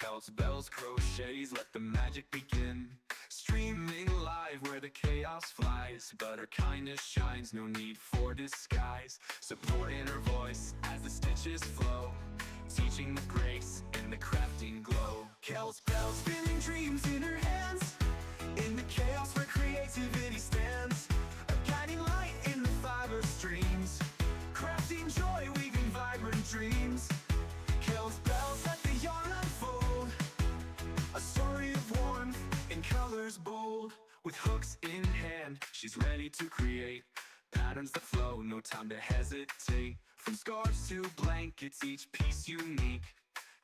Bells, bells, crochets, let the magic begin. Streaming live where the chaos flies, but her kindness shines, no need for disguise. Support in her voice as the stitches flow, teaching the grace in the crafting glow. Kel's bells, spinning dreams in her hands, in the chaos where creativity stands. A guiding light in the fiber streams, crafting joy, weaving vibrant dreams. Kel's bells let the yarn unfold, a story of warmth in colors bold. With hooks in hand, she's ready to create patterns that flow, no time to hesitate. From scarves to blankets, each piece unique,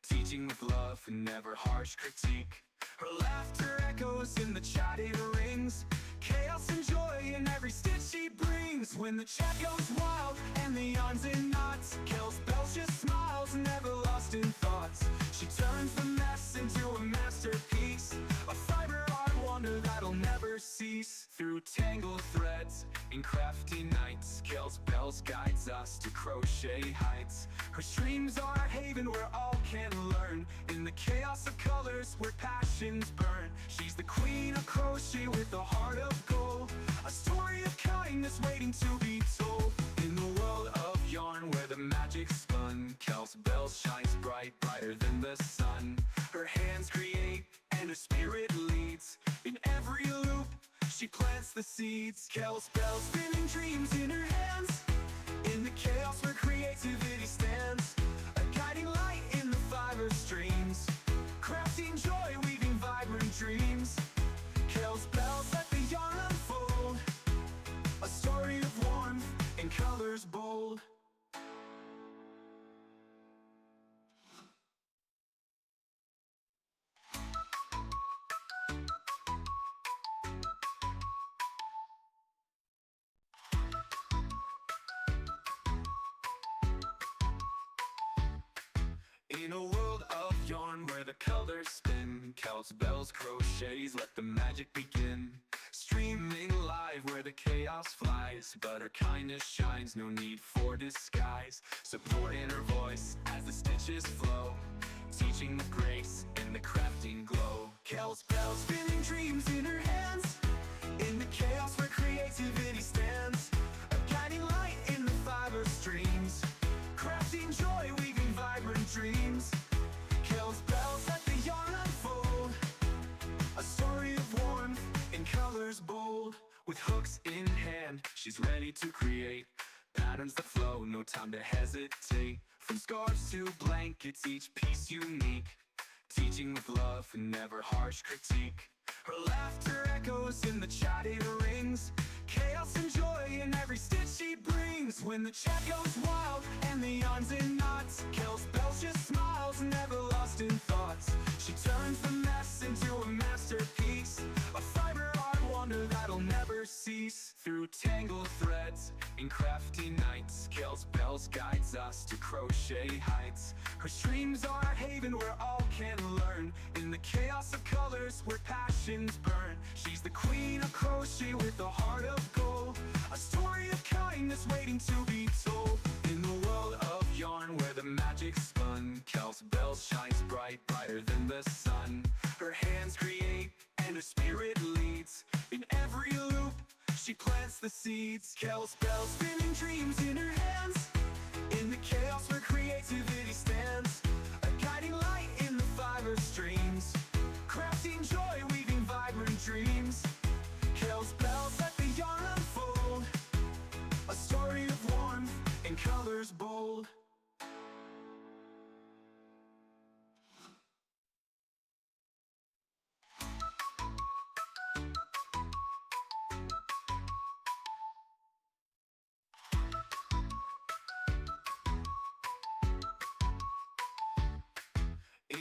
teaching with love and never harsh critique. Her laughter echoes in the chat it rings, chaos and joy in every stitch she brings. When the chat goes wild and the yarn's in knots, Kel's bells just smiles, never lost in thoughts. She turns the mess into a masterpiece, a fiber art wonder that'll never cease. Through tangled threads in crafty nights, Kel's bells guides us to crochet heights. Her streams are a haven where all can learn, in the chaos of colors where passions burn. She's the queen of crochet with a heart of gold, a story of kindness waiting to be told. In the world of yarn where the magic's spun, Kel's bells shines bright, brighter than the sun. Her hands create and her spirit leads, in every loop she plants the seeds. Kel's bells, spinning dreams in her hands, in the chaos where creativity stands. A guiding light in the fiber streams, crafting joy, weaving vibrant dreams. Kel's bells let the yarn unfold, a story of warmth in colors bold. In a world of yarn where the colors spin, Kel's bells, crochets, let the magic begin. Streaming live where the chaos flies, but her kindness shines, no need for disguise. Support in her voice as the stitches flow, teaching the grace in the crafting glow. Kel's bells, spinning dreams in her hands, in the chaos where creativity stands. A guiding light in the fiber streams, crafting joy, weaving vibrant dreams. Kel's bells let the yarn unfold, a story of warmth in colors bold. With hooks in hand, she's ready to create patterns that flow, no time to hesitate. From scarves to blankets, each piece unique, teaching with love and never harsh critique. Her laughter echoes in the chat it rings, chaos and joy in every stitch she brings. When the chat goes wild and the yarn's in knots, Kel's bells just smiles, never lost in thoughts. She turns the mess into a masterpiece, a fiber art wonder that'll never cease. Through tangled threads in crafty nights, Kel's bells guides us to crochet heights. Her streams are a haven where all can learn, in the chaos of colors where passions burn. She's the queen of crochet with a heart of gold, a story of kindness waiting to be told. In the world of yarn where the magic's spun, Kel's bells shines bright, brighter than the sun. Her hands create and her spirit leads, in every loop she plants the seeds. Kel's bells, spinning dreams in her hands, in the chaos where creativity stands. A guiding light in the fiber streams, crafting joy, weaving vibrant dreams. Kel's bells let the yarn unfold, a story of warmth in colors bold.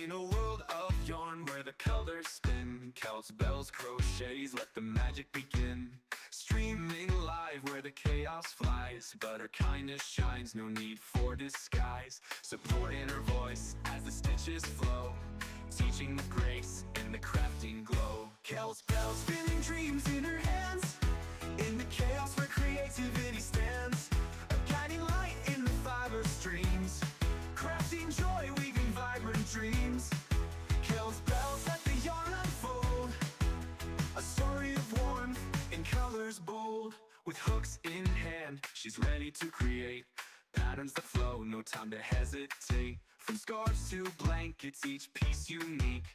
In a world of yarn where the colors spin, Kel's bells, crochets, let the magic begin. Streaming live where the chaos flies, but her kindness shines, no need for disguise. Support in her voice as the stitches flow, teaching the grace in the crafting glow. Kel's bells, spinning dreams in her hands, in the chaos where creativity stands. A guiding light in the fiber streams, crafting joy, weaving vibrant dreams. She's ready to create patterns that flow, no time to hesitate. From scarves to blankets, each piece unique,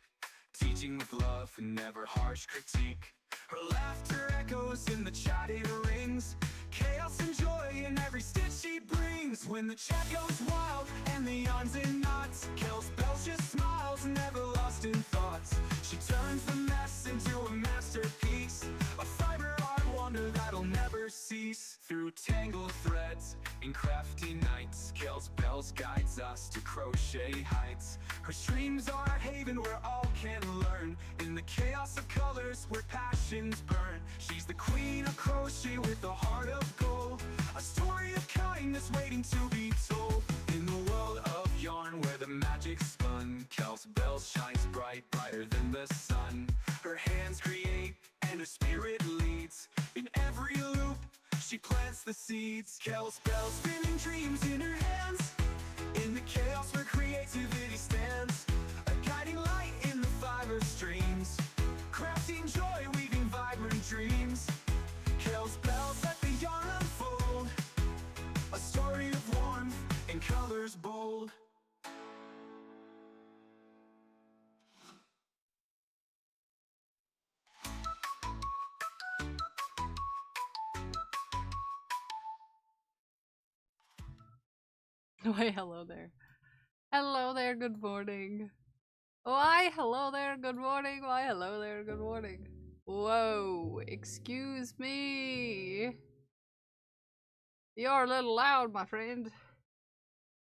teaching with love and never harsh critique. Her laughter echoes in the chat, it rings, chaos and joy in every stitch she brings. When the chat goes wild and the yarns in knots, Kel's Bells just smiles, never lost in thoughts. She turns the mess into a masterpiece, a fiber art wonder that'll never cease. Through tangled threads and crafty nights, Kel's Bells guides us to crochet heights. Her streams are a haven where all can learn, in the chaos of colors where passions burn. She's the queen of crochet with a heart of gold, a story of kindness waiting to be told. In the world of yarn where the magic's spun, Kel's Bells shines bright, brighter than the sun. Her hands create and her spirit leads, in every loop she plants the seeds. Kel's Bells spinning dreams in her hands, in the chaos where creativity stands, a guiding light in the fiber streams, crafting joy, weaving vibrant dreams. Kel's Bells let the yarn unfold, a story of warmth and colors bold. Why, hello there. Hello there, good morning. Why, hello there, good morning. Why, hello there, good morning. Whoa, excuse me. You're a little loud, my friend.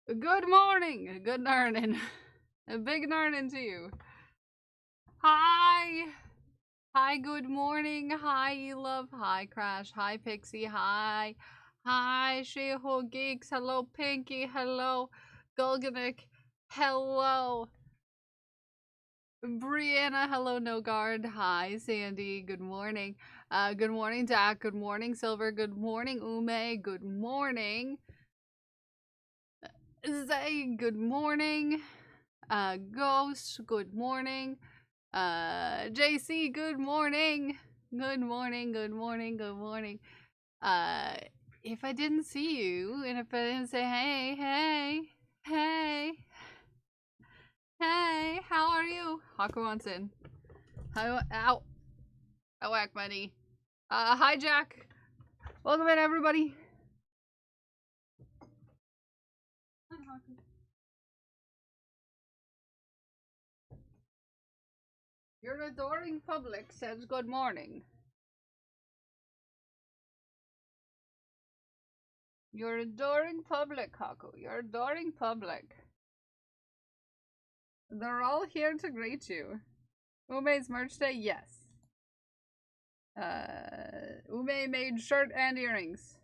Good morning, good learning. A big learning to you. Hi. Hi, good morning. Hi, Elove. Hi, Crash. Hi, Pixie. Hi. Hi, She-Ho Geeks. Hello, Pinky. Hello, Gulganik. Hello, Brianna. Hello, No Guard. Hi, Sandy. Good morning. Good morning, Dak. Good morning, Silver. Good morning, Ume. Good morning, Zay. Good morning. Ghost. Good morning. JC. Good morning. Good morning. Good morning. Good morning. If I didn't see you, and if I didn't say hey, hey, hey, hey, how are you? Haku wants in. Hi, ow. I whack money. Hi, Jack. Welcome in, everybody. Hi, Haku. Your adoring public says good morning. Your adoring public, Haku. Your adoring public. They're all here to greet you. Ume's merch day? Yes. Ume made shirt and earrings.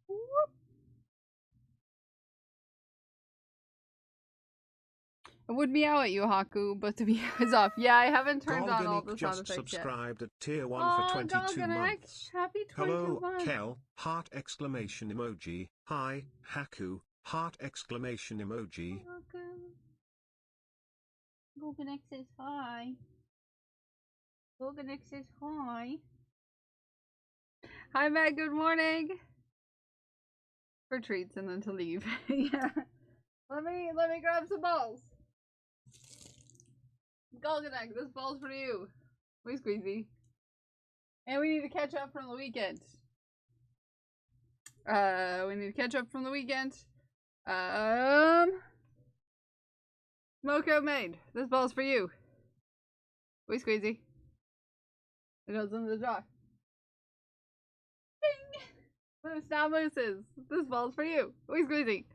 Whoop. I would meow at you, Haku, but the meow is off. Yeah, I haven't turned on all the sound effects yet. just subscribed at tier 1 for 22 months. Happy 22 Hello, months. Kel, heart exclamation emoji. Hi, Haku, heart exclamation emoji. Golganek says hi. Golganek says hi. Hi, Matt, good morning. For treats and then to leave. Yeah. Let me grab some balls. Golganek, this ball's for you. We squeezy. And we need to catch up from the weekend. Moko made. This ball's for you. We squeezy. It goes in the jar. Ding! Moose now mooses. This ball's for you. We squeezy.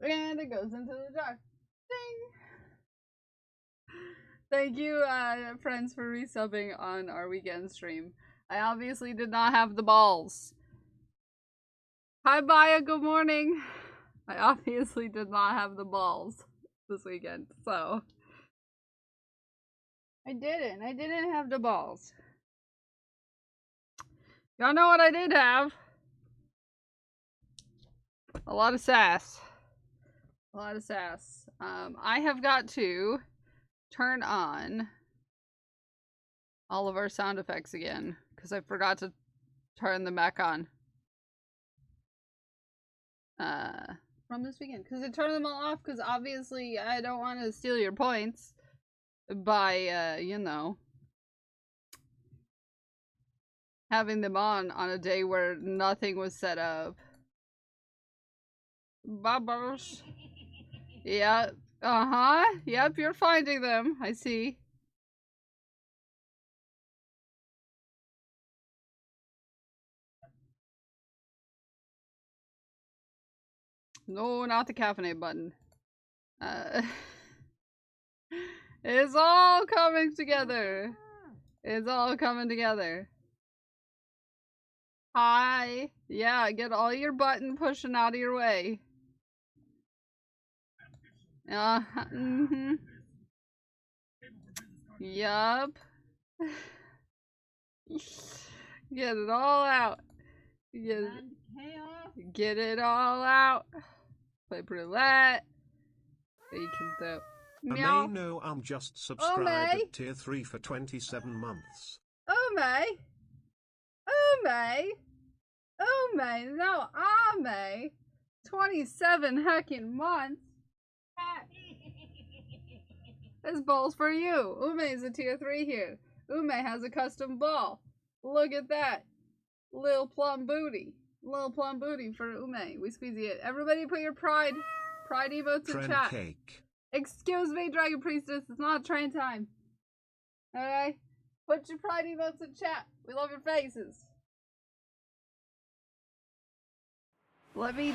And it goes into the jar. Ding! Thank you, friends, for resubbing on our weekend stream. I obviously did not have the balls. Hi, Baya, good morning. I obviously did not have the balls this weekend, so. I didn't have the balls. Y'all know what I did have? A lot of sass. A lot of sass. I have got to turn on all of our sound effects again because I forgot to turn them back on. From this weekend because I turned them all off because obviously I don't want to steal your points by you know, having them on a day where nothing was set up. Bubbles. Yeah. Yep, you're finding them. I see. No, not the caffeinate button. It's all coming together. It's all coming together. Hi. Yeah, get all your button pushing out of your way. Mm-hmm. Yup. Get it all out. Get it all out. Play roulette. You can throw. Meow. I may know I'm just subscribed at tier 3 for 27 months. Ome. No, Ame. 27 heckin' months. This ball's for you. Ume's a tier 3 here. Ume has a custom ball. Look at that. Lil plum booty. Lil plum booty for Ume. We squeezy it. Everybody put your pride emotes in chat. Cake. Excuse me, Dragon Priestess. It's not train time. Alright? Put your pride emotes in chat. We love your faces. Let me,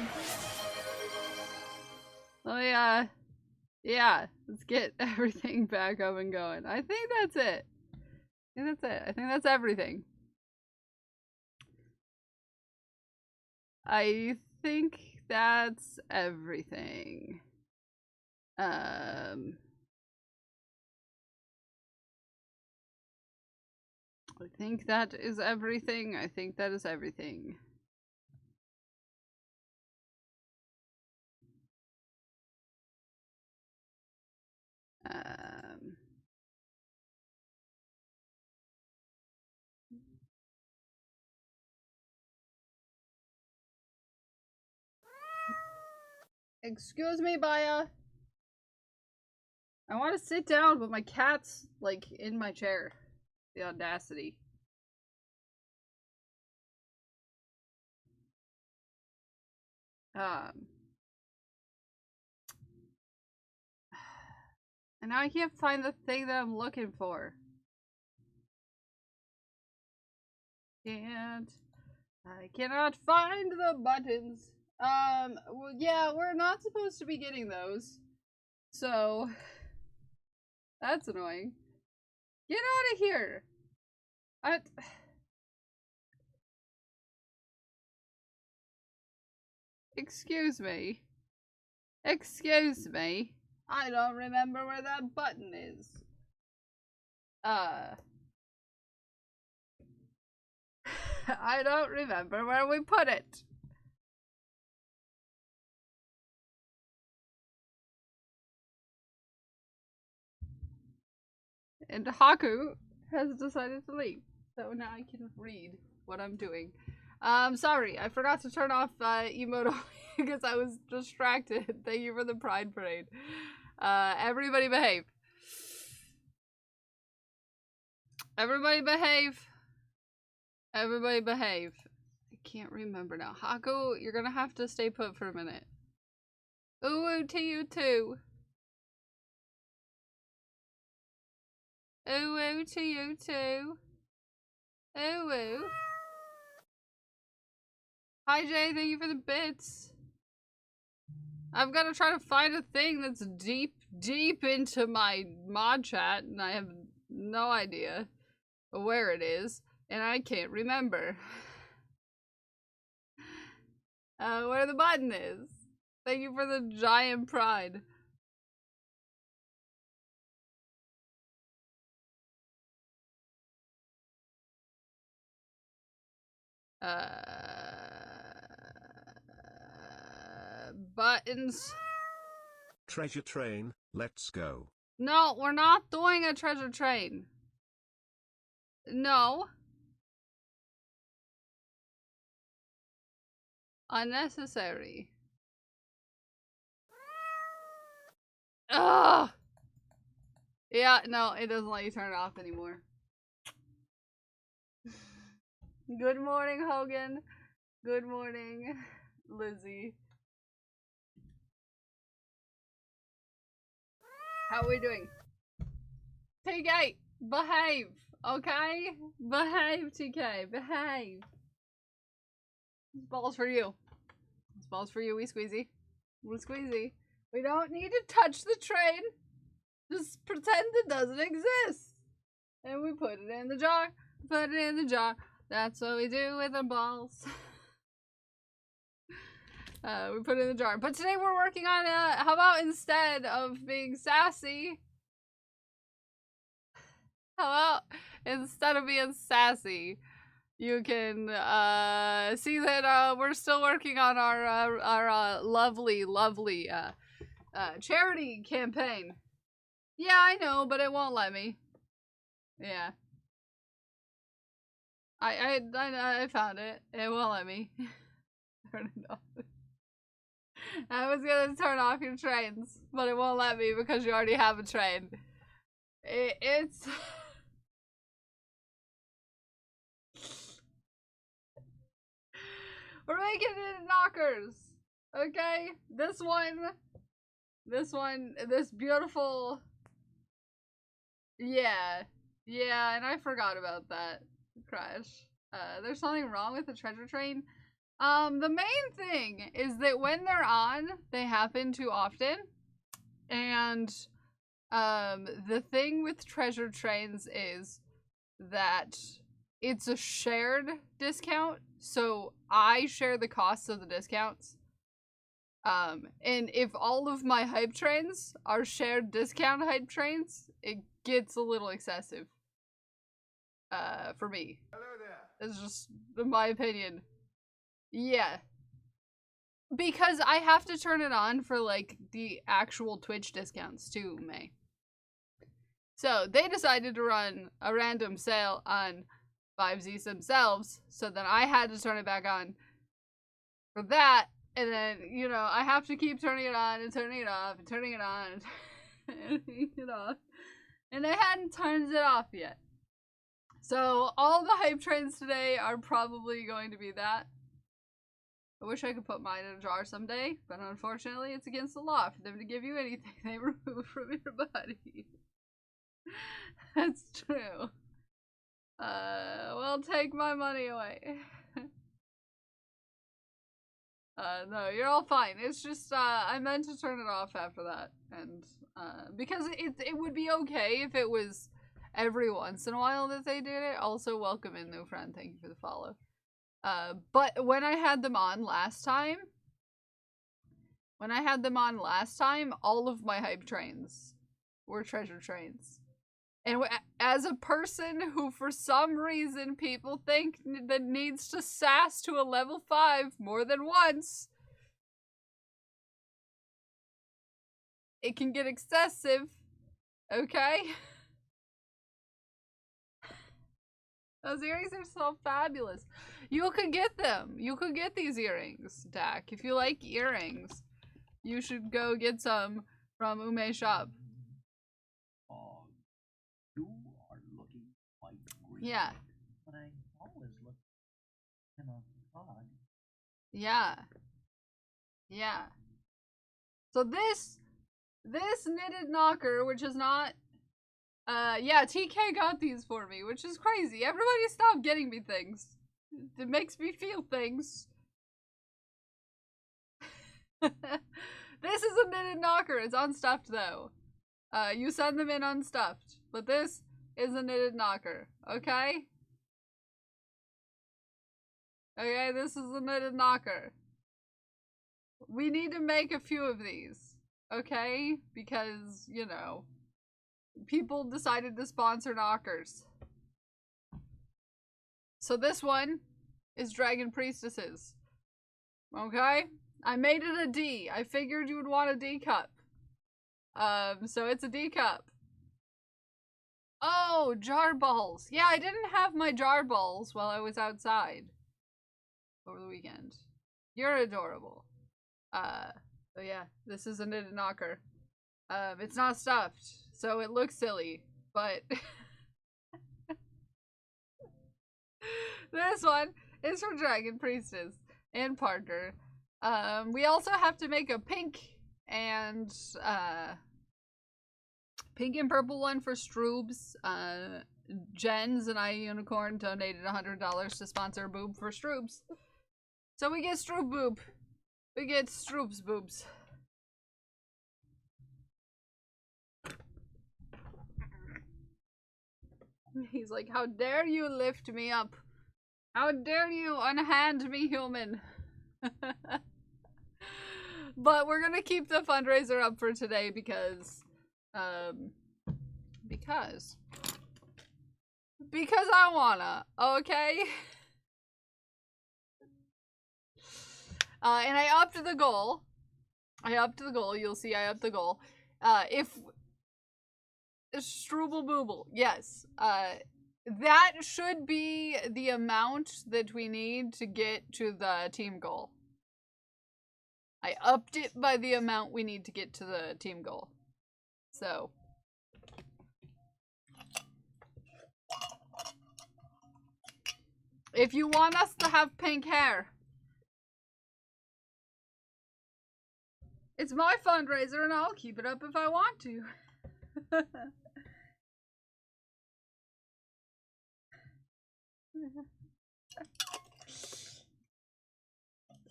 yeah, let's get everything back up and going. I think that's it. I think that's everything. I think that's everything. I think that is everything. I think that is everything. Excuse me, Baya. I want to sit down, but my cat's, like, in my chair. The audacity. And now I can't find the thing that I'm looking for. I cannot find the buttons. Well, yeah, we're not supposed to be getting those. So, that's annoying. Get out of here! Excuse me. Excuse me. I don't remember where that button is. I don't remember where we put it. And Haku has decided to leave. So now I can read what I'm doing. Sorry, I forgot to turn off emote because I was distracted. Thank you for the Pride Parade. Everybody behave. Everybody behave. Everybody behave. I can't remember now. Haku, you're gonna have to stay put for a minute. Ooh, to you too. Ooh, to you too. Ooh. Hi Jay, thank you for the bits. I've got to try to find a thing that's deep into my mod chat, and I have no idea where it is, and I can't remember where the button is. Thank you for the giant pride. Buttons. Treasure train, let's go. No, we're not doing a treasure train. No. Unnecessary. Ugh! Yeah, no, it doesn't let you turn it off anymore. Good morning, Hogan. Good morning, Lizzie. How are we doing? TK, behave, okay? Behave, TK, behave. This ball's for you. This ball's for you, wee squeezy. Wee squeezy. We don't need to touch the train. Just pretend it doesn't exist. And we put it in the jar. Put it in the jar. That's what we do with our balls. We put it in the jar. But today we're working on how about instead of being sassy, how about instead of being sassy, you can see that we're still working on our lovely charity campaign. Yeah, I know, but it won't let me. Yeah. I found it. It won't let me. Turn it off. I was gonna turn off your trains, but it won't let me because you already have a train. It's... We're making it knockers! Okay? This beautiful... Yeah. Yeah, and I forgot about that crash. There's something wrong with the treasure train. The main thing is that when they're on, they happen too often. And, the thing with treasure trains is that it's a shared discount. So I share the costs of the discounts. And if all of my hype trains are shared discount hype trains, it gets a little excessive. For me. Hello there. It's just my opinion. Yeah. Because I have to turn it on for, like, the actual Twitch discounts too, May. So, they decided to run a random sale on 5Zs themselves, so then I had to turn it back on for that, and then, you know, I have to keep turning it on and turning it off and turning it on and turning it off. And I hadn't turned it off yet. So, all the hype trains today are probably going to be that. I wish I could put mine in a jar someday, but unfortunately it's against the law for them to give you anything they remove from your body. That's true. Well, take my money away. No, you're all fine. It's just, I meant to turn it off after that, and, because it would be okay if it was every once in a while that they did it. Also, welcome in, new friend. Thank you for the follow. But when I had them on last time, all of my hype trains were treasure trains. And as a person who, for some reason, people think that needs to sass to a level 5 more than once, it can get excessive, okay? Those earrings are so fabulous. You could get them. You could get these earrings, Dak. If you like earrings, you should go get some from Ume's shop. You are looking quite green. Yeah. But I always look kind of odd. Yeah. Yeah. So this knitted knocker, which is not... yeah, TK got these for me, which is crazy. Everybody stop getting me things. It makes me feel things. This is a knitted knocker. It's unstuffed, though. You send them in unstuffed. But this is a knitted knocker, okay? Okay, this is a knitted knocker. We need to make a few of these, okay? Because, you know, people decided to sponsor knockers. So this one is Dragon Priestesses. Okay? I made it a D. I figured you would want a D cup. So it's a D cup. Oh, jar balls. Yeah, I didn't have my jar balls while I was outside over the weekend. You're adorable. So yeah, this is a knitted knocker. It's not stuffed, so it looks silly, but this one is from Dragon Priestess and Parker. We also have to make a pink and purple one for Stroobs. Jens and I Unicorn donated $100 to sponsor Boob for Stroobs. So we get Stroob Boob. We get Stroobs Boobs. He's like, how dare you lift me up? How dare you unhand me, human? But we're gonna keep the fundraiser up for today because I wanna, okay? And I upped the goal. You'll see I upped the goal. If Strooble Booble, yes. That should be the amount that we need to get to the team goal. I upped it by the amount we need to get to the team goal. So. If you want us to have pink hair, it's my fundraiser and I'll keep it up if I want to.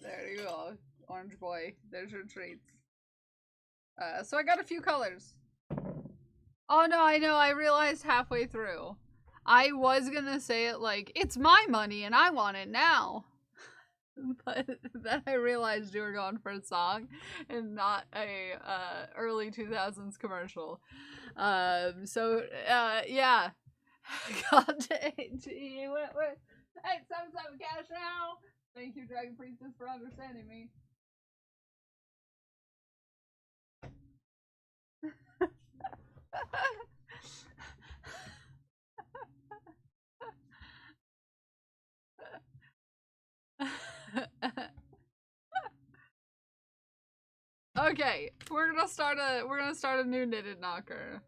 There you go, orange boy. There's your treats. So I got a few colors. Oh no, I know, I realized halfway through. I was gonna say it like, it's my money and I want it now. But then I realized you were going for a song and not a early 2000s commercial. Yeah. God, you went with, hey, 7 cash now. Thank you, Dragon Priestess, for understanding me. Okay, we're gonna start a new knitted knocker.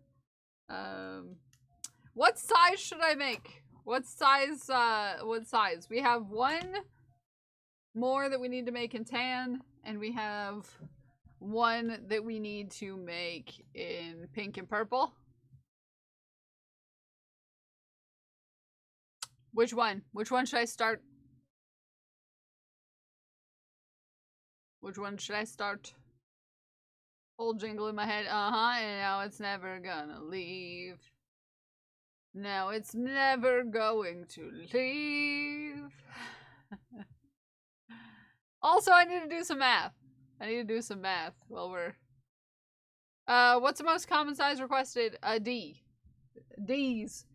What size should I make? What size? We have one more that we need to make in tan, and we have one that we need to make in pink and purple. Which one? Which one should I start? Which one should I start? Old jingle in my head. And now it's never gonna leave. Now it's never going to leave. Also, I need to do some math. While we're... what's the most common size requested? A D. D's.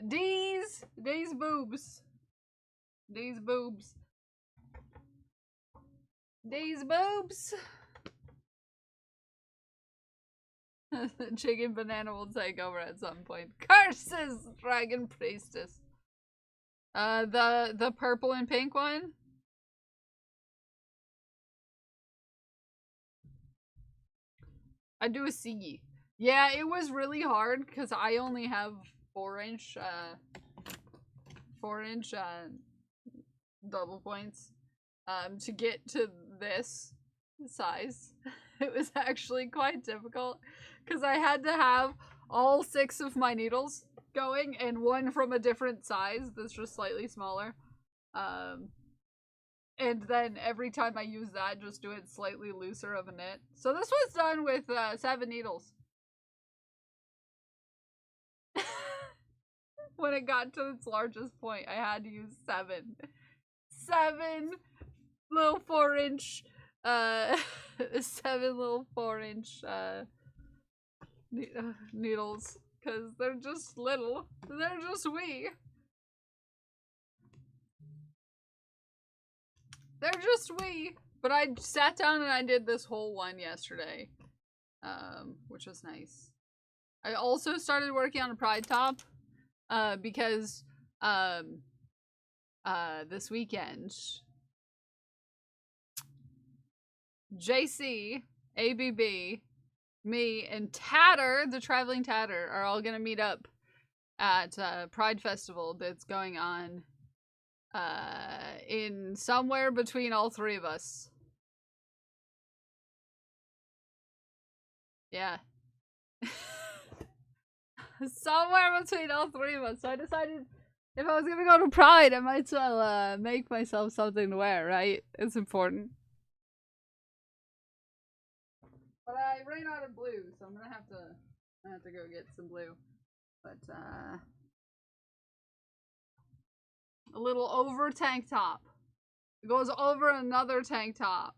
D's boobs. D's boobs. D's boobs. Chicken banana will take over at some point. Curses, Dragon Priestess. The purple and pink one. I do a C. Yeah, it was really hard because I only have 4-inch double points to get to this size. It was actually quite difficult because I had to have all 6 of my needles going and one from a different size that's just slightly smaller. And then every time I use that, just do it slightly looser of a knit. So this was done with 7 needles. When it got to its largest point, I had to use 7. 7 little 4-inch, 7 little 4-inch needles. Because they're just little. They're just wee. They're just wee. But I sat down and I did this whole one yesterday. Which was nice. I also started working on a pride top. because this weekend JC, ABB, me, and Tatter, the traveling Tatter, are all gonna meet up at Pride Festival that's going on in somewhere between all three of us. Yeah. Somewhere between all three of us. So I decided if I was gonna go to Pride, I might as well make myself something to wear, right? It's important. But I ran out of blue, so I'm gonna have to go get some blue. But a little over tank top. It goes over another tank top.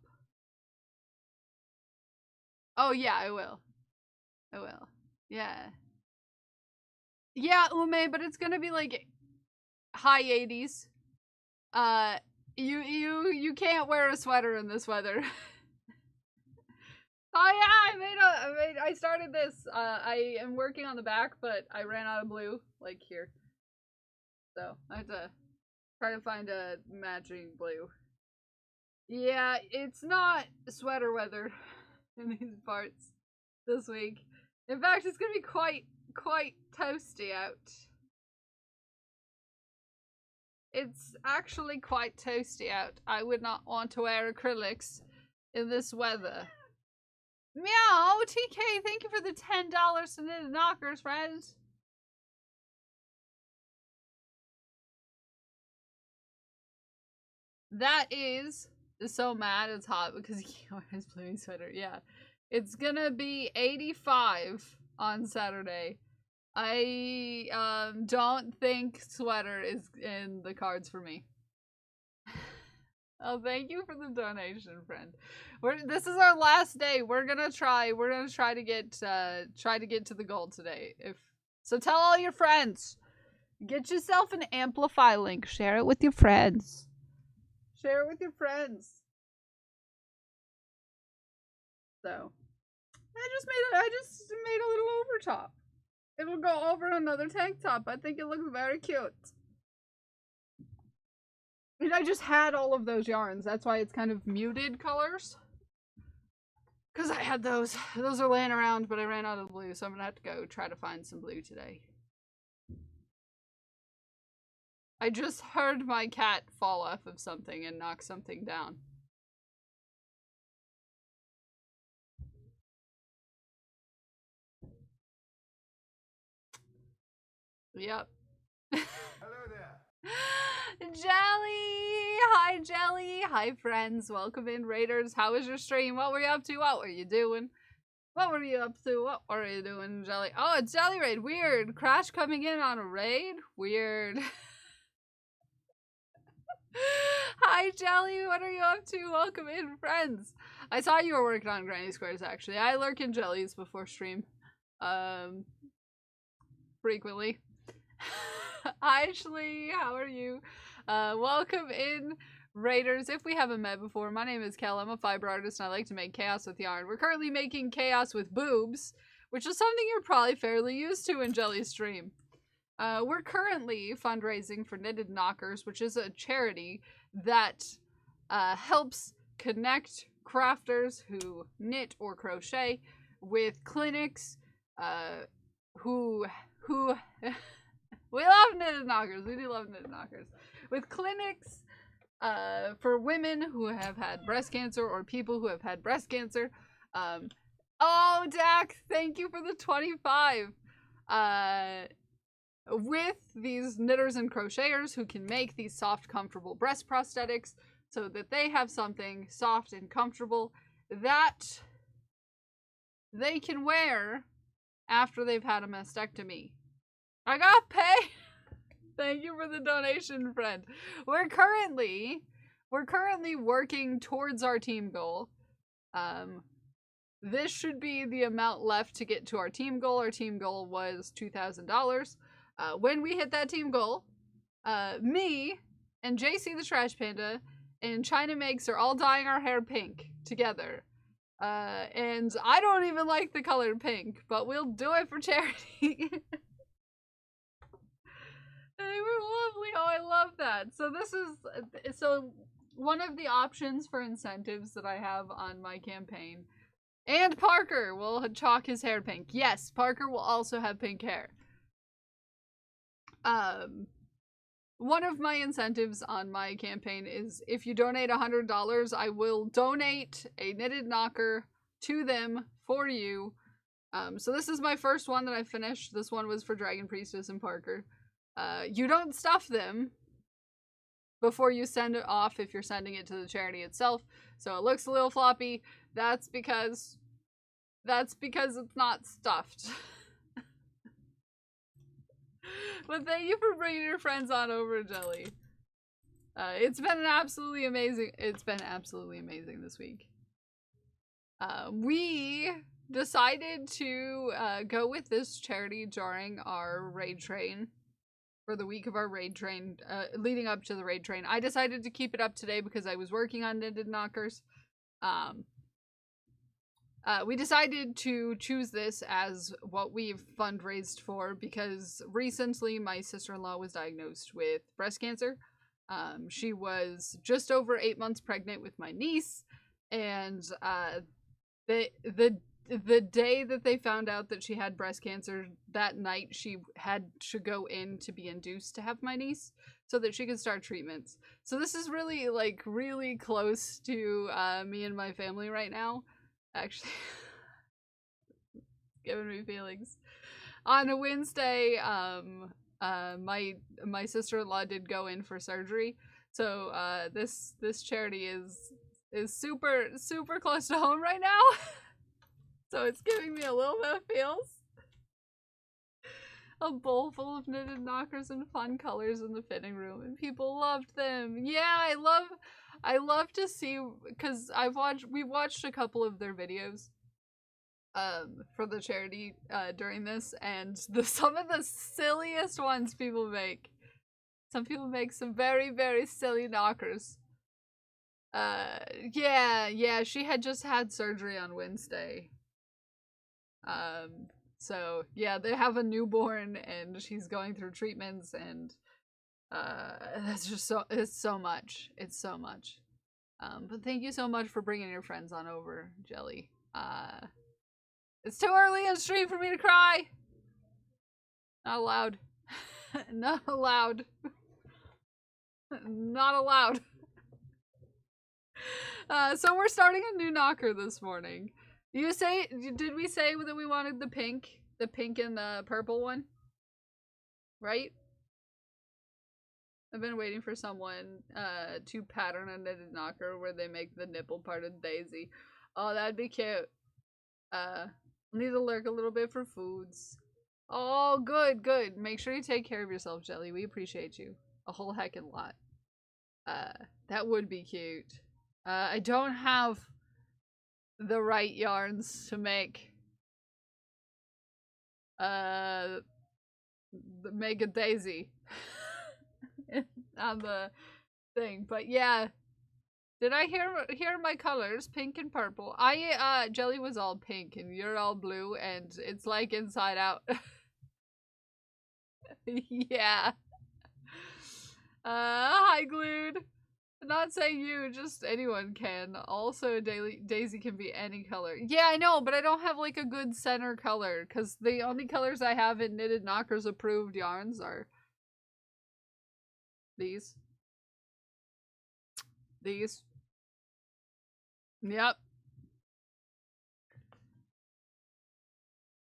Oh yeah, I will. I will. Yeah. Yeah, Ume, but it's gonna be like high 80s. You can't wear a sweater in this weather. Oh yeah, I started this. I am working on the back, but I ran out of blue, like here. So I have to try to find a matching blue. Yeah, it's not sweater weather in these parts this week. In fact, it's gonna be quite toasty out. It's actually quite toasty out. I would not want to wear acrylics in this weather. Meow, TK, thank you for the $10 to Knitted Knockers, friends. That is so mad it's hot because he wears blue sweater. Yeah. It's gonna be 85 on Saturday. I don't think sweater is in the cards for me. Oh, thank you for the donation, friend. This is our last day. We're gonna try to get to the goal today. So tell all your friends. Get yourself an Amplify link. Share it with your friends. Share it with your friends. So I just made a little overtop. It'll go over another tank top. I think it looks very cute. And I just had all of those yarns. That's why it's kind of muted colors. Because I had those. Those are laying around, but I ran out of blue, so I'm going to have to go try to find some blue today. I just heard my cat fall off of something and knock something down. Yep. Hello there. Jelly! Hi, Jelly! Hi, friends. Welcome in, Raiders. How was your stream? What were you up to? What were you doing? What were you up to? What were you doing, Jelly? Oh, it's Jelly Raid. Weird. Crash coming in on a raid? Weird. Hi, Jelly. What are you up to? Welcome in, friends. I saw you were working on Granny Squares, actually. I lurk in Jellies before stream. Frequently. Hi, Ashley. How are you? Welcome in, Raiders. If we haven't met before, my name is Kel. I'm a fiber artist and I like to make chaos with yarn. We're currently making chaos with boobs, which is something you're probably fairly used to in Jelly's stream. We're currently fundraising for Knitted Knockers, which is a charity that helps connect crafters who knit or crochet with clinics who we love Knitted Knockers. We do love Knitted Knockers. With clinics for women who have had breast cancer or people who have had breast cancer. Oh, Dak, thank you for the 25. With these knitters and crocheters who can make these soft, comfortable breast prosthetics so that they have something soft and comfortable that they can wear after they've had a mastectomy. I got paid. Thank you for the donation, friend. We're currently working towards our team goal. This should be the amount left to get to our team goal. Our team goal was $2,000. When we hit that team goal, me and JC the Trash Panda and China Makes are all dyeing our hair pink together. And I don't even like the color pink, but we'll do it for charity. They were lovely. Oh, I love that. So this is so one of the options for incentives that I have on my campaign. And Parker will chalk his hair pink. Yes, Parker will also have pink hair. One of my incentives on my campaign is if you donate $100, I will donate a knitted knocker to them for you. So this is my first one that I finished. This one was for Dragon Priestess and Parker. You don't stuff them before you send it off if you're sending it to the charity itself. So it looks a little floppy. That's because it's not stuffed. But thank you for bringing your friends on over, Jelly. It's been absolutely amazing this week. We decided to go with this charity during our raid train. For the week of our raid train, leading up to the raid train. I decided to keep it up today because I was working on knitted knockers. We decided to choose this as what we've fundraised for because recently my sister-in-law was diagnosed with breast cancer. She was just over 8 months pregnant with my niece, and the day that they found out that she had breast cancer, that night she had to go in to be induced to have my niece so that she could start treatments. So this is really, like, really close to me and my family right now. Actually, giving me feelings. On a Wednesday, my sister-in-law did go in for surgery. So this charity is super close to home right now. So it's giving me a little bit of feels. A bowl full of knitted knockers and fun colors in the fitting room, and people loved them. Yeah, I love to see, because we've watched a couple of their videos for the charity during this, and some of the silliest ones people make. Some people make some very silly knockers. Yeah, she had just had surgery on Wednesday. So yeah, they have a newborn and she's going through treatments, and that's just it's so much. But thank you so much for bringing your friends on over, Jelly. It's too early in the stream for me to cry. Not allowed. Not allowed. Not allowed. So we're starting a new knocker this morning. Did we say that we wanted the pink and the purple one? Right? I've been waiting for someone to pattern a knitted knocker where they make the nipple part of Daisy. Oh, that'd be cute. Need to lurk a little bit for foods. Oh, good. Make sure you take care of yourself, Jelly. We appreciate you a whole heckin' lot. That would be cute. I don't have the right yarns to make make a daisy on the thing, but yeah. Did I hear my colors, pink and purple? Jelly was all pink and you're all blue, and it's like Inside Out. Yeah. Hi Glued. Not saying you, just anyone can. Also, Daisy can be any color. Yeah, I know, but I don't have like a good center color, because the only colors I have in Knitted Knockers approved yarns are these. These. Yep.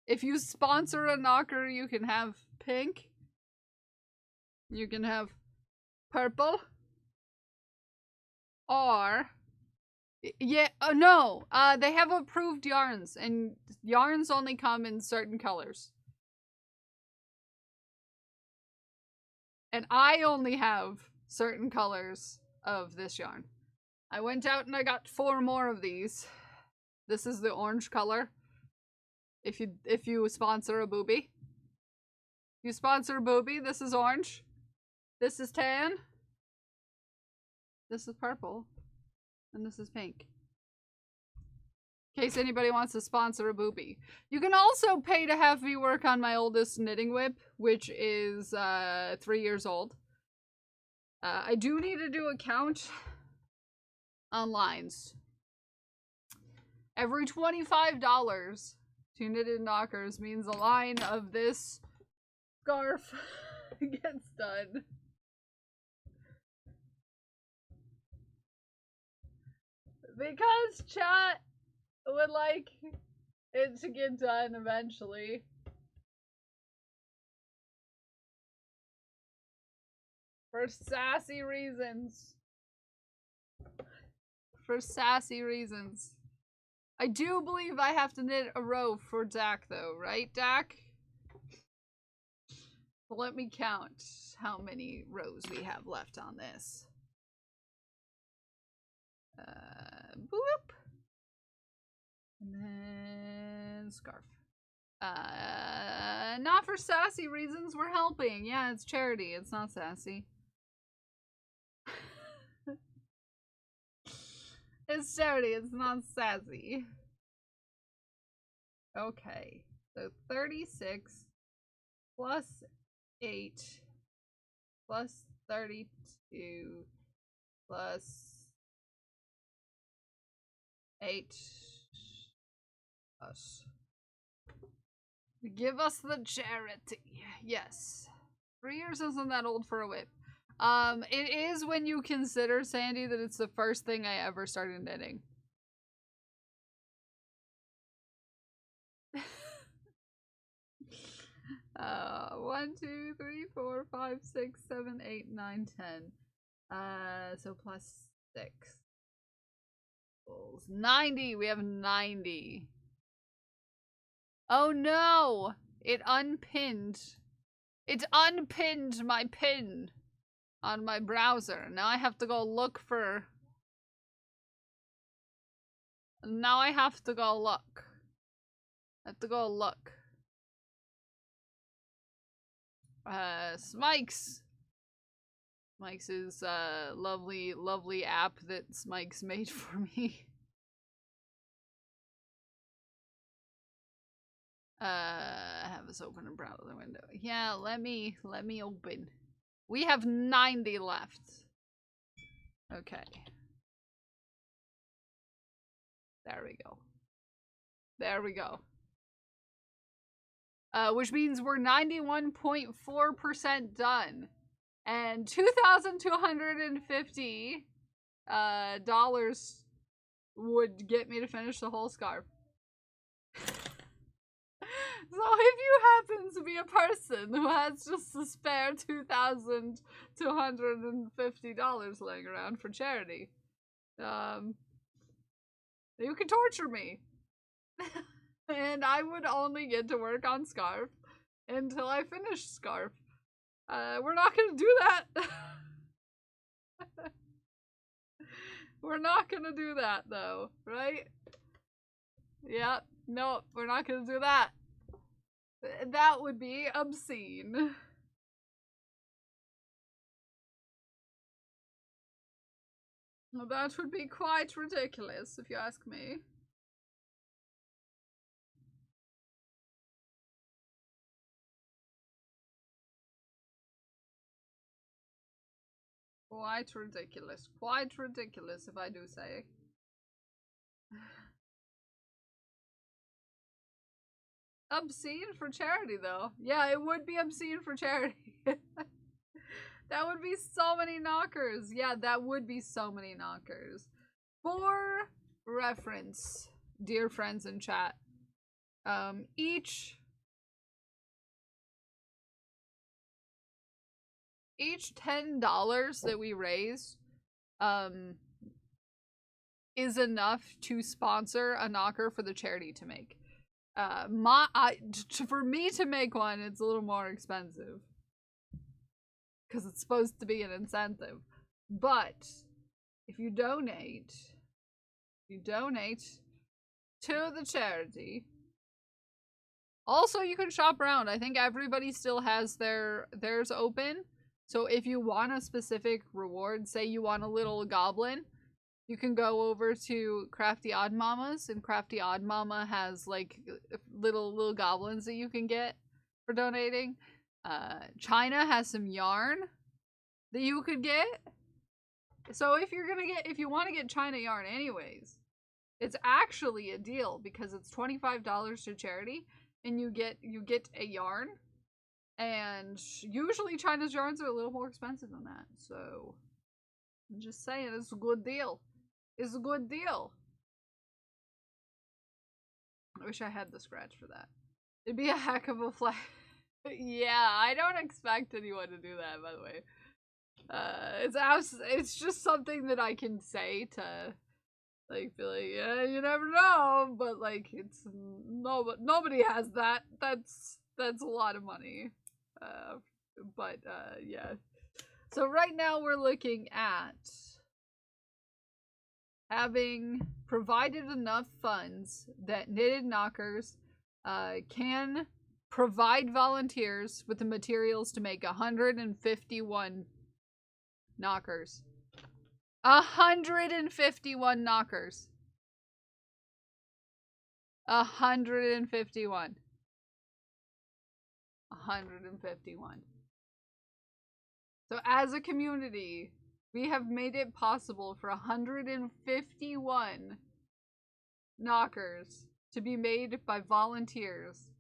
If you sponsor a knocker, you can have pink. You can have purple. Or, yeah, no, they have approved yarns, and yarns only come in certain colors. And I only have certain colors of this yarn. I went out and I got 4 more of these. This is the orange color. If you sponsor a booby. If you sponsor a booby, this is orange. This is tan. This is purple. And this is pink. In case anybody wants to sponsor a boopy. You can also pay to have me work on my oldest knitting whip, which is 3 years old. I do need to do a count on lines. Every $25 to knitted knockers means a line of this scarf gets done. Because chat would like it to get done eventually. For sassy reasons. For sassy reasons. I do believe I have to knit a row for Dak though, right, Dak? Let me count how many rows we have left on this. Boop. And then scarf. Not for sassy reasons, we're helping. Yeah, it's charity, it's not sassy. It's charity, it's not sassy. Okay, so 36 plus 8 plus 32 plus 8 plus. Give us the charity. Yes. 3 years isn't that old for a whip. It is when you consider, Sandy, that it's the first thing I ever started knitting. One, 2, 3, 4, 5, 6, 7, 8, 9, 10. So plus 6. 90. We have 90. Oh no! It unpinned. It unpinned my pin on my browser. Now I have to go look for... Now I have to go look. I have to go look. Smikes. Smikes is a lovely, lovely app that Smikes made for me. Have us open a browser window. Yeah, let me open. We have 90 left. Okay. There we go. There we go. Which means we're 91.4% done. And $2,250 dollars would get me to finish the whole scarf. So if you happen to be a person who has just a spare $2,250 laying around for charity, you can torture me. And I would only get to work on scarf until I finish scarf. We're not gonna do that. We're not gonna do that though, right? Yeah, no, we're not gonna do that. That would be obscene. Well, that would be quite ridiculous, if you ask me. Quite ridiculous. Quite ridiculous, if I do say. Obscene for charity, though. Yeah, it would be obscene for charity. That would be so many knockers. Yeah, that would be so many knockers. For reference, dear friends in chat, each $10 that we raise is enough to sponsor a knocker for the charity to make. For me to make one, it's a little more expensive because it's supposed to be an incentive. But if you donate to the charity. Also, you can shop around. I think everybody still has theirs open. So if you want a specific reward, say you want a little goblin, you can go over to Crafty Odd Mamas, and Crafty Odd Mama has like little goblins that you can get for donating. China has some yarn that you could get. So if you want to get China yarn anyways, it's actually a deal because it's $25 to charity, and you get a yarn, and usually China's yarns are a little more expensive than that. So I'm just saying, it's a good deal. It's a good deal. I wish I had the scratch for that. It'd be a heck of a flag. Yeah, I don't expect anyone to do that, by the way. It's just something that I can say to, like, be like, yeah, you never know, but like, it's nobody has that. That's a lot of money. Yeah. So right now we're looking at having provided enough funds that Knitted Knockers can provide volunteers with the materials to make 151 knockers. 151 knockers. 151. 151. So as a community, we have made it possible for 151 knockers to be made by volunteers.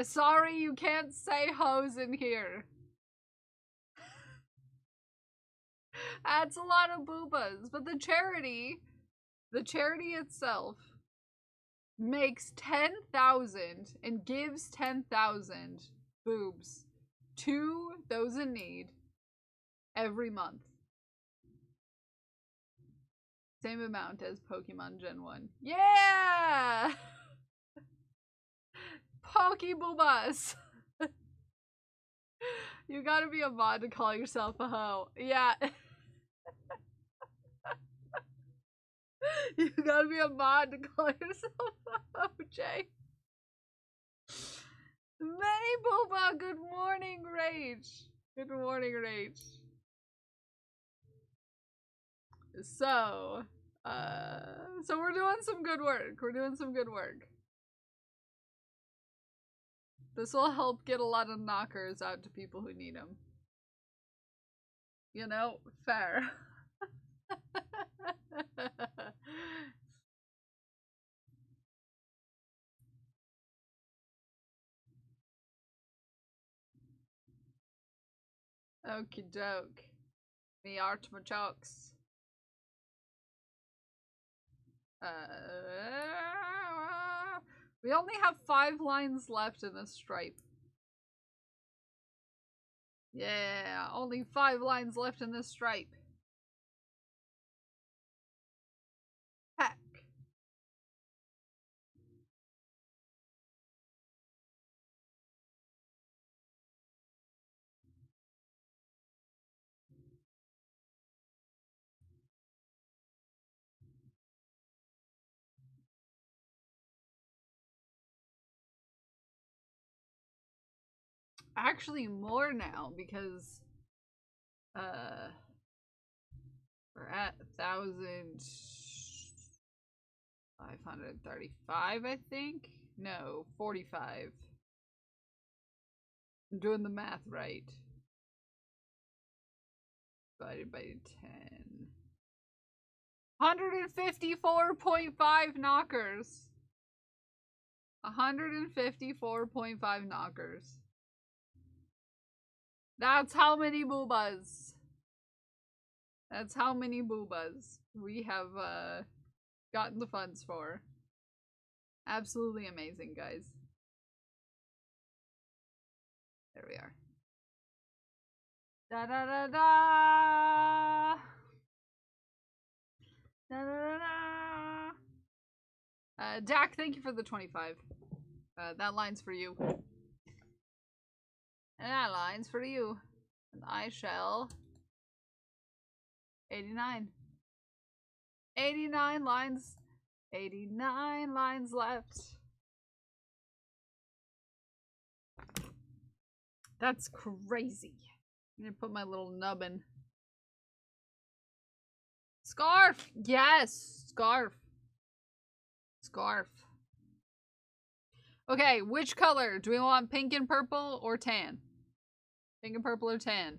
Sorry, you can't say hoes in here. That's a lot of boobas, but the charity itself makes 10,000 and gives 10,000 boobs to those in need every month. Same amount as Pokemon Gen 1. Yeah! Pokeboobas! You gotta be a mod to call yourself a hoe. Yeah. You gotta be a mod to call yourself a hoe, Jay. Manny Booba, good morning, Rage. Good morning, Rage. So we're doing some good work. We're doing some good work. This will help get a lot of knockers out to people who need them. You know, fair. Okie doke. Me art my chokes. We only have 5 lines left in this stripe. Yeah, only 5 lines left in this stripe. Heck. Actually more now, because we're at 1,535, I think. No, 45. I'm doing the math right. Divided by 10. 154.5 knockers. 154.5 knockers. That's how many boobas. That's how many boobas we have gotten the funds for. Absolutely amazing, guys. There we are. Da da da da. Da da da da. Dak, thank you for the 25. That line's for you. And that line's for you. And I shall 89. 89 lines. 89 lines left. That's crazy. I'm gonna put my little nubbin. Scarf! Yes! Scarf. Scarf. Okay, which color? Do we want pink and purple or tan? Pink and purple or tan?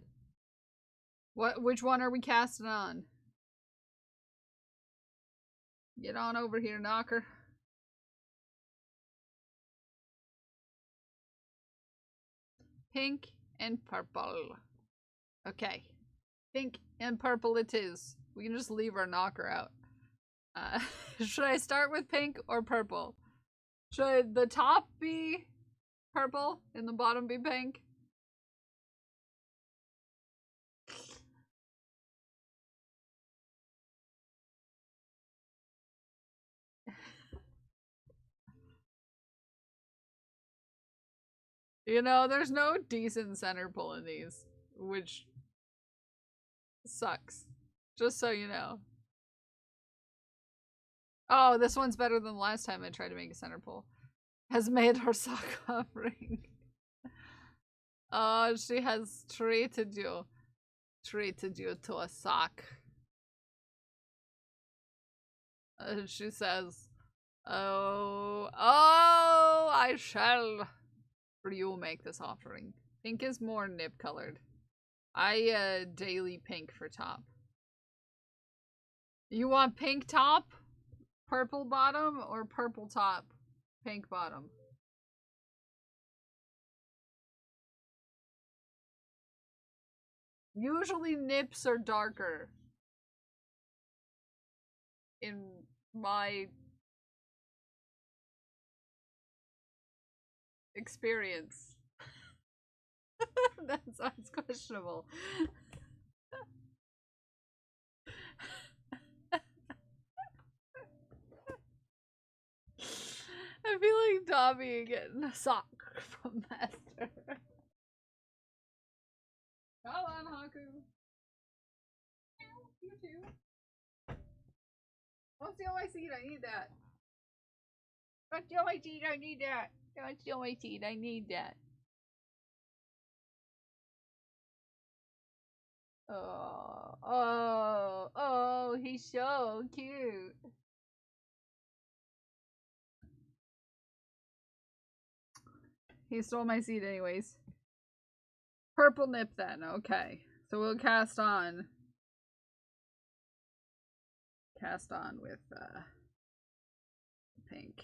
Which one are we casting on? Get on over here, knocker. Pink and purple. Okay. Pink and purple it is. We can just leave our knocker out. Should I start with pink or purple? Should the top be purple and the bottom be pink? You know, there's no decent center pull in these, which sucks. Just so you know. Oh, this one's better than the last time I tried to make a center pull. Has made her sock covering. Oh, she has treated you. Treated you to a sock. She says, oh, I shall for you make this offering. Pink is more nip colored. I daily pink for top. You want pink top, purple bottom, or purple top, pink bottom? Usually nips are darker. In my experience. That sounds questionable. I feel like Dobby getting a sock from Master. Come on, Haku. You too. Don't steal my seed, I need that. Don't steal my seed, I need that. Don't steal my seed, I need that. Oh, he's so cute. He stole my seed anyways. Purple nip then, okay. So we'll cast on. Cast on with pink.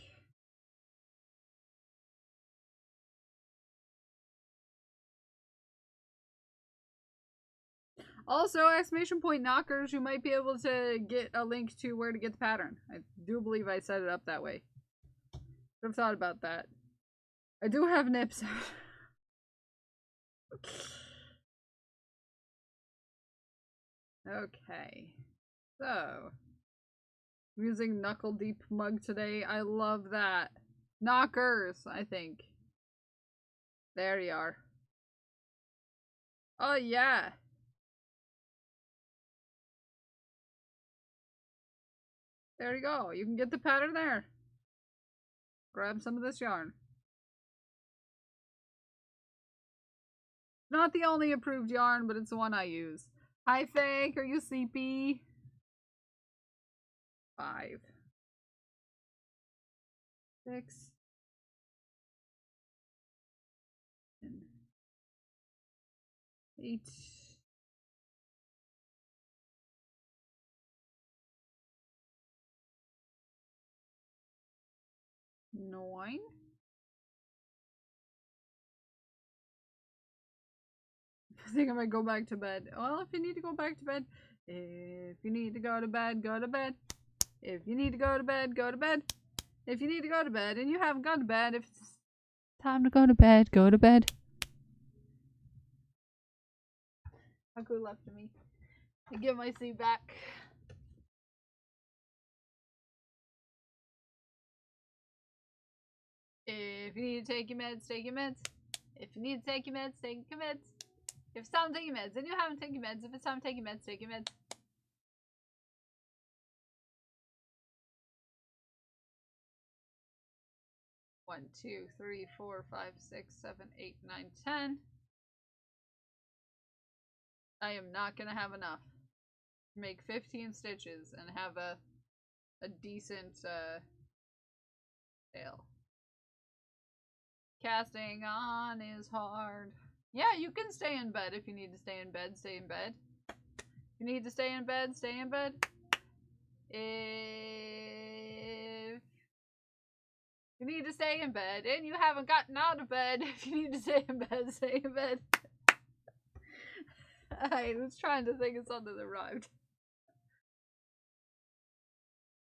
Also, exclamation point knockers, you might be able to get a link to where to get the pattern. I do believe I set it up that way. Should have thought about that. I do have nips. Okay. So, I'm using Knuckle Deep Mug today. I love that. Knockers, I think. There you are. Oh, yeah. There you go. You can get the pattern there. Grab some of this yarn. Not the only approved yarn, but it's the one I use. Hi, Fake. Are you sleepy? 5. 6. 7, 8. 9. I think I might go back to bed. Well, if you need to go back to bed, if you need to go to bed, go to bed. If you need to go to bed, go to bed. If you need to go to bed and you haven't gone to bed, if it's time to go to bed, go to bed. Haku left to me. I give my seat back. If you need to take your meds, take your meds. If you need to take your meds, take your meds. If it's time to take your meds and you haven't taken your meds, if it's time to take your meds, take your meds. One, 2, 3, 4, 5, 6, 7, 8, 9, 10. I am not gonna have enough. Make 15 stitches and have a decent tail. Casting on is hard. Yeah, you can stay in bed if you need to stay in bed. Stay in bed. If you need to stay in bed, stay in bed. If you need to stay in bed and you haven't gotten out of bed, if you need to stay in bed, stay in bed. I was trying to think of something that rhymed.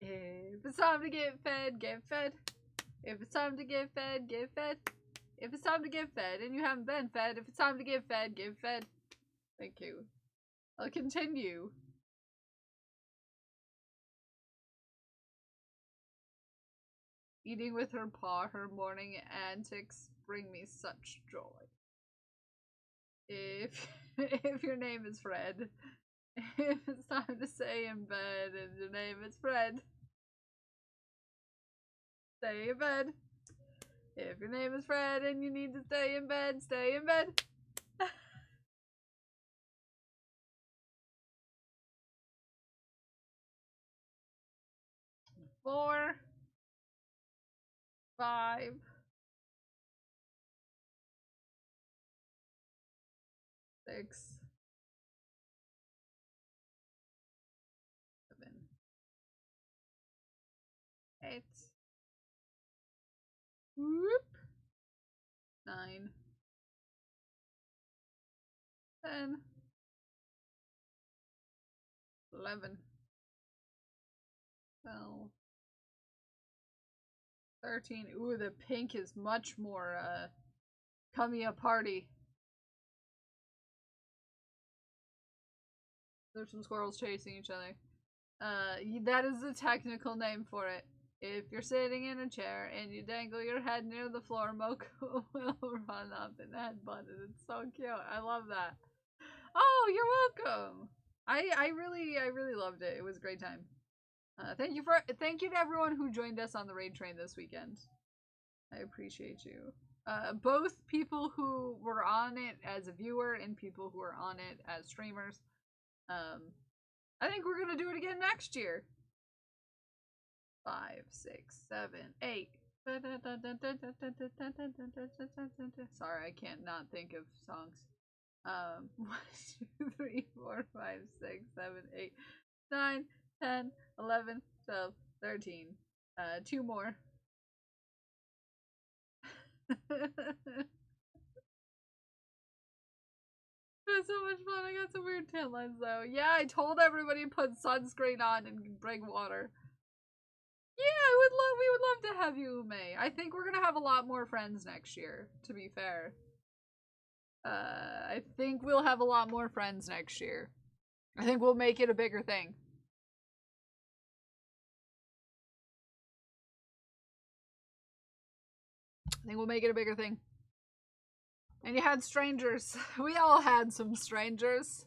If it's time to get fed, get fed. If it's time to get fed, get fed. If it's time to get fed and you haven't been fed, if it's time to get fed, get fed. Thank you. I'll continue. Eating with her paw, her morning antics bring me such joy. If your name is Fred, if it's time to stay in bed and your name is Fred, stay in bed. If your name is Fred and you need to stay in bed, stay in bed. 4, 5, 6, 7, 8. Whoop. 9, 10, 11, 12, 13. Ooh, the pink is much more, coming a party. There's some squirrels chasing each other. That is the technical name for it. If you're sitting in a chair and you dangle your head near the floor, Moko will run up and headbutt it. It's so cute. I love that. Oh, you're welcome. I really loved it. It was a great time. Thank you to everyone who joined us on the raid train this weekend. I appreciate you. Both people who were on it as a viewer and people who are on it as streamers. I think we're gonna do it again next year. 5, 6, 7, 8. Sorry, I can't not think of songs. 1, 2, 3, 4, 5, 6, 7, 8, 9, 10, 11, 12, 13. 2 more. It was so much fun. I got some weird tan lines though. Yeah, I told everybody to put sunscreen on and bring water. Yeah, we would love to have you, May. I think we're gonna have a lot more friends next year, to be fair. I think we'll have a lot more friends next year. I think we'll make it a bigger thing. I think we'll make it a bigger thing. And you had strangers. We all had some strangers.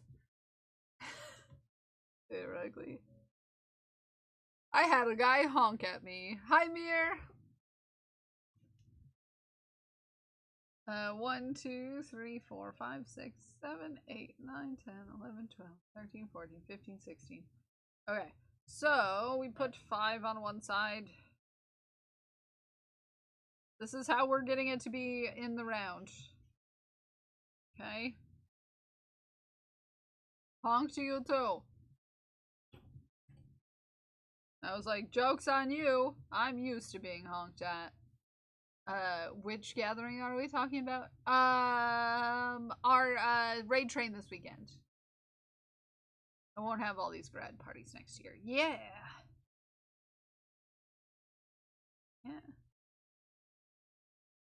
Theoretically. I had a guy honk at me. Hi, Mir. 1, 2, 3, 4, 5, 6, 7, 8, 9, 10, 11, 12, 13, 14, 15, 16. Okay, so we put 5 on one side. This is how we're getting it to be in the round. Okay. Honk to you too. I was like, joke's on you. I'm used to being honked at. Which gathering are we talking about? Our raid train this weekend. I won't have all these grad parties next year. Yeah. Yeah.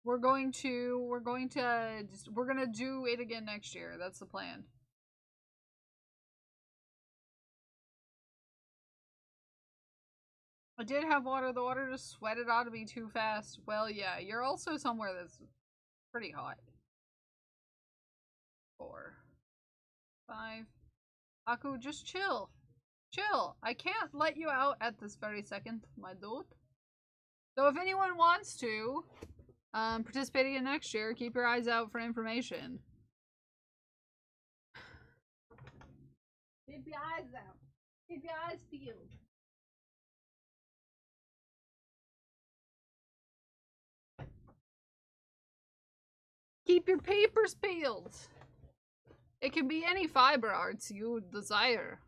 We're gonna do it again next year. That's the plan. I did have water. The water just sweated out of me too fast. Well, yeah, you're also somewhere that's pretty hot. 4, 5. Aku, just chill. Chill. I can't let you out at this very second, my dude. So if anyone wants to participate again next year, keep your eyes out for information. Keep your eyes out. Keep your eyes peeled. Keep your papers peeled. It can be any fiber arts you desire.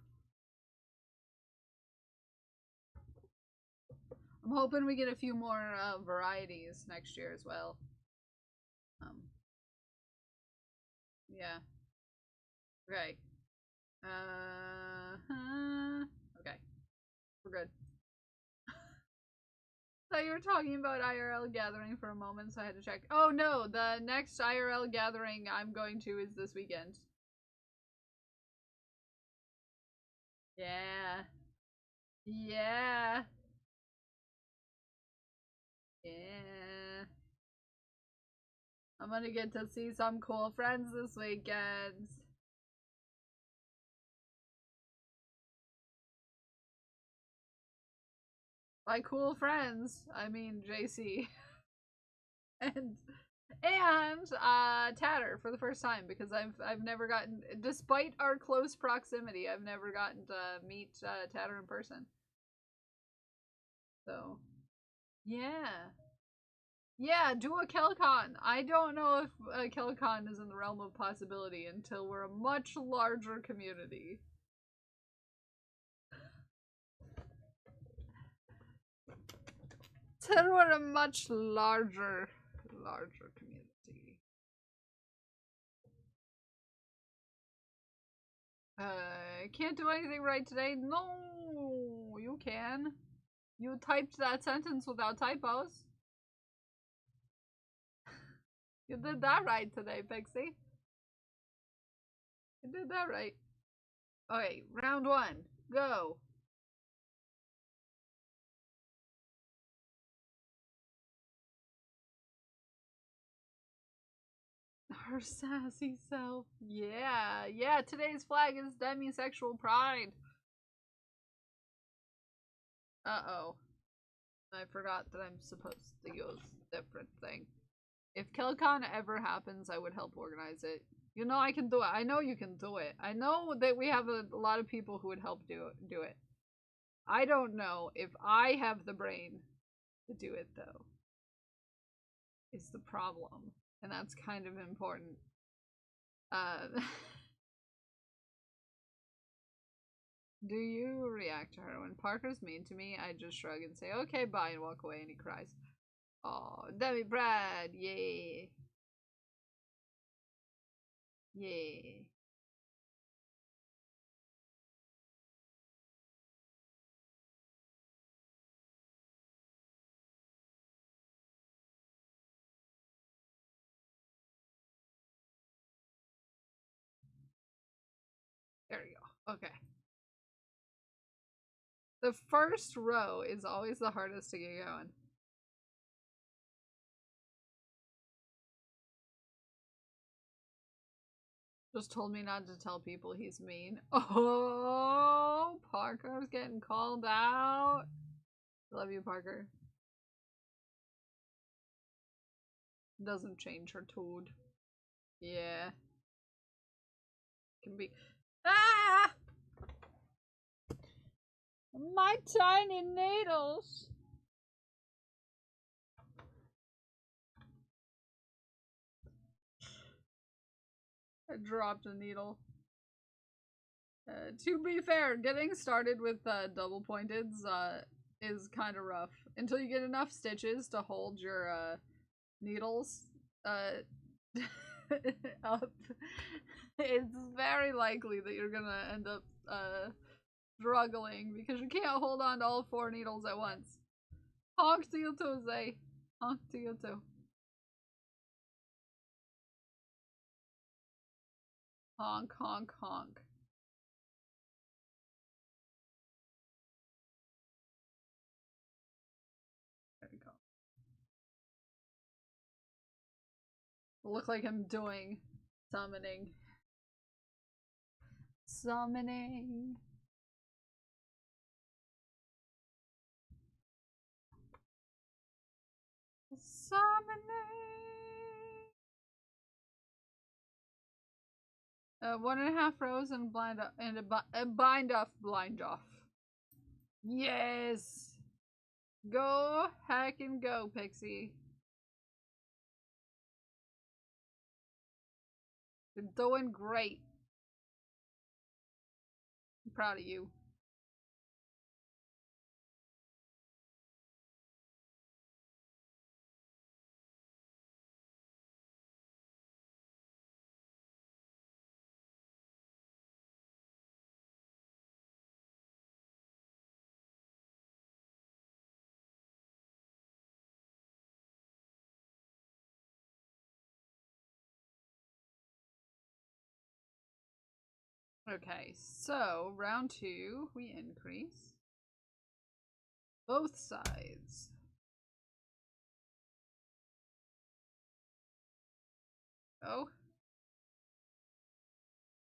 I'm hoping we get a few more varieties next year as well. Yeah. Okay. Okay. We're good. So you were talking about IRL gathering for a moment, so I had to check. Oh no, the next IRL gathering I'm going to is this weekend. Yeah. Yeah. Yeah. I'm gonna get to see some cool friends this weekend. By cool friends, I mean JC. and Tatter for the first time, because I've never gotten, despite our close proximity, I've never gotten to meet Tatter in person. So yeah. Yeah, do a Kelcon. I don't know if a Kelcon is in the realm of possibility until we're a much larger community. Till we're a much larger community. Can't do anything right today. No, you can. You typed that sentence without typos. You did that right today, Pixie. You did that right. Okay, round one. Go. Her sassy self. Yeah, yeah, today's flag is demisexual pride. Uh-oh. I forgot that I'm supposed to use a different thing. If Kelcon ever happens, I would help organize it. You know I can do it. I know you can do it. I know that we have a lot of people who would help do it. I don't know if I have the brain to do it, though. Is the problem. And that's kind of important. Do you react to her? When Parker's mean to me, I just shrug and say, okay, bye, and walk away, and he cries. Oh, Demi Brad, yay. Yay. There you go. Okay. The first row is always the hardest to get going. Just told me not to tell people he's mean. Oh, Parker's getting called out. Love you, Parker. Doesn't change her toad. Yeah. Can be. Ah! My tiny needles. I dropped a needle. To be fair, getting started with double pointeds is kind of rough. Until you get enough stitches to hold your needles up, it's very likely that you're gonna end up struggling because you can't hold on to all 4 needles at once. Honk to you too, Zay. Honk to you too. Honk, honk, honk. There you go. Look like I'm doing summoning. Summoning. Summoning. 1.5 rows and a bind off blind off. Yes! Go, hack and go, Pixie. You're doing great. I'm proud of you. Okay, so round 2, we increase both sides. Oh.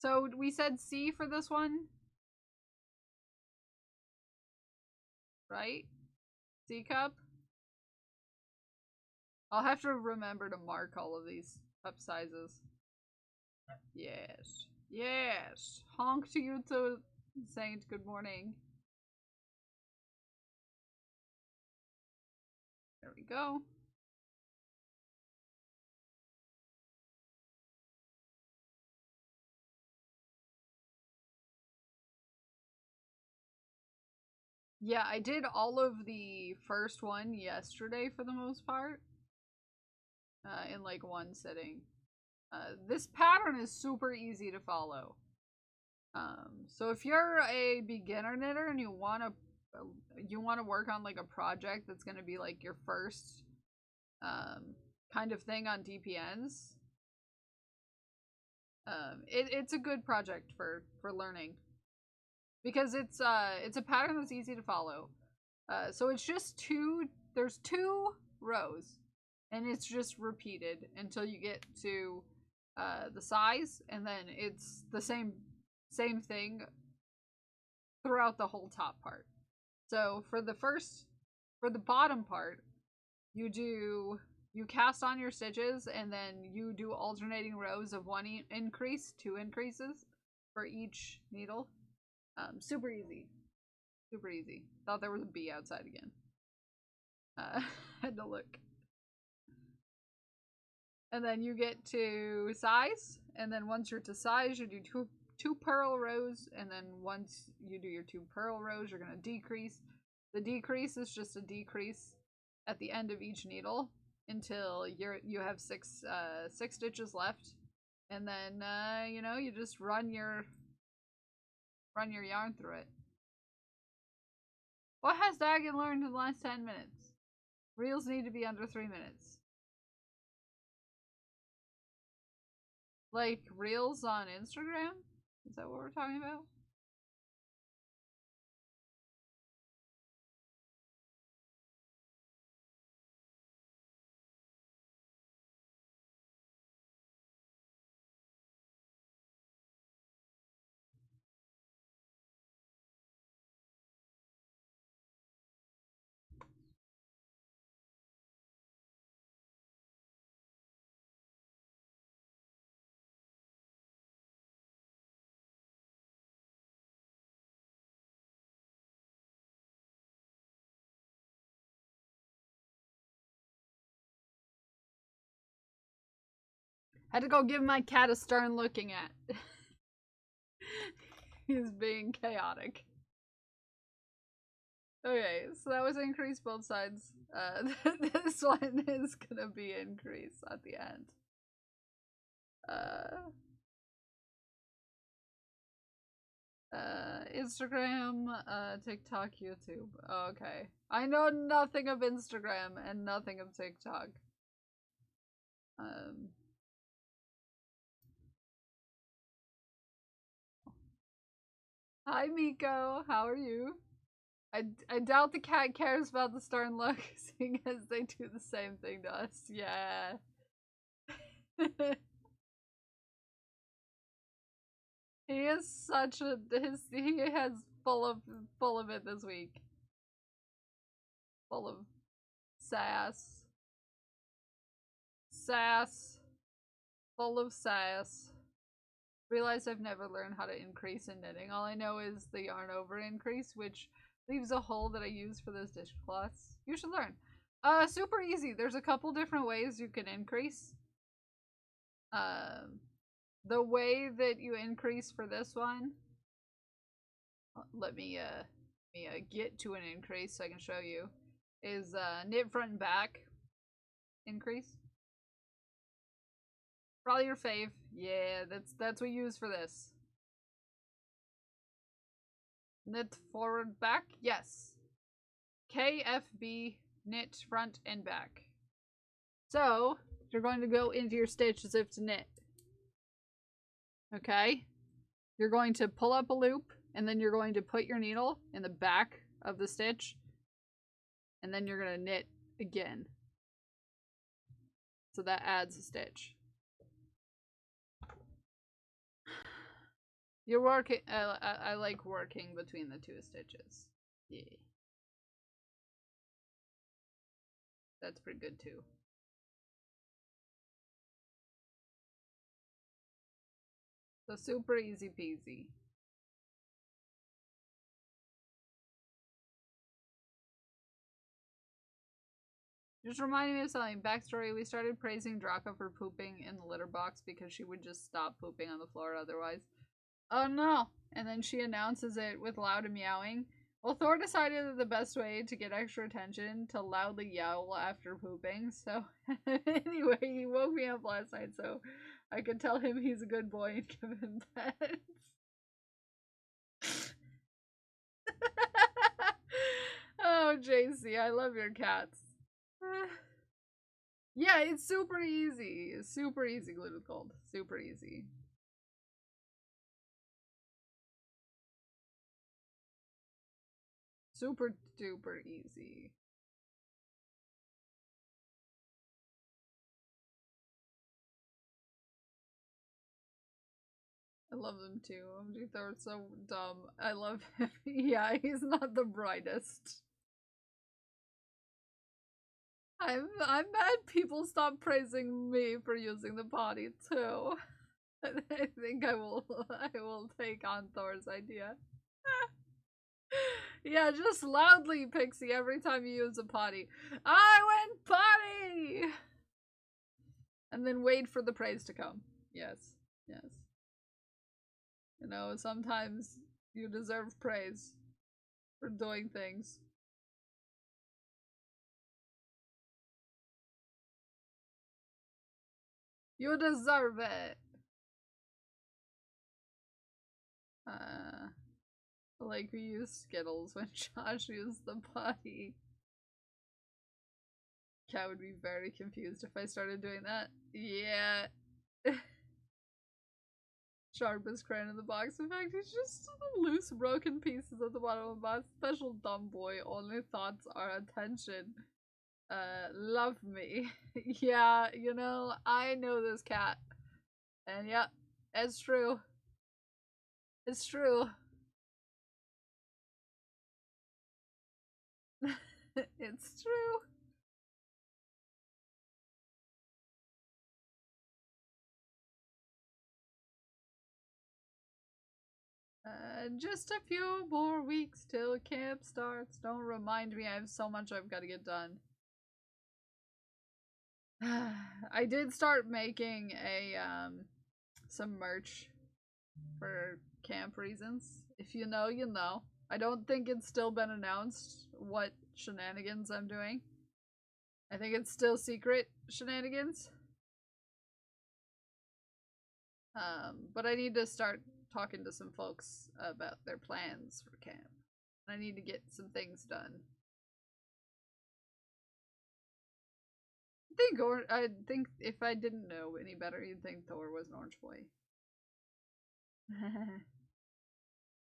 So we said C for this one? Right? C cup? I'll have to remember to mark all of these cup sizes. Yes. Yes. Honk to you to Saint, good morning. There we go. Yeah, I did all of the first one yesterday for the most part. In like one sitting. This pattern is super easy to follow. So if you're a beginner knitter and you want to work on like a project that's going to be like your first kind of thing on DPNs, it's a good project for learning because it's a pattern that's easy to follow. So it's just there's 2 rows and it's just repeated until you get to the size, and then it's the same thing throughout the whole top part. So for the bottom part, you cast on your stitches and then you do alternating rows of 1 increase, 2 increases for each needle. Super easy. Super easy. Thought there was a bee outside again. Had to look. And then you get to size, and then once you're to size, you do two purl rows, and then once you do your 2 purl rows, you're gonna decrease. The decrease is just a decrease at the end of each needle until you have 6 stitches left, and then you just run your yarn through it. What has Dagon learned in the last 10 minutes? Reels need to be under 3 minutes. Like reels on Instagram? Is that what we're talking about? Had to go give my cat a stern looking at. He's being chaotic. Okay, so that was increase both sides. This one is gonna be increase at the end. Instagram, TikTok, YouTube. Oh, okay. I know nothing of Instagram and nothing of TikTok. Hi Miko, how are you? I doubt the cat cares about the stern look, seeing as they do the same thing to us. Yeah. He is such a he has full of it this week. Full of sass. Sass. Full of sass. Realized I've never learned how to increase in knitting. All I know is the yarn over increase, which leaves a hole that I use for those dishcloths. You should learn. Super easy. There's a couple different ways you can increase. The way that you increase for this one, let me get to an increase so I can show you, is knit front and back increase. Probably your fave. Yeah, that's what we use for this. Knit forward back? Yes. KFB, knit front and back. So, you're going to go into your stitch as if to knit. Okay? You're going to pull up a loop, and then you're going to put your needle in the back of the stitch, and then you're going to knit again. So that adds a stitch. You're working, I like working between the two stitches. Yeah. That's pretty good too. So super easy peasy. Just reminding me of something. Backstory, we started praising Draka for pooping in the litter box because she would just stop pooping on the floor otherwise. Oh no! And then she announces it with loud meowing. Well, Thor decided that the best way to get extra attention to loudly yell after pooping, so anyway, he woke me up last night so I could tell him he's a good boy and give him pets. Oh, JC, I love your cats. Yeah, it's super easy. It's super easy, Gluten Cold. Super easy. Super duper easy. I love them too. They're so dumb. I love him. Yeah, he's not the brightest. I'm mad people stop praising me for using the potty too. I think I will take on Thor's idea. Yeah, just loudly, Pixie, every time you use a potty. I went potty! And then wait for the praise to come. Yes, yes. You know, sometimes you deserve praise for doing things. You deserve it! Like we use Skittles when Josh used the potty. Cat would be very confused if I started doing that. Yeah. Sharpest crayon in the box. In fact, it's just loose, broken pieces at the bottom of the box. Special dumb boy. Only thoughts are attention. Love me. Yeah, you know, I know this cat. And yeah, it's true. It's true. It's true. Just a few more weeks till camp starts. Don't remind me, I have so much I've got to get done. I did start making a, some merch for camp reasons. If you know, you know. I don't think it's still been announced what shenanigans I'm doing. I think it's still secret shenanigans. But I need to start talking to some folks about their plans for camp. I need to get some things done. I think if I didn't know any better, you'd think Thor was an orange boy.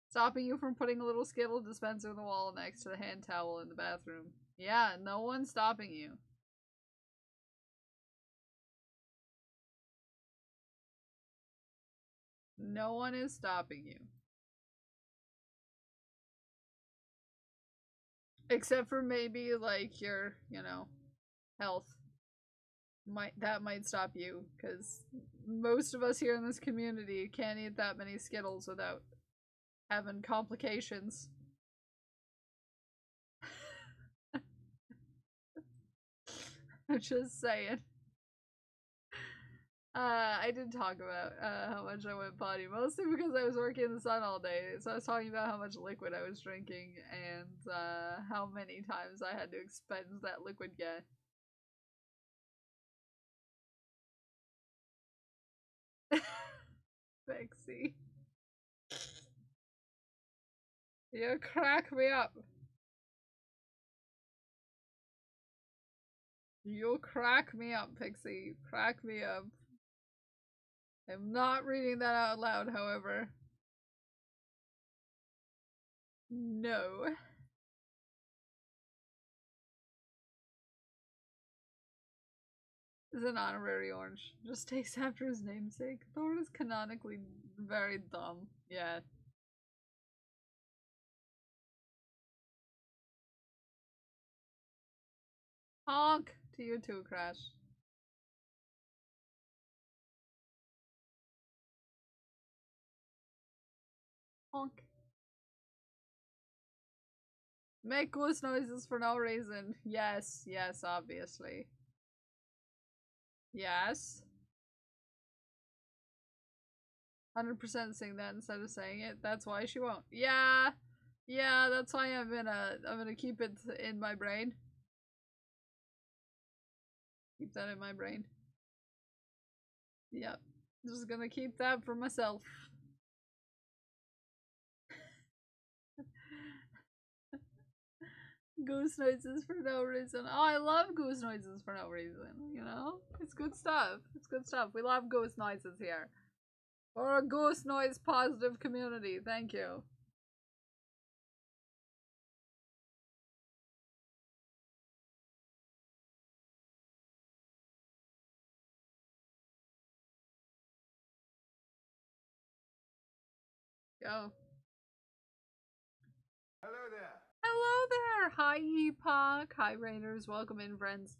Stopping you from putting a little Skittle dispenser on the wall next to the hand towel in the bathroom. Yeah, no one's stopping you. No one is stopping you. Except for maybe, like, your, you know, health. might stop you, because most of us here in this community can't eat that many Skittles without having complications. I'm just saying. I did talk about how much I went potty, mostly because I was working in the sun all day. So I was talking about how much liquid I was drinking and how many times I had to expense that liquid gas. Bexy. You crack me up. You crack me up, Pixie. Crack me up. I'm not reading that out loud, however. No. Is an honorary orange. Just takes after his namesake. Thor is canonically very dumb. Yeah. Honk to you too, Crash. Honk. Make goose noises for no reason. Yes, yes, obviously. Yes. 100% sing that instead of saying it. That's why she won't. Yeah. Yeah, that's why I'm gonna keep it in my brain. Keep that in my brain. Yep. Just gonna keep that for myself. Goose noises for no reason. Oh, I love goose noises for no reason, you know? It's good stuff. It's good stuff. We love goose noises here. We're a goose noise positive community. Thank you. Go. Hello there. Hello there! Hi, Epoch. Hi, Rainers. Welcome in, friends.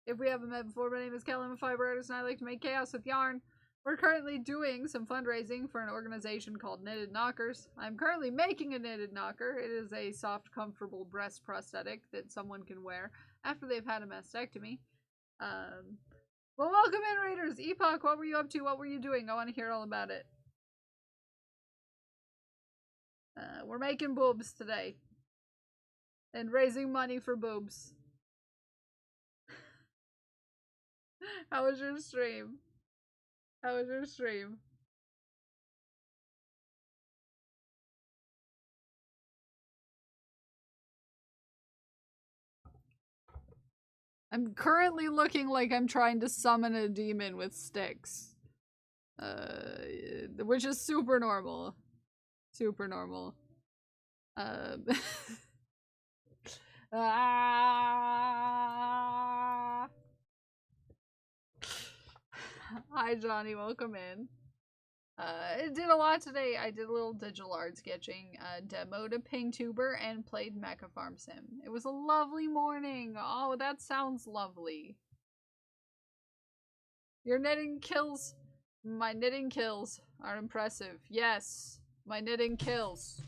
If we haven't met before, my name is Kelly. I'm a fiber artist, and I like to make chaos with yarn. We're currently doing some fundraising for an organization called Knitted Knockers. I'm currently making a knitted knocker. It is a soft, comfortable breast prosthetic that someone can wear after they've had a mastectomy. Well, welcome in, Raiders. Epoch, what were you up to? What were you doing? I want to hear all about it. We're making boobs today. And raising money for boobs. How was your stream? How was your stream? I'm currently looking like I'm trying to summon a demon with sticks. Which is super normal. Super normal. Ah. Hi, Johnny. Welcome in. I did a lot today. I did a little digital art sketching, demoed a Pingtuber, and played Mecha Farm Sim. It was a lovely morning. Oh, that sounds lovely. Your knitting kills. My knitting kills are impressive. Yes, my knitting kills.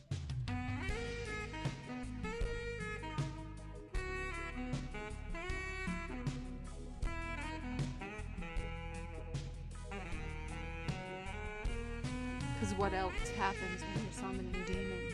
Because what else happens when you're summoning demons?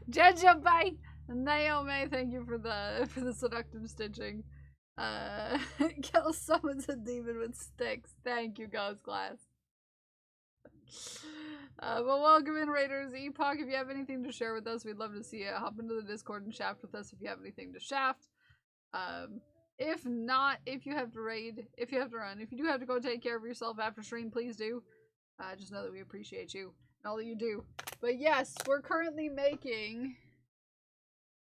Jeja, bye! Naomi, thank you for the seductive stitching. Kel summons a demon with sticks. Thank you, Ghost Glass. Well, welcome in, Raiders. Epoch, if you have anything to share with us, we'd love to see it. Hop into the Discord and shaft with us if you have anything to shaft. If not, if you have to raid, if you have to run, if you do have to go take care of yourself after stream, please do. Just know that we appreciate you and all that you do. But yes, we're currently making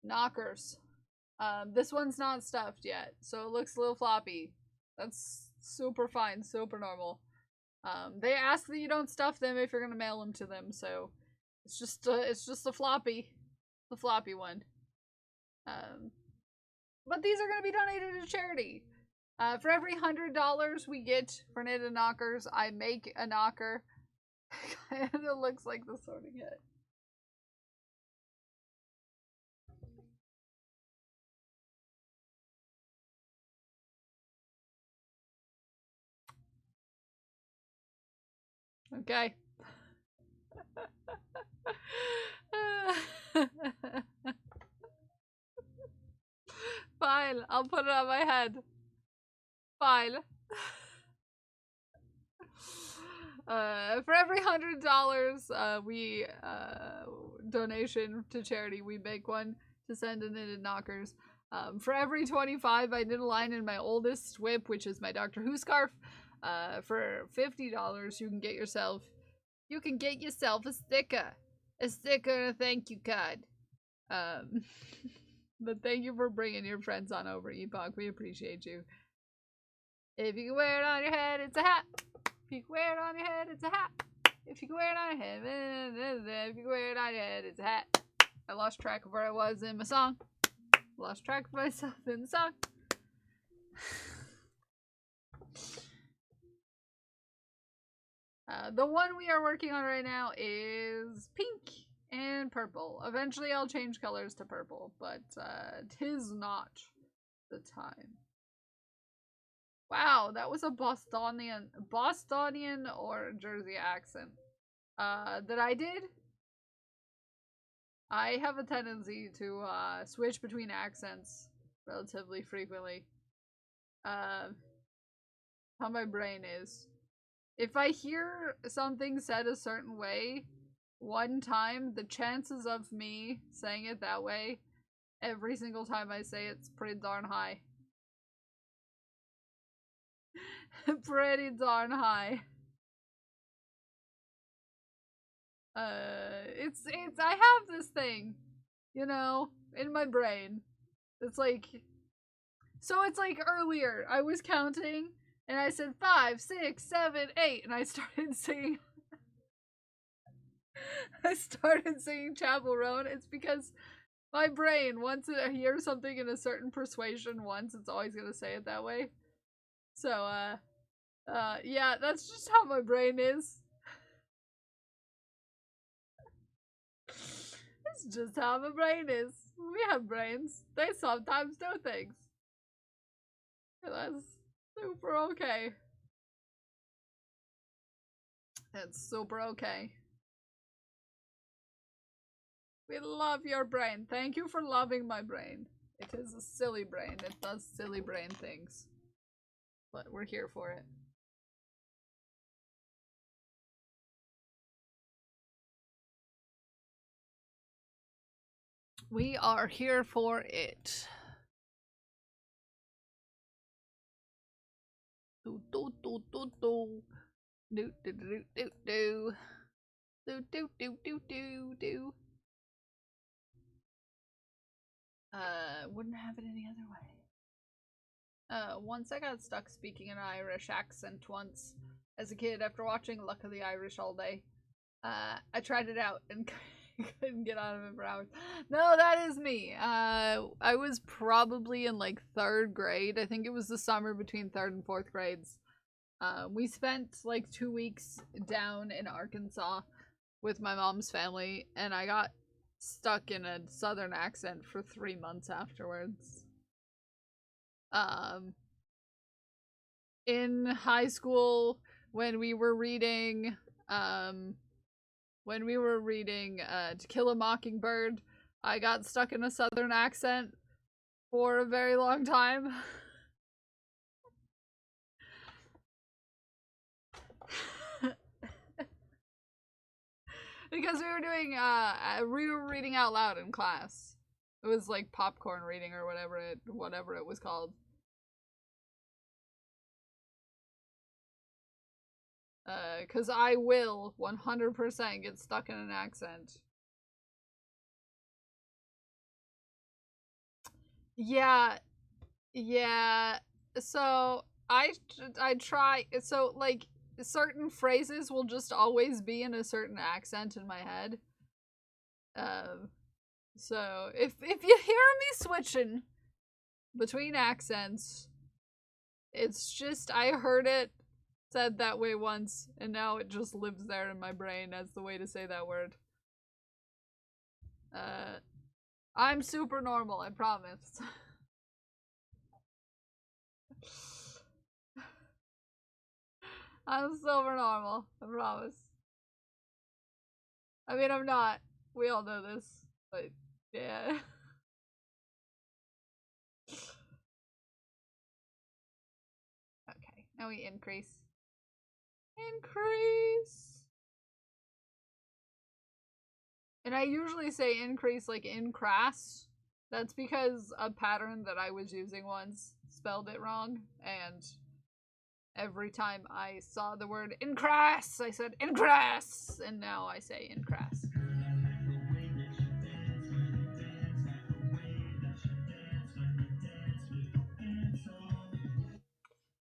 knockers. This one's not stuffed yet, so it looks a little floppy. That's super fine, super normal. They ask that you don't stuff them if you're gonna mail them to them, so it's just a floppy, the floppy one. But these are gonna be donated to charity. For every $100 we get for knitted knockers, I make a knocker. And it looks like the Sorting Hat. Okay. Fine, I'll put it on my head. Fine. For every $100 we donation to charity, we make one to send to Knitted Knockers. For every 25, I knit a line in my oldest whip, which is my Doctor Who scarf. For $50, you can get yourself a sticker and a thank you card. But thank you for bringing your friends on over, Epoch. We appreciate you. If you can wear it on your head, it's a hat. If you can wear it on your head, it's a hat. If you can wear it on your head, if you can wear it on your head, it's a hat. I lost track of where I was in my song. Lost track of myself in the song. The one we are working on right now is pink and purple. Eventually I'll change colors to purple, but 'tis not the time. Wow, that was a Bostonian or Jersey accent that I did. I have a tendency to switch between accents relatively frequently. How my brain is. If I hear something said a certain way one time, the chances of me saying it that way every single time I say it's pretty darn high. Pretty darn high. It's I have this thing, you know, in my brain. It's like, so it's like earlier I was counting and I said 5, 6, 7, 8, and I started singing. I started singing Chapel Roan. It's because my brain, once it hears something in a certain persuasion once, it's always gonna say it that way. So, yeah, that's just how my brain is. It's just how my brain is. We have brains. They sometimes do things. And that's super okay. It's super okay. We love your brain. Thank you for loving my brain. It is a silly brain. It does silly brain things. But we're here for it. We are here for it. Do do do do do. Do do do do do. Do do do do do do. Wouldn't have it any other way. Once I got stuck speaking an Irish accent once as a kid after watching Luck of the Irish all day. I tried it out and couldn't get out of it for hours. No, that is me. I was probably in like 3rd grade. I think it was the summer between 3rd and 4th grades. We spent like 2 weeks down in Arkansas with my mom's family, and I got stuck in a southern accent for 3 months afterwards. In high school, when we were reading To Kill a Mockingbird, I got stuck in a southern accent for a very long time. Because we were reading out loud in class. It was like popcorn reading or whatever it was called. Cause I will 100% get stuck in an accent. Yeah, so I try, so like certain phrases will just always be in a certain accent in my head. So if you hear me switching between accents, it's just I heard it said that way once, and now it just lives there in my brain as the way to say that word. I'm super normal, I promise. I'm super normal, I promise. I mean, I'm not. We all know this, but yeah. Okay, now we increase. Increase! And I usually say increase like in crass. That's because a pattern that I was using once spelled it wrong, and every time I saw the word incrass, I said incrass, and now I say incrass.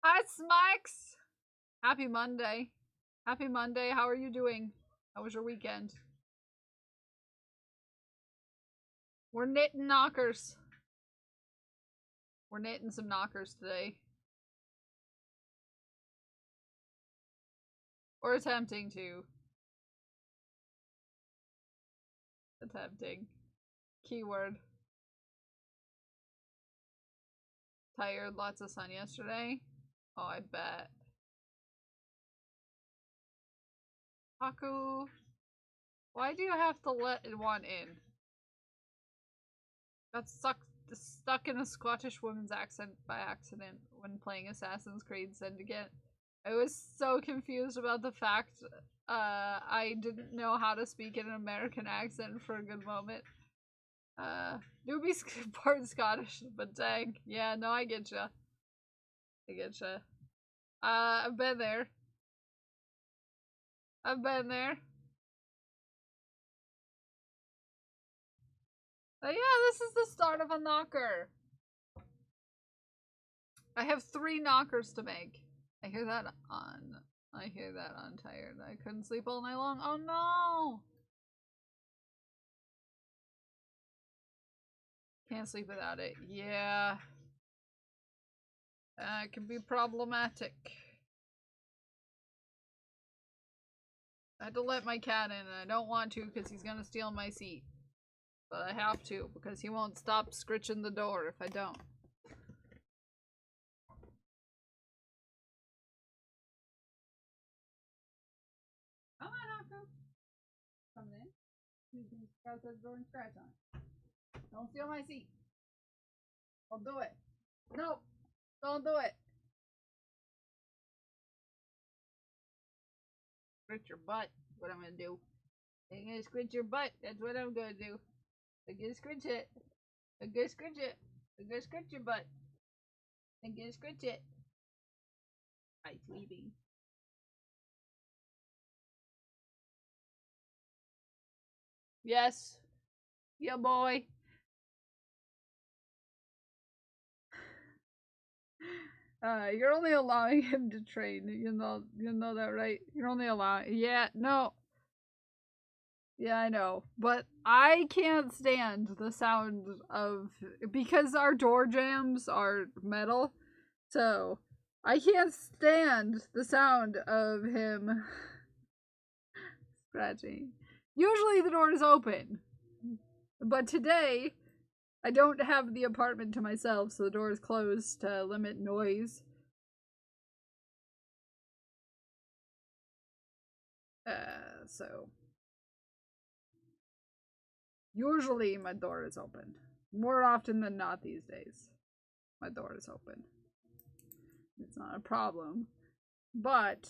Hi, Smikes! Happy Monday. Happy Monday. How are you doing? How was your weekend? We're knitting knockers. We're knitting some knockers today. Or attempting to. Attempting. Keyword. Tired, lots of sun yesterday. Oh, I bet. Haku, why do you have to let one in? Got stuck in a Scottish woman's accent by accident when playing Assassin's Creed Syndicate. I was so confused about the fact I didn't know how to speak in an American accent for a good moment. Newbie's part Scottish, but dang. Yeah, no, I get ya. I get ya. I've been there. I've been there. But yeah, this is the start of a knocker. I have 3 knockers to make. I hear that on tired. I couldn't sleep all night long. Oh no! Can't sleep without it. Yeah. It can be problematic. I had to let my cat in, and I don't want to because he's gonna steal my seat. But I have to because he won't stop scritching the door if I don't. Come on, Haku. Coming in. You can scratch the door and scratch on it. Don't steal my seat. Don't do it. Nope. Don't do it. Scritch your butt. That's what I'm gonna do. I'm gonna scritch your butt. That's what I'm gonna do. I'm gonna scritch it. I'm gonna scritch it. I'm gonna scritch your butt. I'm gonna scritch it. Hi, sleeping. Yes. Yeah, boy. You're only allowing him to train. You know that, right? You're only allowing. Yeah, no. Yeah, I know. But I can't stand the sound of, because our door jambs are metal, so I can't stand the sound of him scratching. Usually the door is open. But today, I don't have the apartment to myself, so the door is closed to limit noise. So Usually my door is open. More often than not these days, my door is open. It's not a problem. But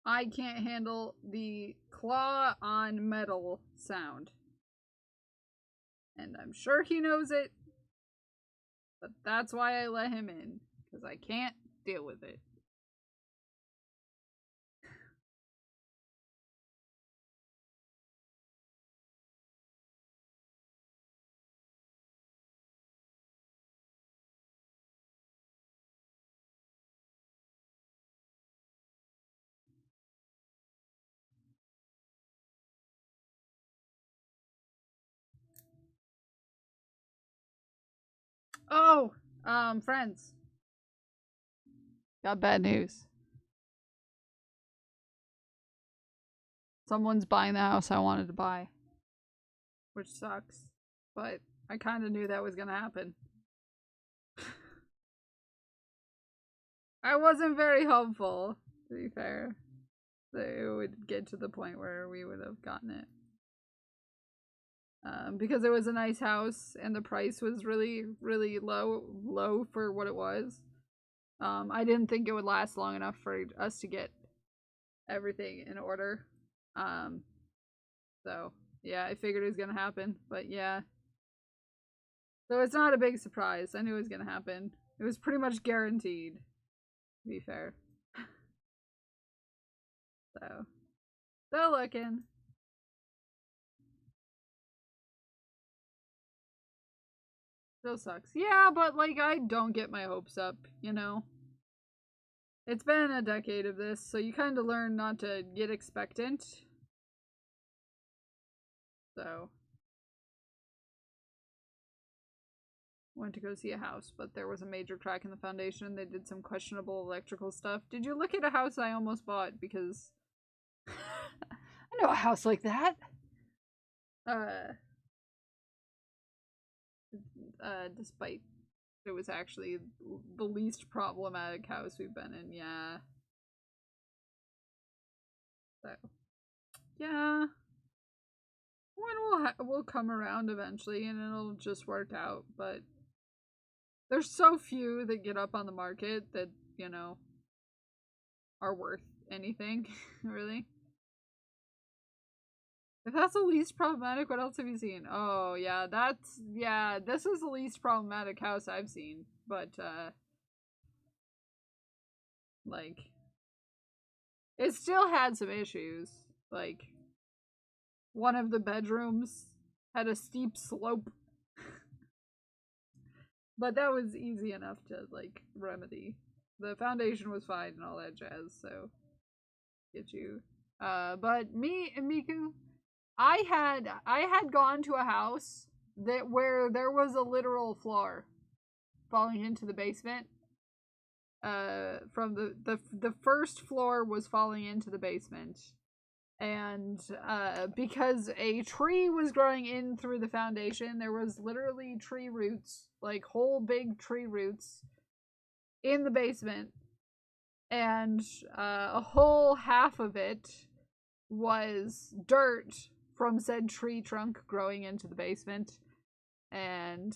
I can't handle the claw on metal sound. And I'm sure he knows it. But that's why I let him in. Because I can't deal with it. Oh, friends. Got bad news. Someone's buying the house I wanted to buy. Which sucks. But I kind of knew that was gonna happen. I wasn't very hopeful, to be fair, that it would get to the point where we would have gotten it. Because it was a nice house and the price was really, really low for what it was. I didn't think it would last long enough for us to get everything in order. So yeah, I figured it was gonna happen, but yeah. So it's not a big surprise. I knew it was gonna happen. It was pretty much guaranteed, to be fair. So, still looking. Still sucks. Yeah, but like I don't get my hopes up, you know? It's been a decade of this, so you kind of learn not to get expectant. So, went to go see a house, but there was a major crack in the foundation. They did some questionable electrical stuff. Did you look at a house I almost bought? Because I know a house like that. Despite it was actually the least problematic house we've been in, yeah. So, yeah. One will come around eventually and it'll just work out, but there's so few that get up on the market that, you know, are worth anything, really. If that's the least problematic, what else have you seen? Oh, yeah, this is the least problematic house I've seen, but, like, it still had some issues. Like, one of the bedrooms had a steep slope. But that was easy enough to, like, remedy. The foundation was fine and all that jazz, so get you. But me and Miku, I had gone to a house where there was a literal floor falling into the basement. From the first floor was falling into the basement. And because a tree was growing in through the foundation, there was literally tree roots, like whole big tree roots in the basement, and a whole half of it was dirt from said tree trunk growing into the basement. And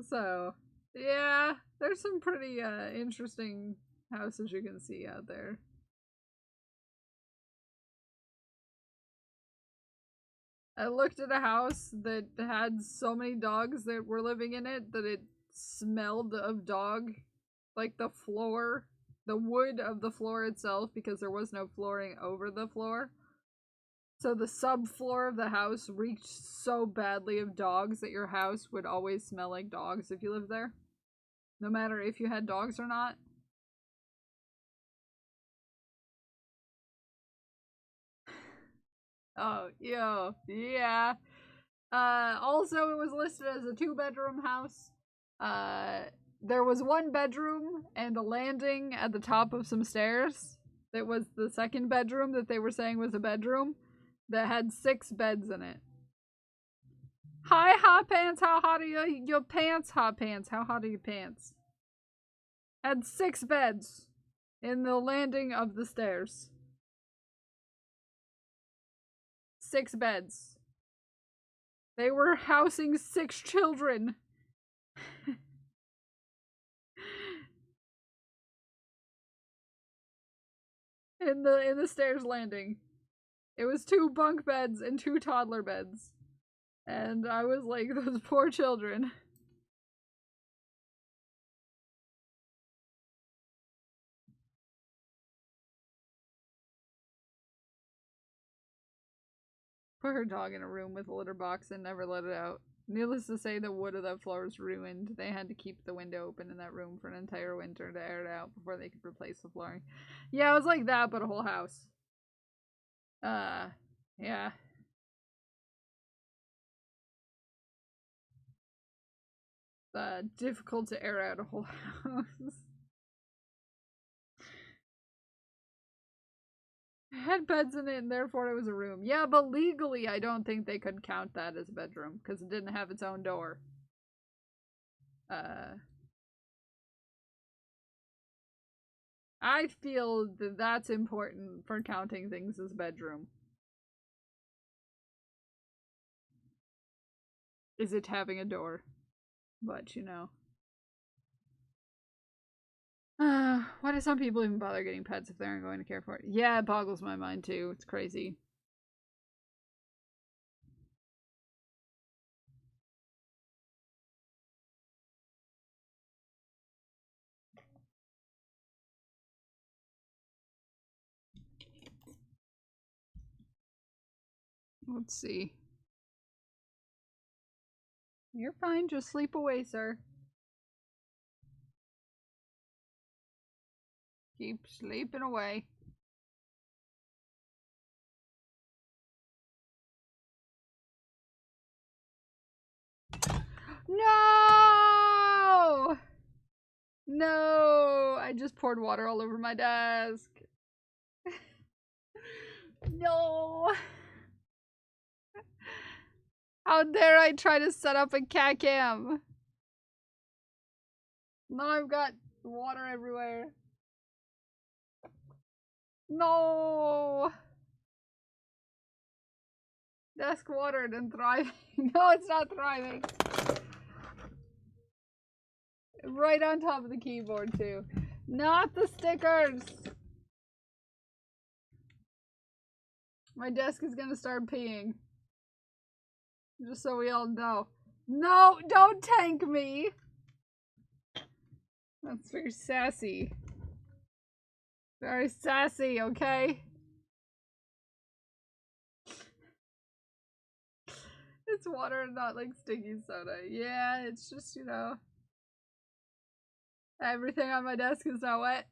so, yeah, there's some pretty interesting houses you can see out there. I looked at a house that had so many dogs that were living in it that it smelled of dog. Like the floor, the wood of the floor itself, because there was no flooring over the floor. So the subfloor of the house reeked so badly of dogs that your house would always smell like dogs if you lived there. No matter if you had dogs or not. Oh, yo, yeah. Also, it was listed as a 2-bedroom house. there was one bedroom and a landing at the top of some stairs. That was the second bedroom that they were saying was a bedroom that had 6 beds in it. Hi, hot pants. How hot are your pants? Hot pants. How hot are your pants? Had 6 beds in the landing of the stairs. 6 beds. They were housing 6 children. in the stairs landing. It was 2 bunk beds and 2 toddler beds. And I was like, those poor children. Put her dog in a room with a litter box and never let it out. Needless to say, the wood of that floor was ruined. They had to keep the window open in that room for an entire winter to air it out before they could replace the flooring. Yeah, it was like that, but a whole house. Yeah. Difficult to air out a whole house. It had beds in it, and therefore it was a room. Yeah, but legally, I don't think they could count that as a bedroom because it didn't have its own door. I feel that that's important for counting things as bedroom. Is it having a door? But, you know. Why do some people even bother getting pets if they aren't going to care for it? Yeah, it boggles my mind too. It's crazy. Let's see. You're fine. Just sleep away, sir. Keep sleeping away. No! No! I just poured water all over my desk. No! How dare I try to set up a cat cam? Now I've got water everywhere. No! Desk watered and thriving. No, it's not thriving. Right on top of the keyboard, too. Not the stickers! My desk is gonna start peeing. Just so we all know. No, don't tank me! That's very sassy. Very sassy, okay? It's water and not like sticky soda. Yeah, it's just, you know. Everything on my desk is now wet.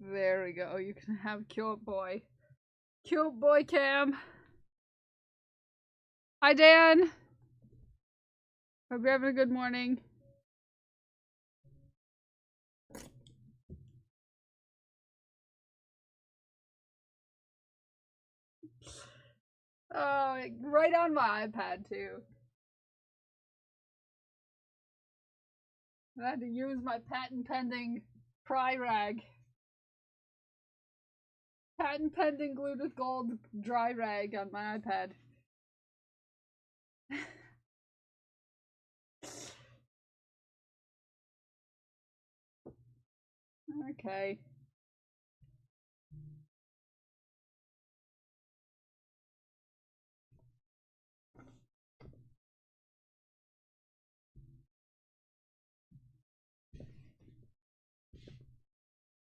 There we go. You can have cute boy. Cute boy cam. Hi, Dan. Hope you're having a good morning. Oh, right on my iPad, too. I had to use my patent pending pry rag. Patent pending glued with gold dry rag on my iPad. Okay.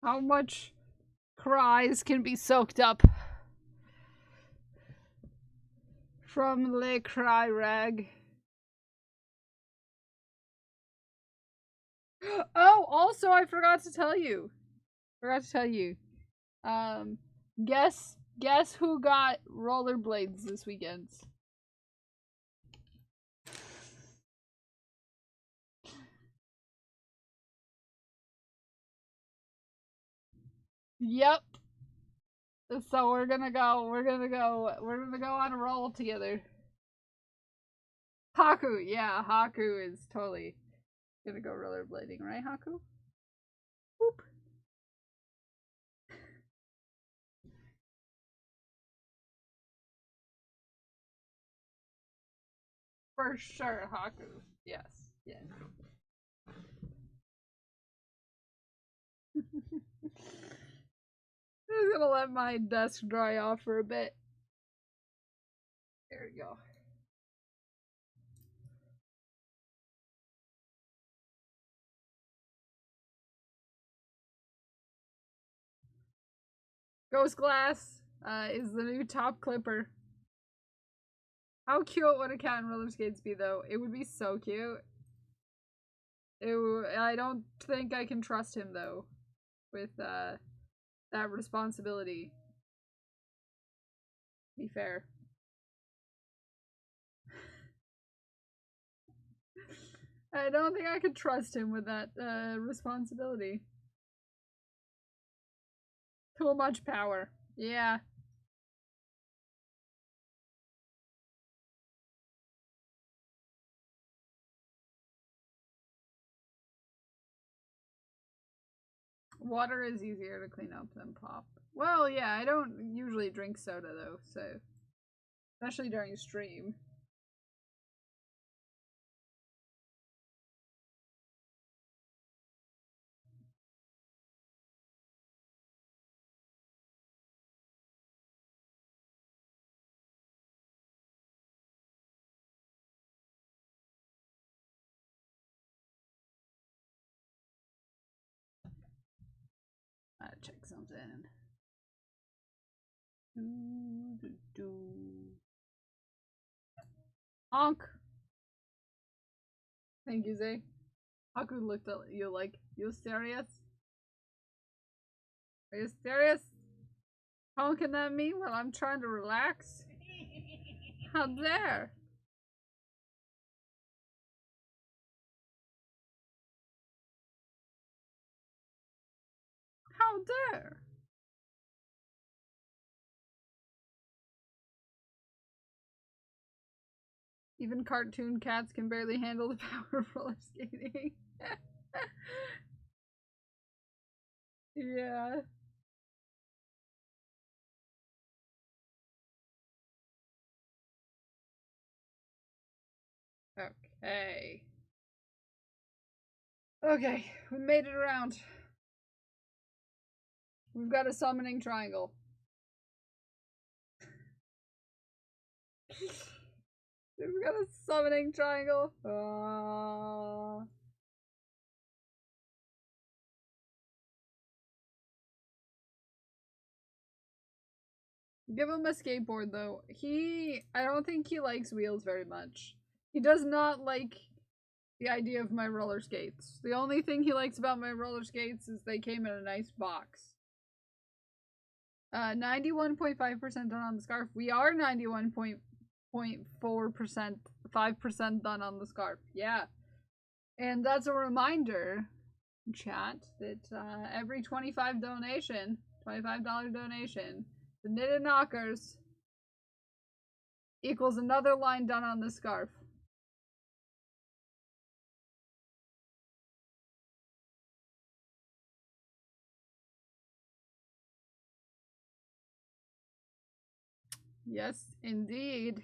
How much cries can be soaked up from the cry rag? Oh, also I forgot to tell you. Guess who got rollerblades this weekend? Yep. So we're gonna go on a roll together. Haku, yeah, Haku is totally gonna go rollerblading, right, Haku? Whoop. For sure, Haku. Yes, yes. I'm just gonna let my desk dry off for a bit. There we go. Ghost Glass is the new top clipper. How cute would a cat in roller skates be, though? It would be so cute. I don't think I can trust him, though, with that responsibility. Be fair. I don't think I could trust him with that responsibility. Too much power. Yeah. Water is easier to clean up than pop. Well, yeah, I don't usually drink soda, though, so... Especially during stream. I gotta check something. Honk! Thank you, Zay. Haku looked at you like, you serious? Are you serious? Honking at me while I'm trying to relax? How dare! How dare! Even cartoon cats can barely handle the power of roller skating. Yeah. Okay. Okay, we made it around. We've got a summoning triangle. We've got a summoning triangle. Give him a skateboard, though. I don't think he likes wheels very much. He does not like the idea of my roller skates. The only thing he likes about my roller skates is they came in a nice box. 91.5% done on the scarf. We are 91.4%, 5% done on the scarf. Yeah. And that's a reminder, chat, that every $25 donation, the Knitted Knockers equals another line done on the scarf. Yes, indeed.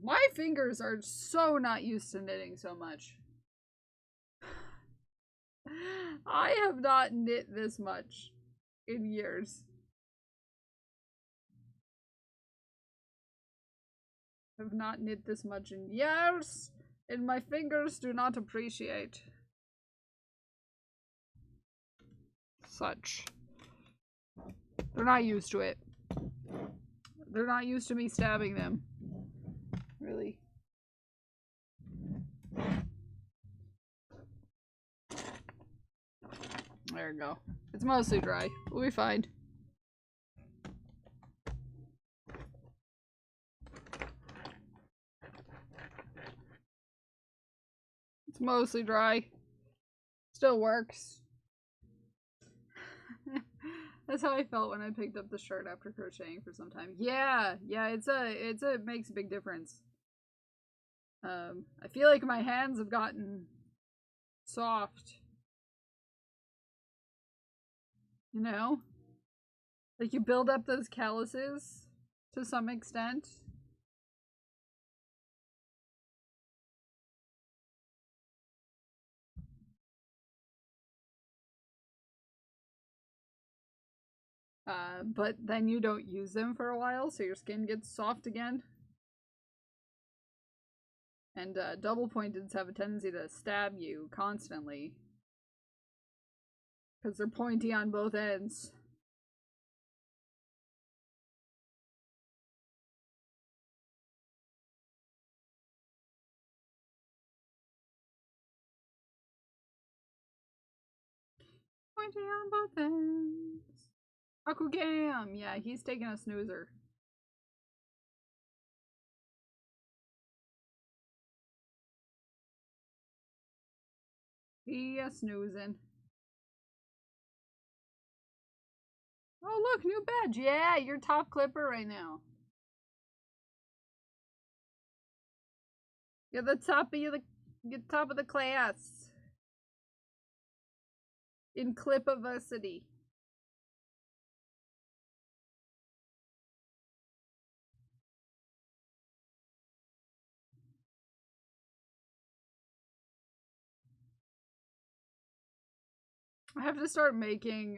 My fingers are so not used to knitting so much. I have not knit this much in years. Have not knit this much in years, and my fingers do not appreciate such. They're not used to it. They're not used to me stabbing them. Really. There we go. It's mostly dry. We'll be fine. It's mostly dry. Still works. That's how I felt when I picked up the shirt after crocheting for some time. Yeah, it makes a big difference. I feel like my hands have gotten soft. You know? Like you build up those calluses to some extent. But then you don't use them for a while, so your skin gets soft again. And double pointeds have a tendency to stab you constantly. Because they're pointy on both ends. Pointy on both ends. Akugam! Yeah, he's taking a snoozer. He a snoozing. Oh look, new badge! Yeah, you're top clipper right now. You're the top of the class. In clipiversity. I have to start making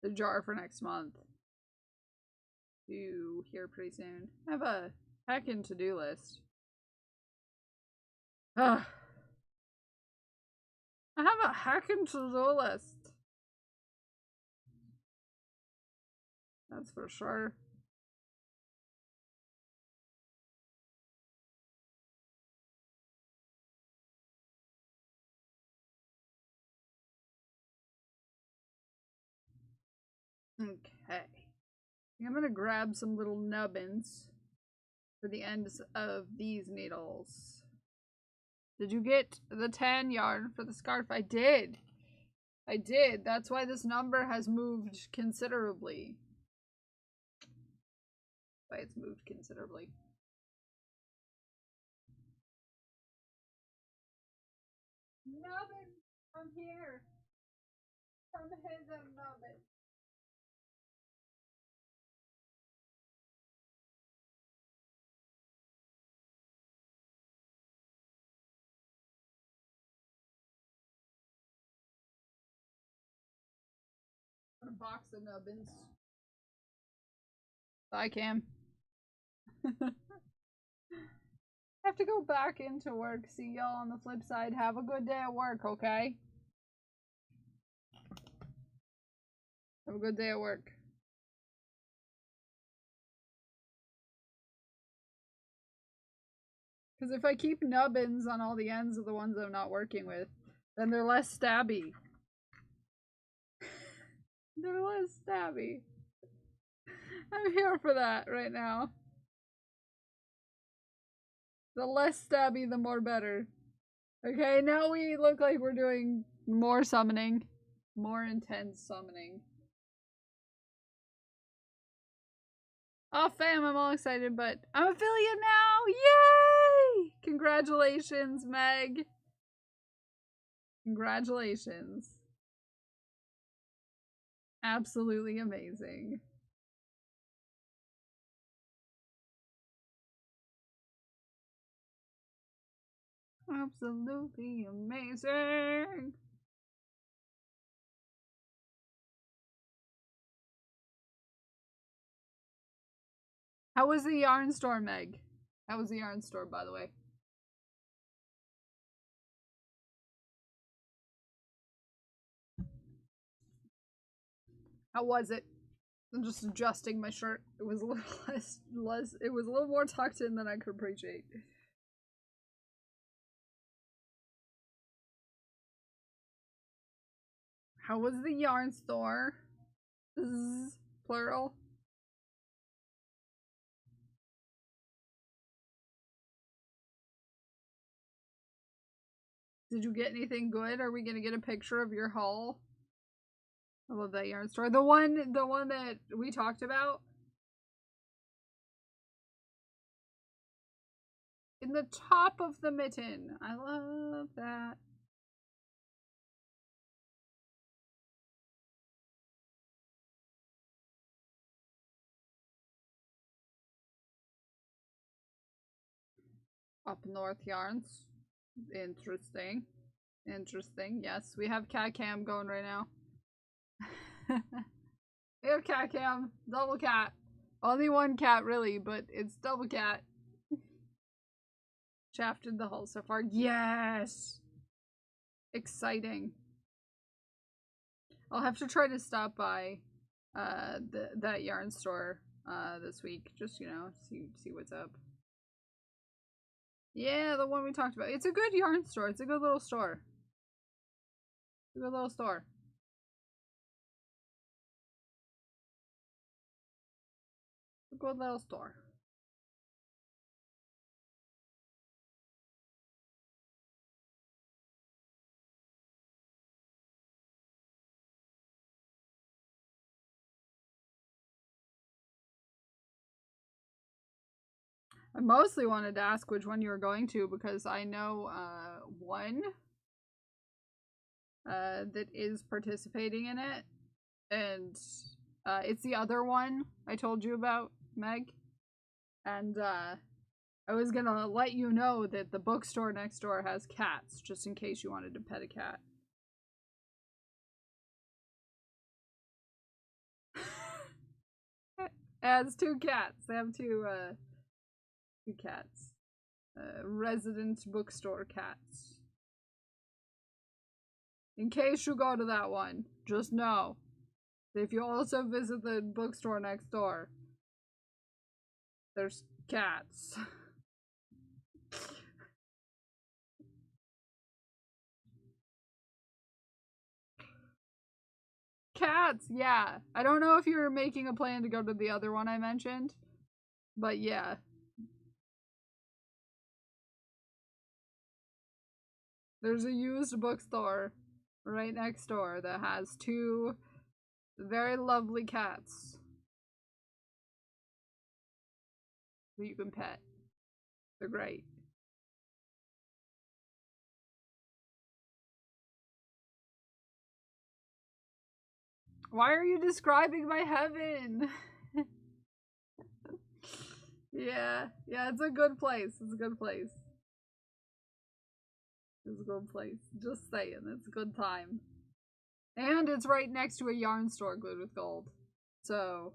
the jar for next month. Due here pretty soon. I have a heckin' to-do list. Ugh. I have a heckin' to-do list. That's for sure. Okay. I'm gonna grab some little nubbins for the ends of these needles. Did you get the tan yarn for the scarf? I did. I did. That's why this number has moved considerably. Why it's moved considerably. Nubbin, come here. Come hither, Nubbin. A box of nubbins. Bye, Cam. Have to go back into work. See y'all on the flip side. Have a good day at work, okay? Have a good day at work. Because if I keep nubbins on all the ends of the ones I'm not working with, then they're less stabby. They're less stabby. I'm here for that right now. The less stabby, the more better. Okay, now we look like we're doing more summoning. More intense summoning. Oh, fam, I'm all excited, but I'm affiliate now! Yay! Congratulations, Meg. Congratulations. Absolutely amazing. Absolutely amazing. How was the yarn store, Meg? How was the yarn store, by the way? How was it? I'm just adjusting my shirt. It was a little less. It was a little more tucked in than I could appreciate. How was the yarn store? Zzz, plural. Did you get anything good? Are we gonna get a picture of your haul? I love that yarn store. The one that we talked about. In the top of the mitten. I love that. Up north yarns. Interesting. Interesting. Yes, we have cat cam going right now. We have cat cam. Double cat. Only one cat, really, but it's double cat. Shafted the hull so far. Yes! Exciting. I'll have to try to stop by that yarn store this week. Just, you know, see what's up. Yeah, the one we talked about. It's a good yarn store. It's a good little store. It's a good little store. A good little store. I mostly wanted to ask which one you were going to because I know one that is participating in it, and it's the other one I told you about, Meg. And I was gonna let you know that the bookstore next door has cats, just in case you wanted to pet a cat. It has two cats. They have two cats. Resident bookstore cats. In case you go to that one, just know that if you also visit the bookstore next door, there's cats. Cats, yeah. I don't know if you were making a plan to go to the other one I mentioned, but yeah. There's a used bookstore right next door that has two very lovely cats that you can pet. They're great. Why are you describing my heaven? Yeah, it's a good place. It's a good place. It's a good place. Just saying, it's a good time. And it's right next to a yarn store glued with gold. So,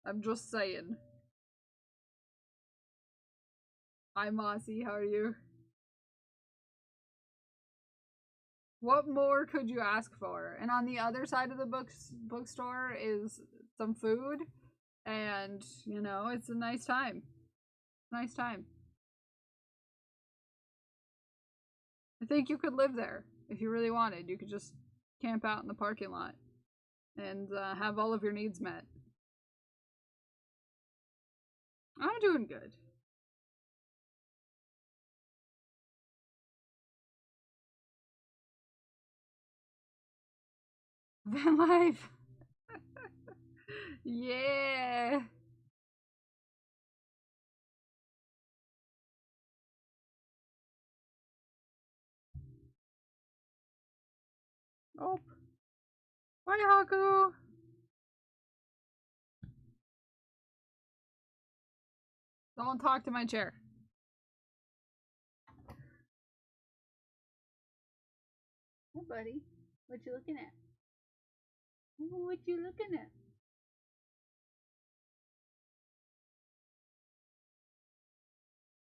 I'm just saying. Hi Mossy, how are you? What more could you ask for? And on the other side of the bookstore is some food, and you know, it's a nice time. Nice time. I think you could live there if you really wanted. You could just camp out in the parking lot and have all of your needs met. I'm doing good. Van life. Yeah. Oh. Bye, Haku. Don't talk to my chair. Hey, buddy. What you looking at? What you looking at?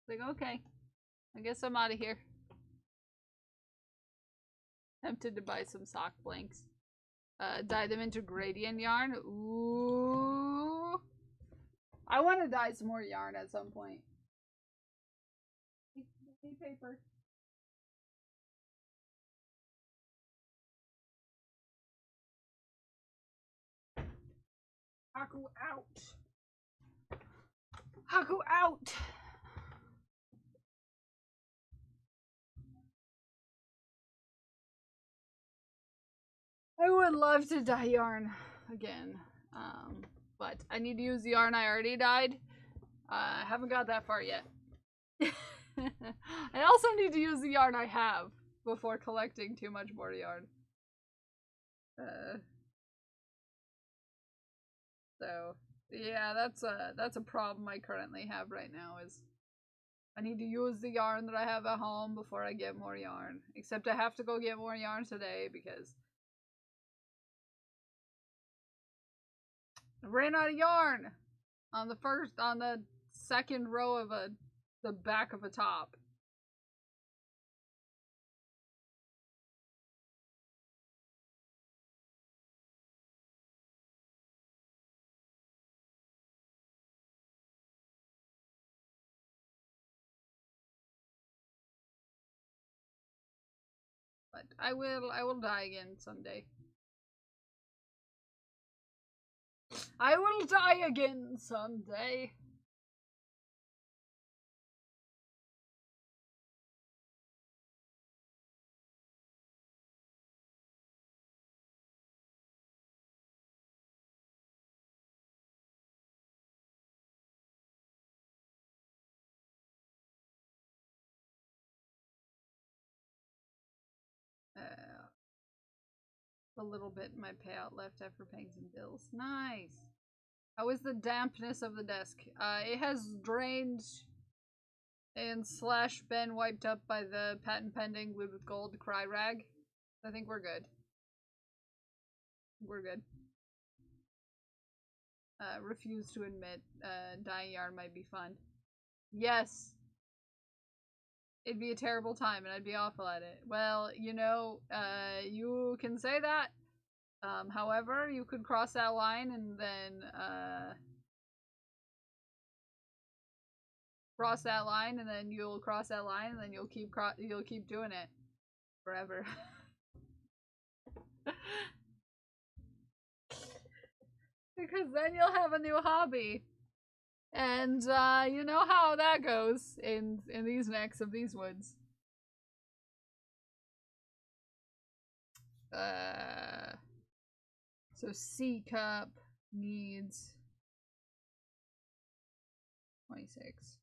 Like, okay, I guess I'm out of here. Tempted to buy some sock blanks. Dye them into gradient yarn. Ooh. I want to dye some more yarn at some point. Hey, paper. Haku out. Haku out. I would love to dye yarn again, but I need to use the yarn I already dyed. I haven't got that far yet. I also need to use the yarn I have before collecting too much more yarn. So yeah, that's a problem I currently have right now. Is I need to use the yarn that I have at home before I get more yarn. Except I have to go get more yarn today because I ran out of yarn on the second row of the back of a top. But I will die again someday. I will die again someday. A little bit in my payout left after paying some bills. Nice. How is the dampness of the desk? It has drained and slash been wiped up by the patent pending glued with gold cry rag. I think we're good. We're good. Refuse to admit dyeing yarn might be fun. Yes. It'd be a terrible time and I'd be awful at it. Well, you know, you can say that. However, you could cross that line and then cross that line and then you'll cross that line and then you'll keep doing it forever. Because then you'll have a new hobby. And you know how that goes in these necks of these woods. So C cup needs 26,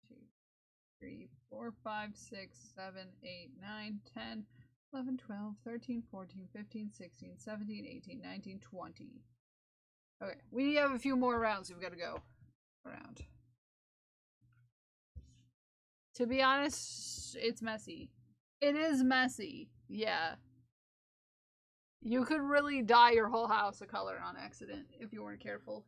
2, 3, 4, 5, 6, 7, 8, 9, 10, 11, 12, 13, 14, 15, 16, 17, 18, 19, 20. Okay, we have a few more rounds we've got to go around. To be honest, it's messy. It is messy, yeah. You could really dye your whole house a color on accident if you weren't careful.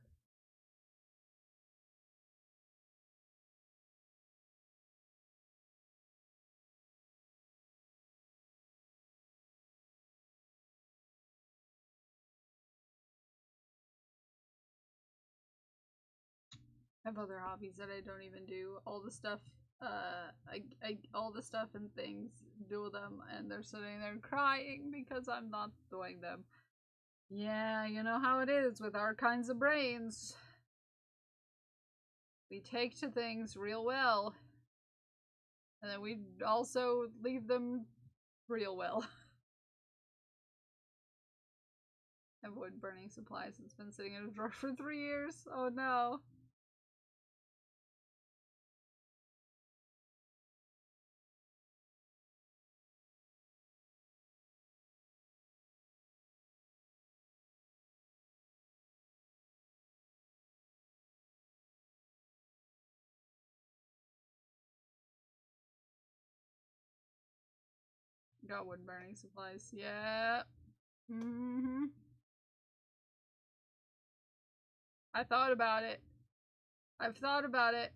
I have other hobbies that I don't even do. All the stuff, all the stuff and things, do them, and they're sitting there crying because I'm not doing them. Yeah, you know how it is with our kinds of brains. We take to things real well, and then we also leave them real well. I have wood burning supplies. It's been sitting in a drawer for 3 years. Oh no. Got wood burning supplies. Yeah. Mm-hmm. I thought about it. I've thought about it.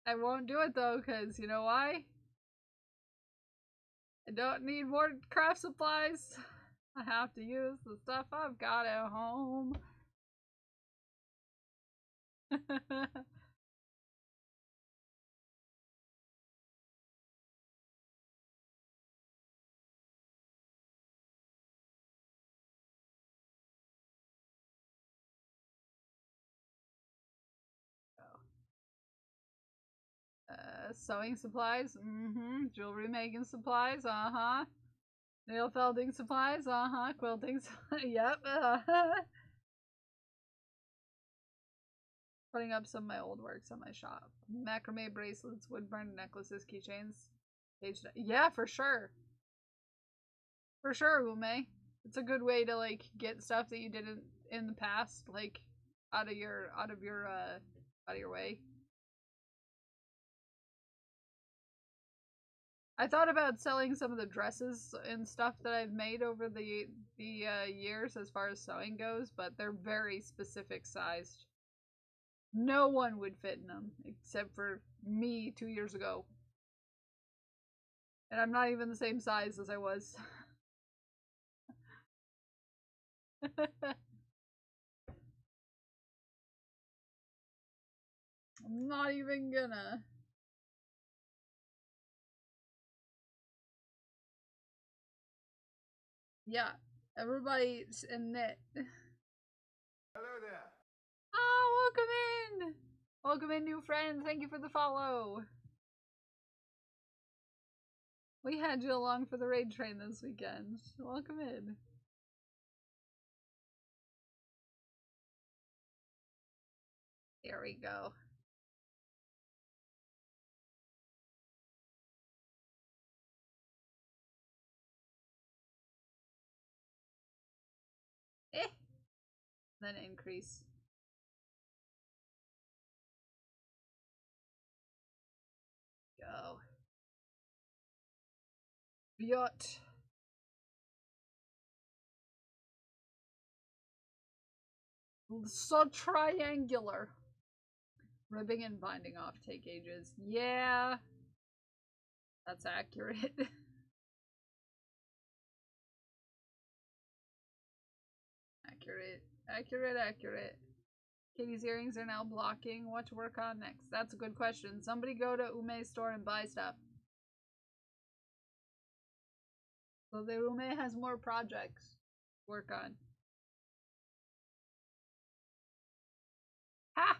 I won't do it though, because you know why? I don't need more craft supplies. I have to use the stuff I've got at home. Sewing supplies, jewelry making supplies, nail felting supplies, quilting, yep, Putting up some of my old works on my shop. Macrame bracelets, wood burn necklaces, keychains. Yeah, for sure. For sure, Ume. It's a good way to like get stuff that you didn't in the past, like out of your way. I thought about selling some of the dresses and stuff that I've made over the years as far as sewing goes, but they're very specific sized. No one would fit in them except for me 2 years ago. And I'm not even the same size as I was. I'm not even gonna. Yeah, everybody's in it. Hello there. Oh, welcome in! Welcome in, new friends. Thank you for the follow. We had you along for the raid train this weekend. Welcome in. There we go. Then increase. Go. Yacht. So triangular. Ribbing and binding off take ages. Yeah. That's accurate. Accurate. Katie's earrings are now blocking. What to work on next? That's a good question. Somebody go to Ume's store and buy stuff. So the Ume has more projects to work on. Ha!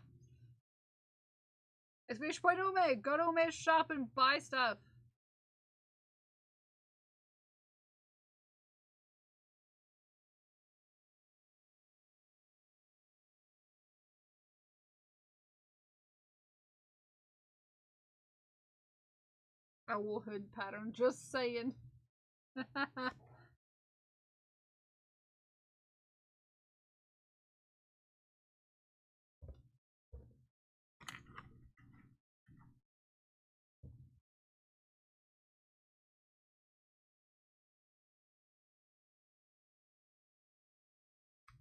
Exclamation point Ume! Go to Ume's shop and buy stuff. A wool hood pattern. Just saying.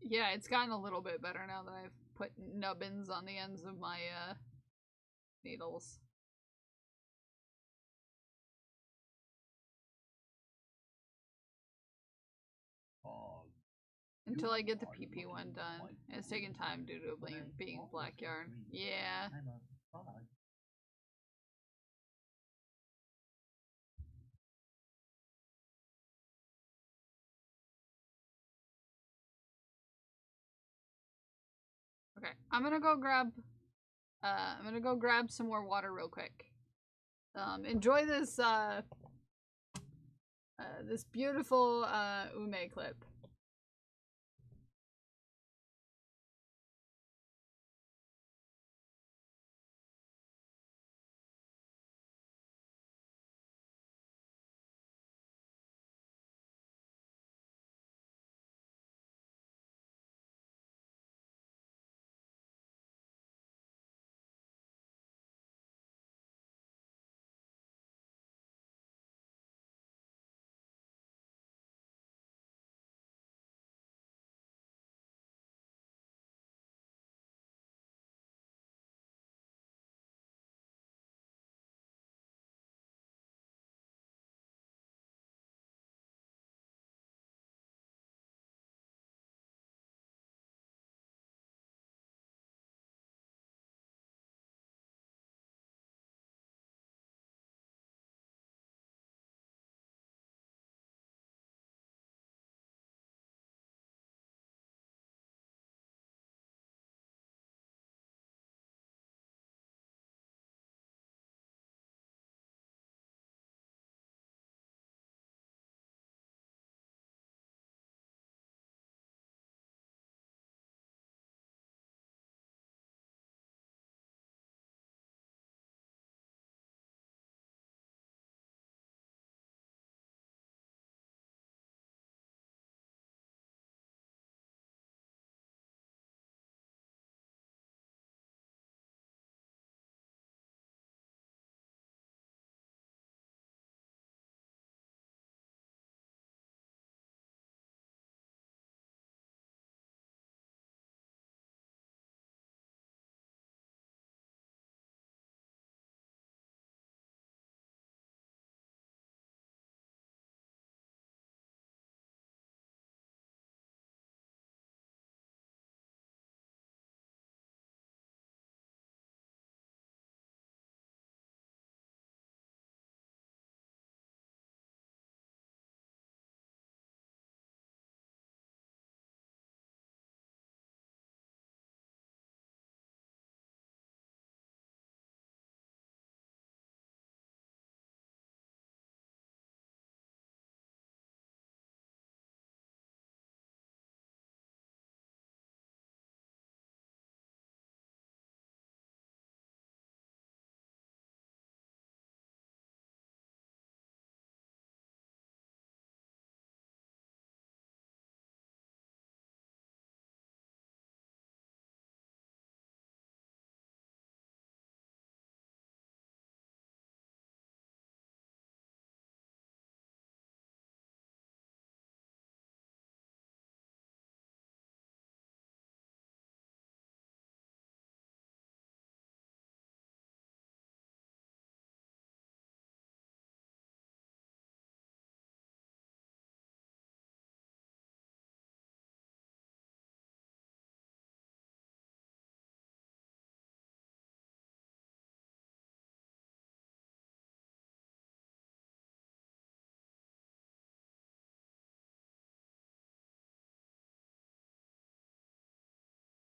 Yeah, it's gotten a little bit better now that I've put nubbins on the ends of my needles. Until I get the PP one done. It's taking time due to being black yarn. Yeah. Okay, I'm gonna go grab some more water real quick. Enjoy this this beautiful Ume clip.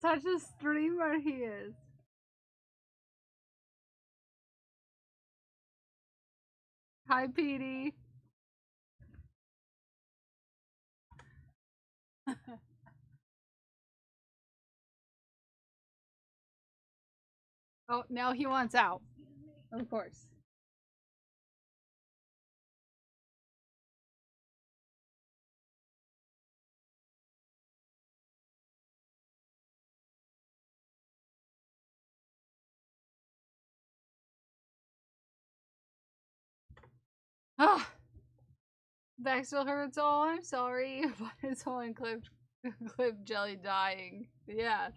Such a streamer he is. Hi, Petey. Oh, now he wants out. Of course. Ah, back still hurts. Oh, I'm sorry, but it's only clip jelly dying. Yeah.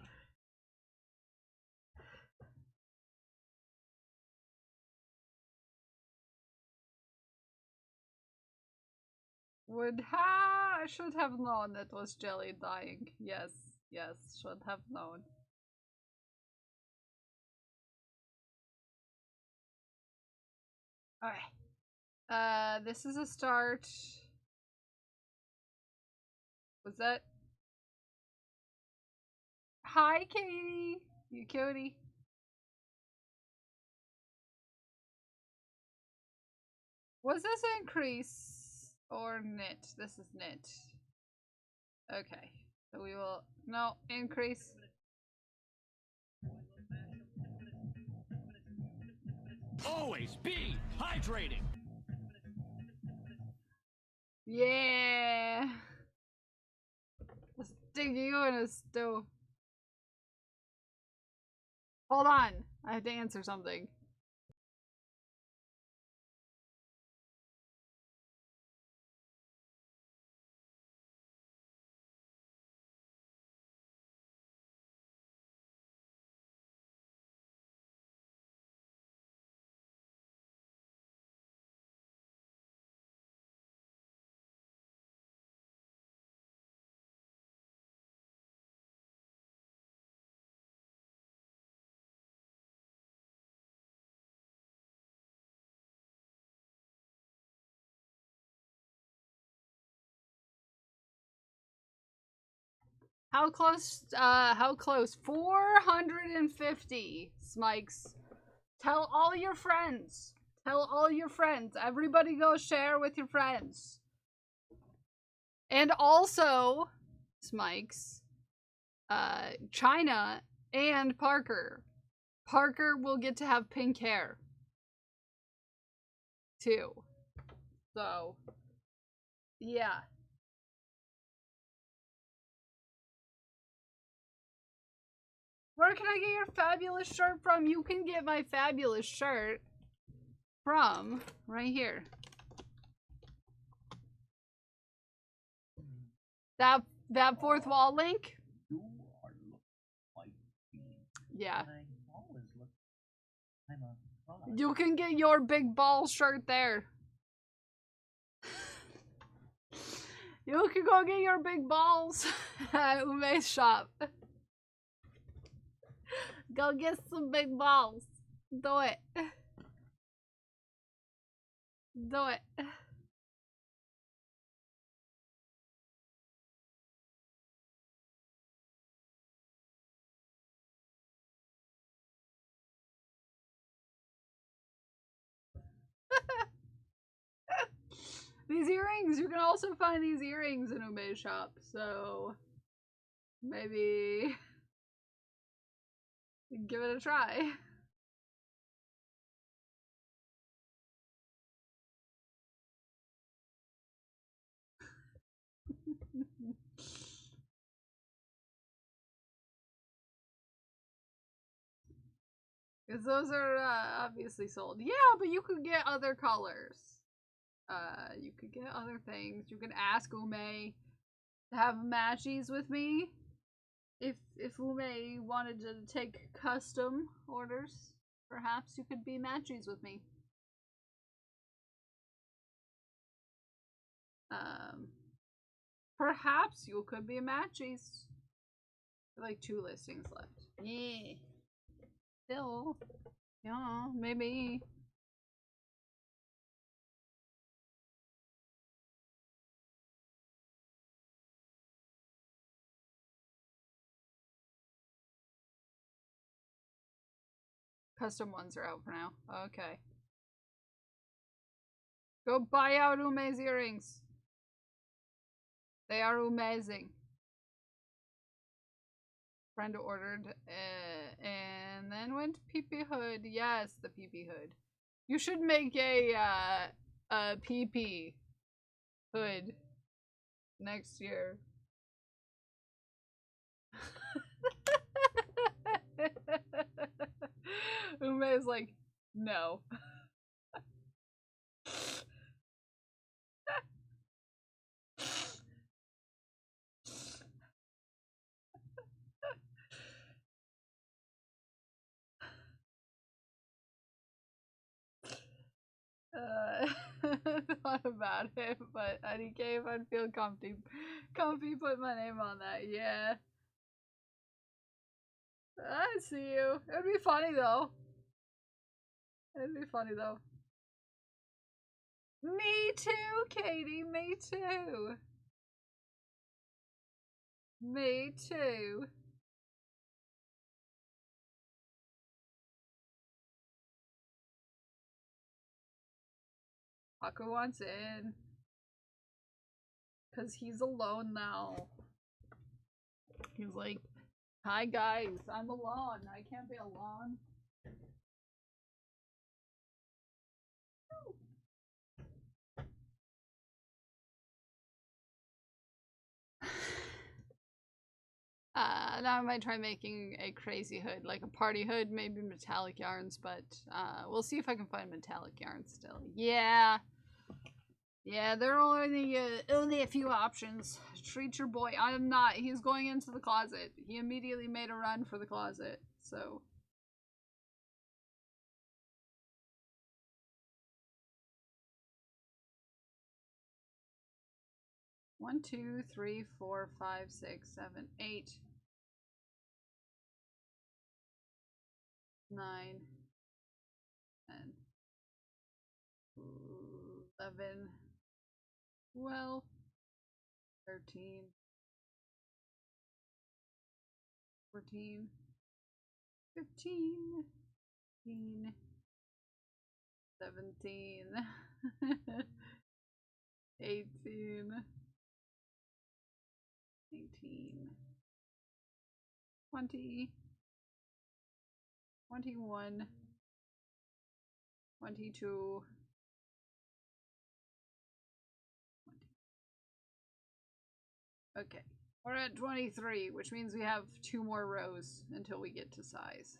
I should have known it was jelly dying. Yes, yes, should have known. Alright. This is a start. Was that? Hi, Katie. You cutie. Was this increase or knit? This is knit. Okay. So we will no increase. Always be hydrating. Yeah. Stick you in a stove. Hold on. I have to answer something. How close? 450, Smikes. Tell all your friends. Tell all your friends. Everybody go share with your friends. And also, Smikes, China and Parker. Parker will get to have pink hair. Too. So, yeah. Where can I get your fabulous shirt from? You can get my fabulous shirt from right here. That fourth wall link? You are looking quite big. Yeah. And I always look kind of cross. You can get your big ball shirt there. You can go get your big balls at Ume's shop. Go get some big balls. Do it. Do it. These earrings, you can also find these earrings in Ume's shop, so maybe give it a try. Because those are obviously sold. Yeah, but you could get other colors. You could get other things. You can ask Ume to have matchies with me. If Ume wanted to take custom orders, perhaps you could be matchies with me. Perhaps you could be matchies. Like 2 listings left. Yeah. Still. Yeah, maybe. Custom ones are out for now. Okay. Go buy out Ume's earrings. They are amazing. Friend ordered, and then went to PP Hood. Yes, the PP Hood. You should make a PP Hood next year. Ume is like, no. Thought about it, but IDK if I'd feel comfy put my name on that, yeah. I see you. It'd be funny though. It'd be funny though. Me too, Katie, me too. Me too. Haku wants in. Cause he's alone now. He's like, hi guys, I'm alone. I can't be alone. Now I might try making a crazy hood, like a party hood, maybe metallic yarns, but we'll see if I can find metallic yarns still. Yeah. Yeah, there are only a few options. Treat your boy. I'm not. He's going into the closet. He immediately made a run for the closet, so. One, two, three, 4, 5, 6, 7, 8, 9, 10, 11, 12, 13, 14, 15, 16, 17, 18, 19, 20, 21, 22, 20. Okay, we're at 23, which means we have 2 more rows until we get to size.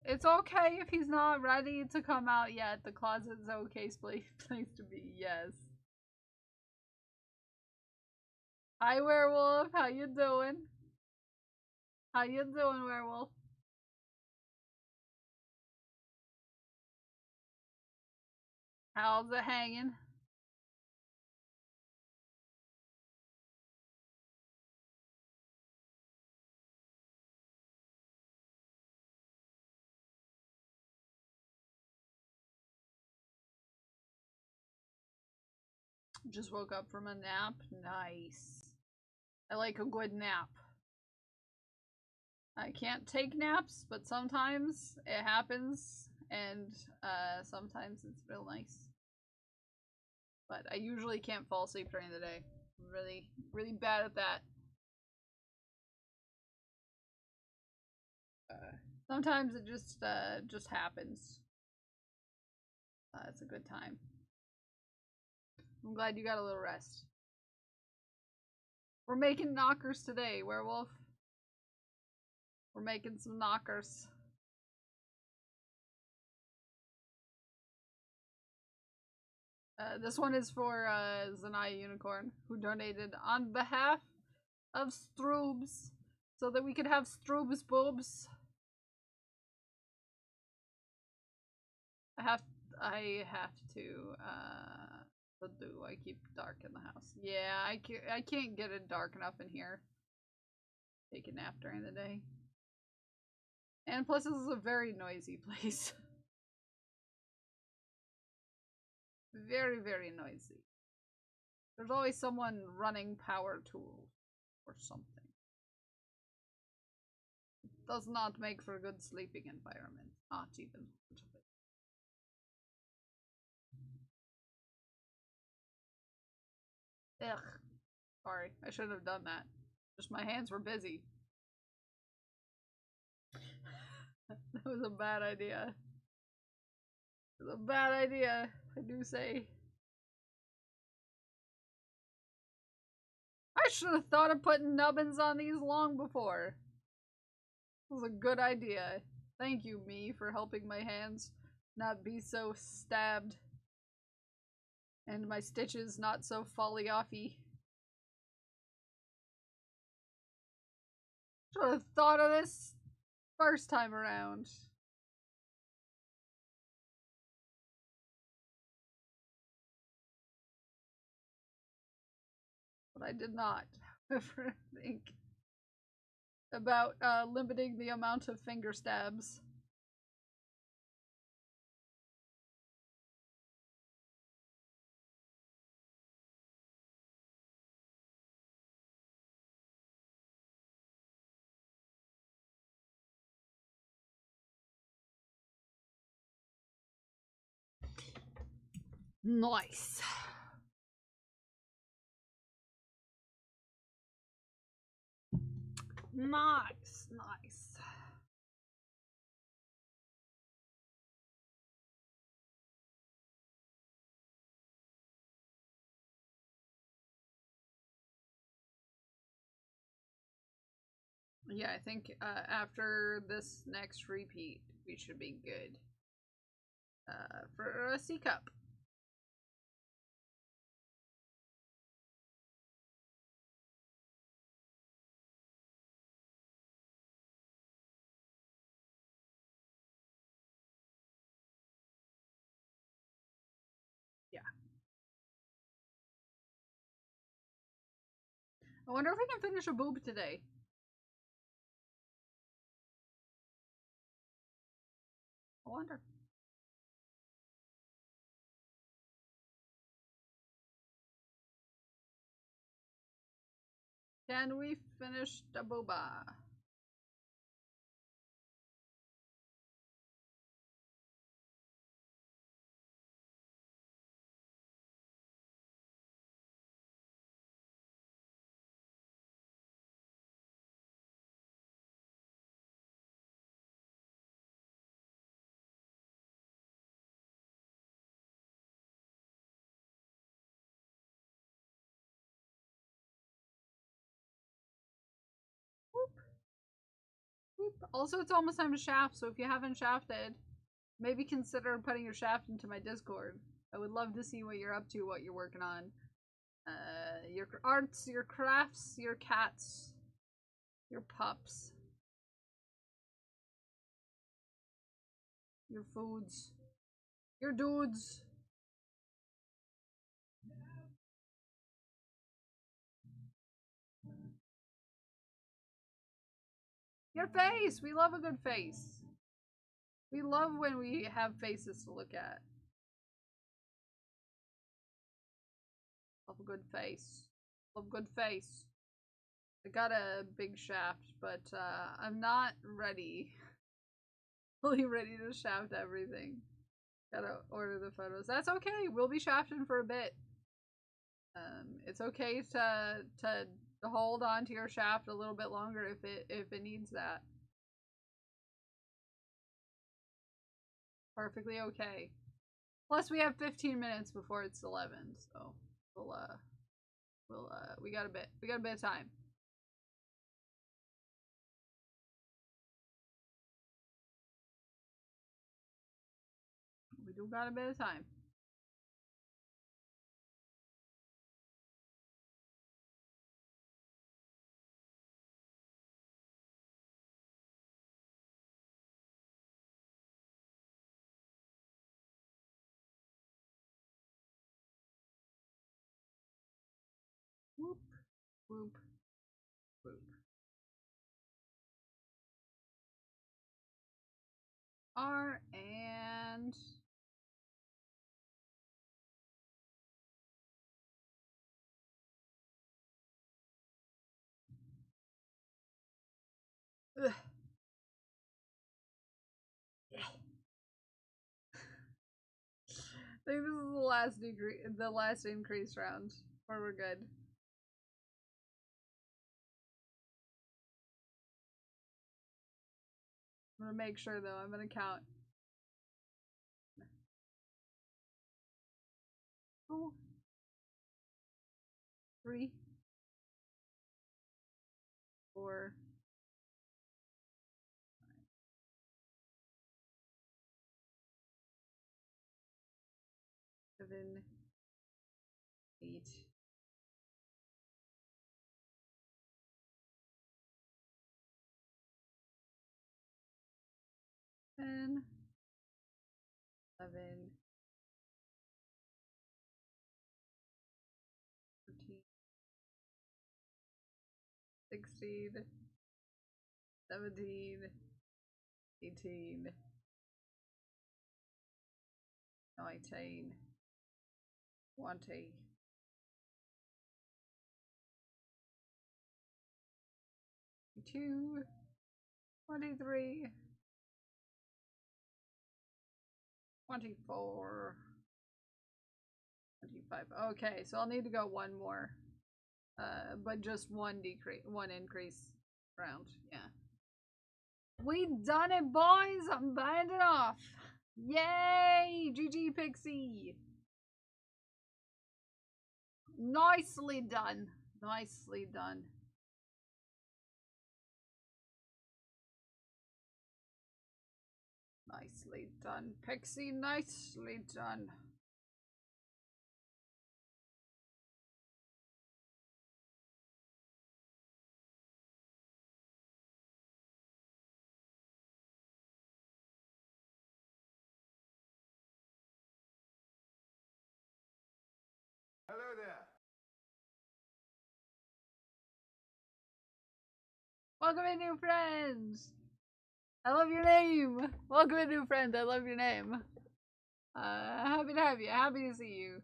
It's okay if he's not ready to come out yet. The closet's okay place to be, yes. Hi, Werewolf. How you doing? How you doing, Werewolf? How's it hanging? Just woke up from a nap. Nice. I like a good nap. I can't take naps, but sometimes it happens, and sometimes it's real nice. But I usually can't fall asleep during the day. I'm really bad at that. Sometimes it just happens. It's a good time. I'm glad you got a little rest. We're making knockers today, Werewolf. We're making some knockers. This one is for Zanaya Unicorn, who donated on behalf of Stroobs, so that we could have Stroobs boobs. I have to I keep dark in the house. Yeah, I can't get it dark enough in here. Take a nap during the day. And plus this is a very noisy place. Very, very noisy. There's always someone running power tools or something. does not make for a good sleeping environment. Not even a little bit. Ugh. Sorry, I shouldn't have done that. Just my hands were busy. That was a bad idea. It was a bad idea, I do say. I should have thought of putting nubbins on these long before. It was a good idea. Thank you, me, for helping my hands not be so stabbed. And my stitches not so folly-offy. Should have thought of this first time around. But I did not ever think about limiting the amount of finger stabs. Nice. Nice, nice. Yeah, I think after this next repeat, we should be good. For a C cup. Yeah. I wonder if we can finish a boob today. I wonder. Can we finish the booba? Whoop. Whoop. Also, it's almost time to shaft, so if you haven't shafted, maybe consider putting your shaft into my Discord. I would love to see what you're up to, what you're working on. Your arts, your crafts, your cats, your pups, your foods, your dudes. Your face! We love a good face. We love when we have faces to look at. Love a good face. Love a good face. I got a big shaft, but I'm not ready. Fully ready to shaft everything. Gotta order the photos. That's okay. We'll be shafting for a bit. It's okay to hold on to your shaft a little bit longer if it needs that. Perfectly okay. Plus, we have 15 minutes before it's 11, so we got a bit of time. We do got a bit of time. Whoop, whoop, whoop. R and ugh. think this is the last increase round where we're good. I'm gonna make sure though, I'm gonna count. 2, 3, 4, 7, 8, 10, 11, 14, 16, 17, 18, 19, 20, 22, 23, 24, 25. Okay, so I'll need to go one more. But just one increase round. Yeah. We done it, boys! I'm buying it off! Yay! GG Pixie! Nicely done. Nicely done. Nicely done, Pixie. Nicely done. Hello there. Welcome in, new friends! I love your name! Welcome in, new friends. I love your name. Happy to have you. Happy to see you.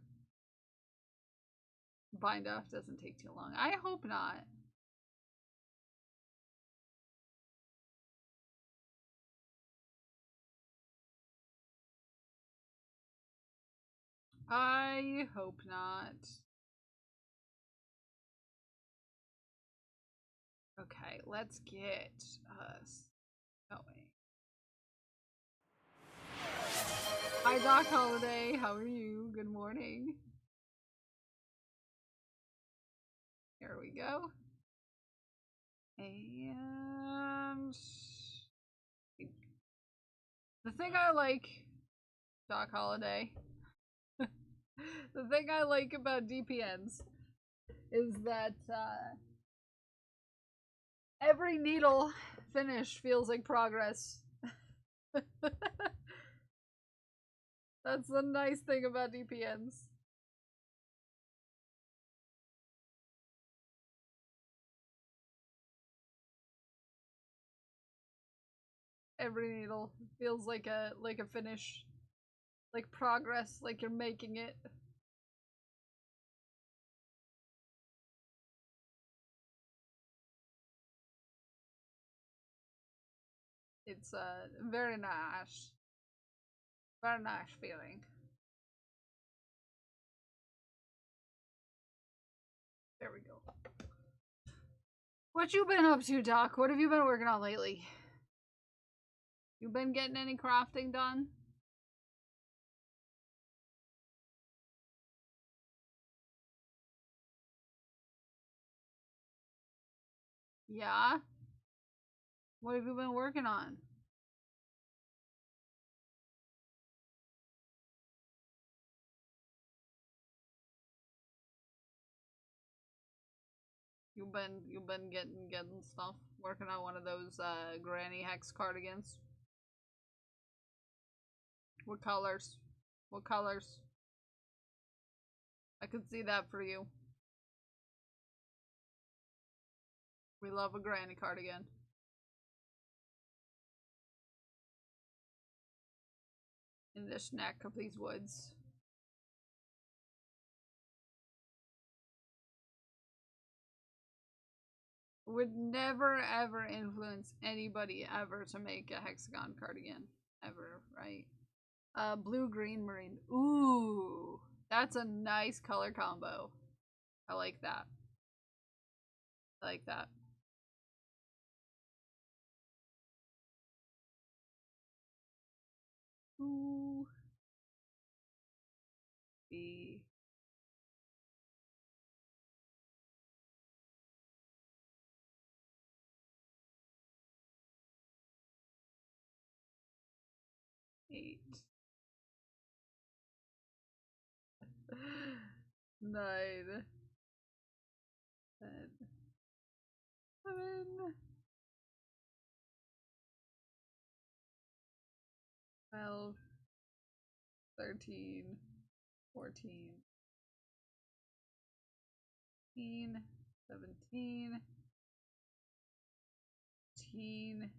Bind off doesn't take too long. I hope not. I hope not. Okay, let's get us going. Hi, Doc Holiday. How are you? Good morning. Here we go. And the thing I like, Doc Holiday, the thing I like about DPNs is that every needle finish feels like progress. That's the nice thing about DPNs. Every needle feels like a finish, like progress, like you're making it. It's very nice. Very nice feeling. There we go. What you been up to, Doc? What have you been working on lately? You been getting any crafting done? Yeah? What have you been working on? You've been getting stuff, working on one of those granny hex cardigans. What colors? What colors? I could see that for you. We love a granny cardigan. In this neck of these woods. Would never ever influence anybody ever to make a hexagon cardigan. Ever, right? Blue-green marine. Ooh, that's a nice color combo. I like that. I like that. Ooh. B. Eight. 9. 10. 11. 12. 13. 14. 15. 17. 18.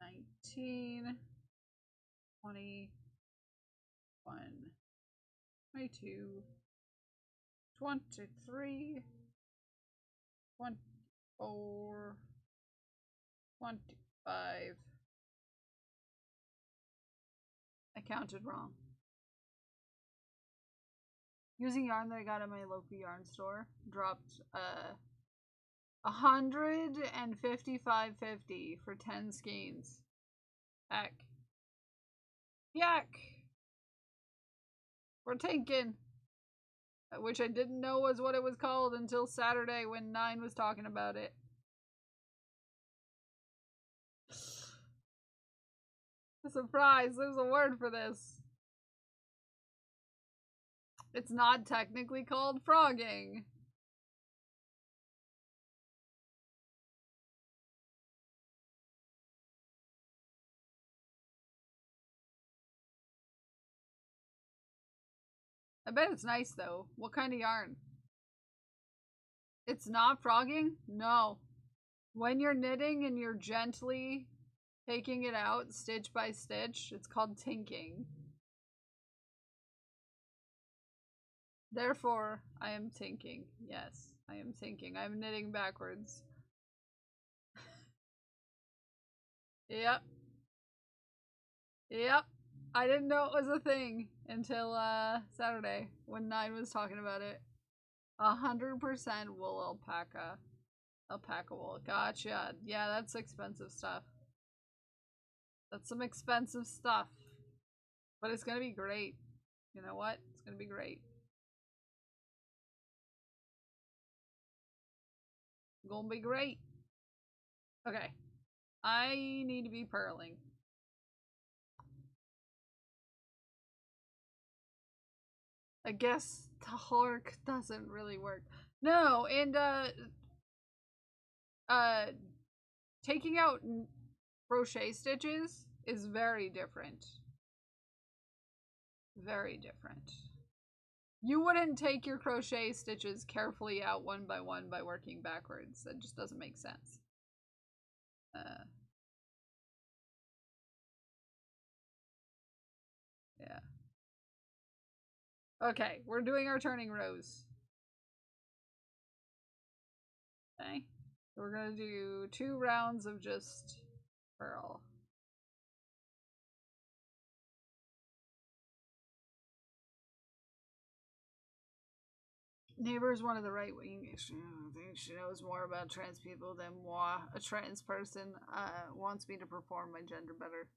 19. 20. 21. 22. 23. 24. 25. I counted wrong. Using yarn that I got at my local yarn store, dropped 155.50 for 10 skeins. Heck. Yuck. We're taking. Which I didn't know was what it was called until Saturday when 9 was talking about it. A surprise, there's a word for this. It's not technically called frogging. I bet it's nice though. What kind of yarn? It's not frogging? No. When you're knitting and you're gently taking it out stitch by stitch, it's called tinking. Therefore, I am tinking. Yes, I am tinking. I'm knitting backwards. Yep. Yep. I didn't know it was a thing until Saturday when 9 was talking about it. 100% wool alpaca. Alpaca wool. Gotcha. Yeah, that's expensive stuff. That's some expensive stuff. But it's gonna be great. You know what? It's gonna be great. Gonna be great. Okay. I need to be purling. I guess the hork doesn't really work. No, and taking out crochet stitches is very different. Very different. You wouldn't take your crochet stitches carefully out one by working backwards. That just doesn't make sense. Yeah. Okay, we're doing our turning rows. Okay. So we're gonna do 2 rounds of just purl. Neighbor's one of the right wing. I think she knows more about trans people than moi. A trans person wants me to perform my gender better.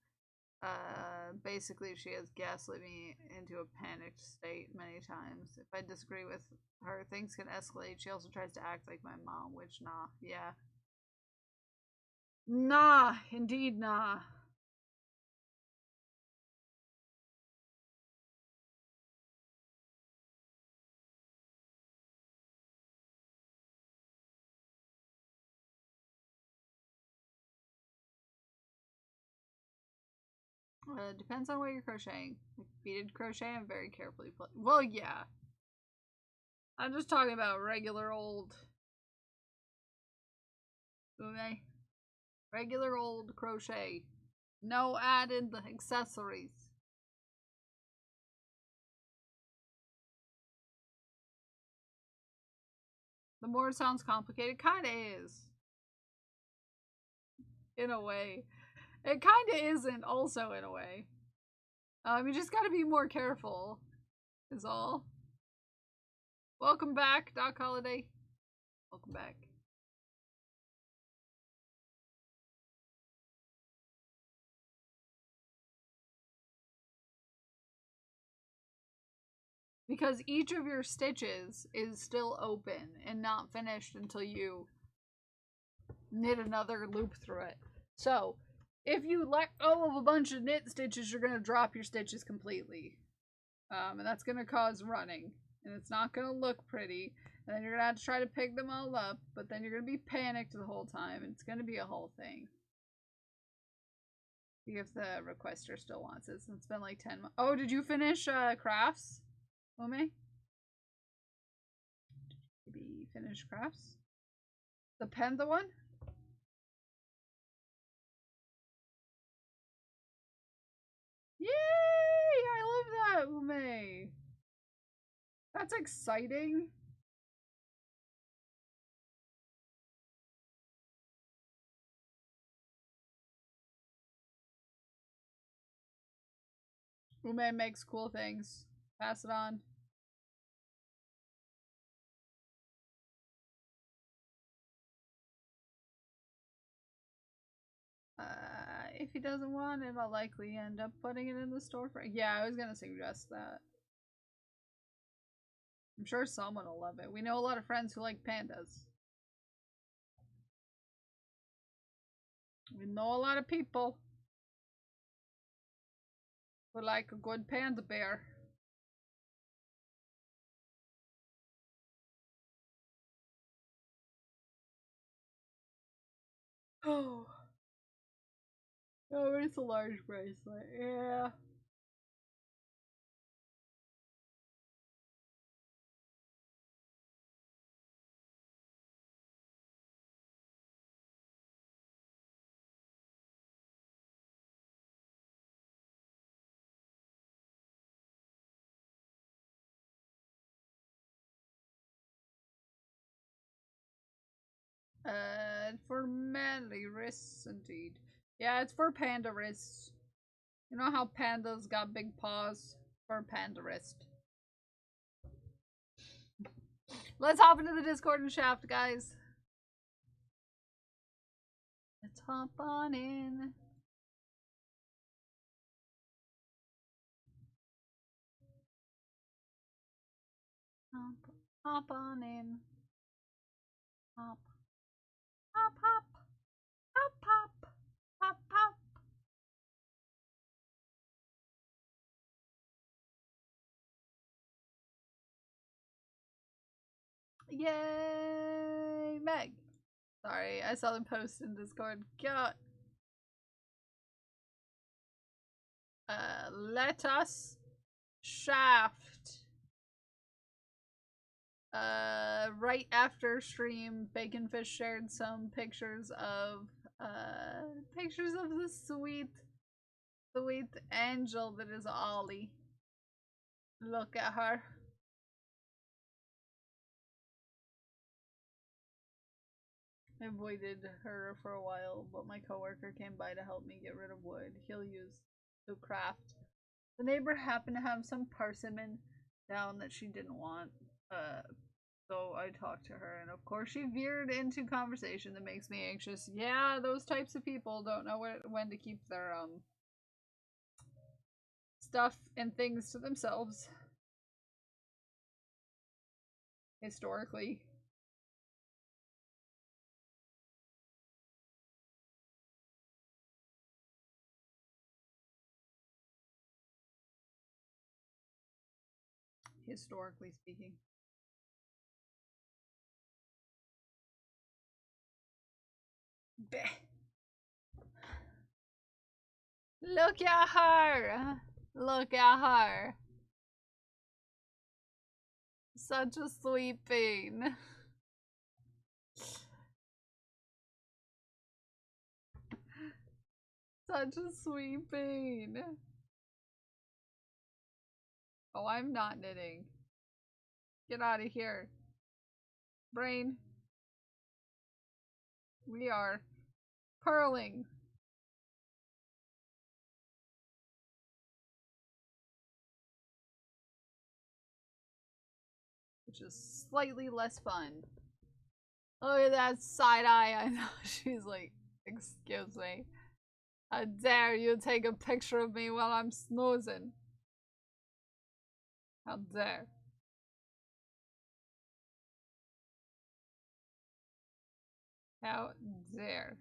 Basically, she has gaslit me into a panicked state many times. If I disagree with her, things can escalate. She also tries to act like my mom, which, nah, yeah. Nah, indeed, nah. Depends on what you're crocheting. Like beaded crochet, I'm very carefully well, yeah. I'm just talking about regular old. Okay? Regular old crochet. No added accessories. The more it sounds complicated, kinda is. In a way. It kind of isn't also in a way. You just gotta be more careful, is all. Welcome back, Doc Holiday. Welcome back. Because each of your stitches is still open and not finished until you knit another loop through it. So, if you let go of a bunch of knit stitches, you're going to drop your stitches completely. And that's going to cause running. And it's not going to look pretty. And then you're going to have to try to pick them all up. But then you're going to be panicked the whole time. And it's going to be a whole thing. See if the requester still wants it. It's been like 10 months. Oh, did you finish crafts? Ome? Maybe finish crafts? The panda one? Yay! I love that, Ume! That's exciting. Ume makes cool things. Pass it on. If he doesn't want it, I'll likely end up putting it in the store for. Yeah, I was gonna suggest that. I'm sure someone will love it. We know a lot of friends who like pandas. We know a lot of people who like a good panda bear. Oh. Oh, it's a large bracelet. Yeah. For manly wrists, indeed. Yeah, it's for panda wrists. You know how pandas got big paws? For panda wrist. Let's hop into the Discord and shaft, guys. Let's hop on in. Hop on in. Hop. Hop, hop. Hop, hop. Hop, hop. Yay, Meg. Sorry, I saw the post in Discord. God. Let us shaft. Right after stream, Baconfish shared some pictures of the sweet angel that is Ollie. Look at her. I avoided her for a while, but my coworker came by to help me get rid of wood he'll use to craft. The neighbor happened to have some persimmon down that she didn't want. So I talked to her, and of course she veered into conversation that makes me anxious. Yeah, those types of people don't know when to keep their stuff and things to themselves. Historically. Historically speaking. Bleh. Look at her! Look at her! Such a sweet thing. Such a sweet thing. Oh, I'm not knitting. Get out of here. Brain. We are purling. which is slightly less fun. Look at that side eye. I know. She's like, excuse me. How dare you take a picture of me while I'm snoozing? How dare. How dare.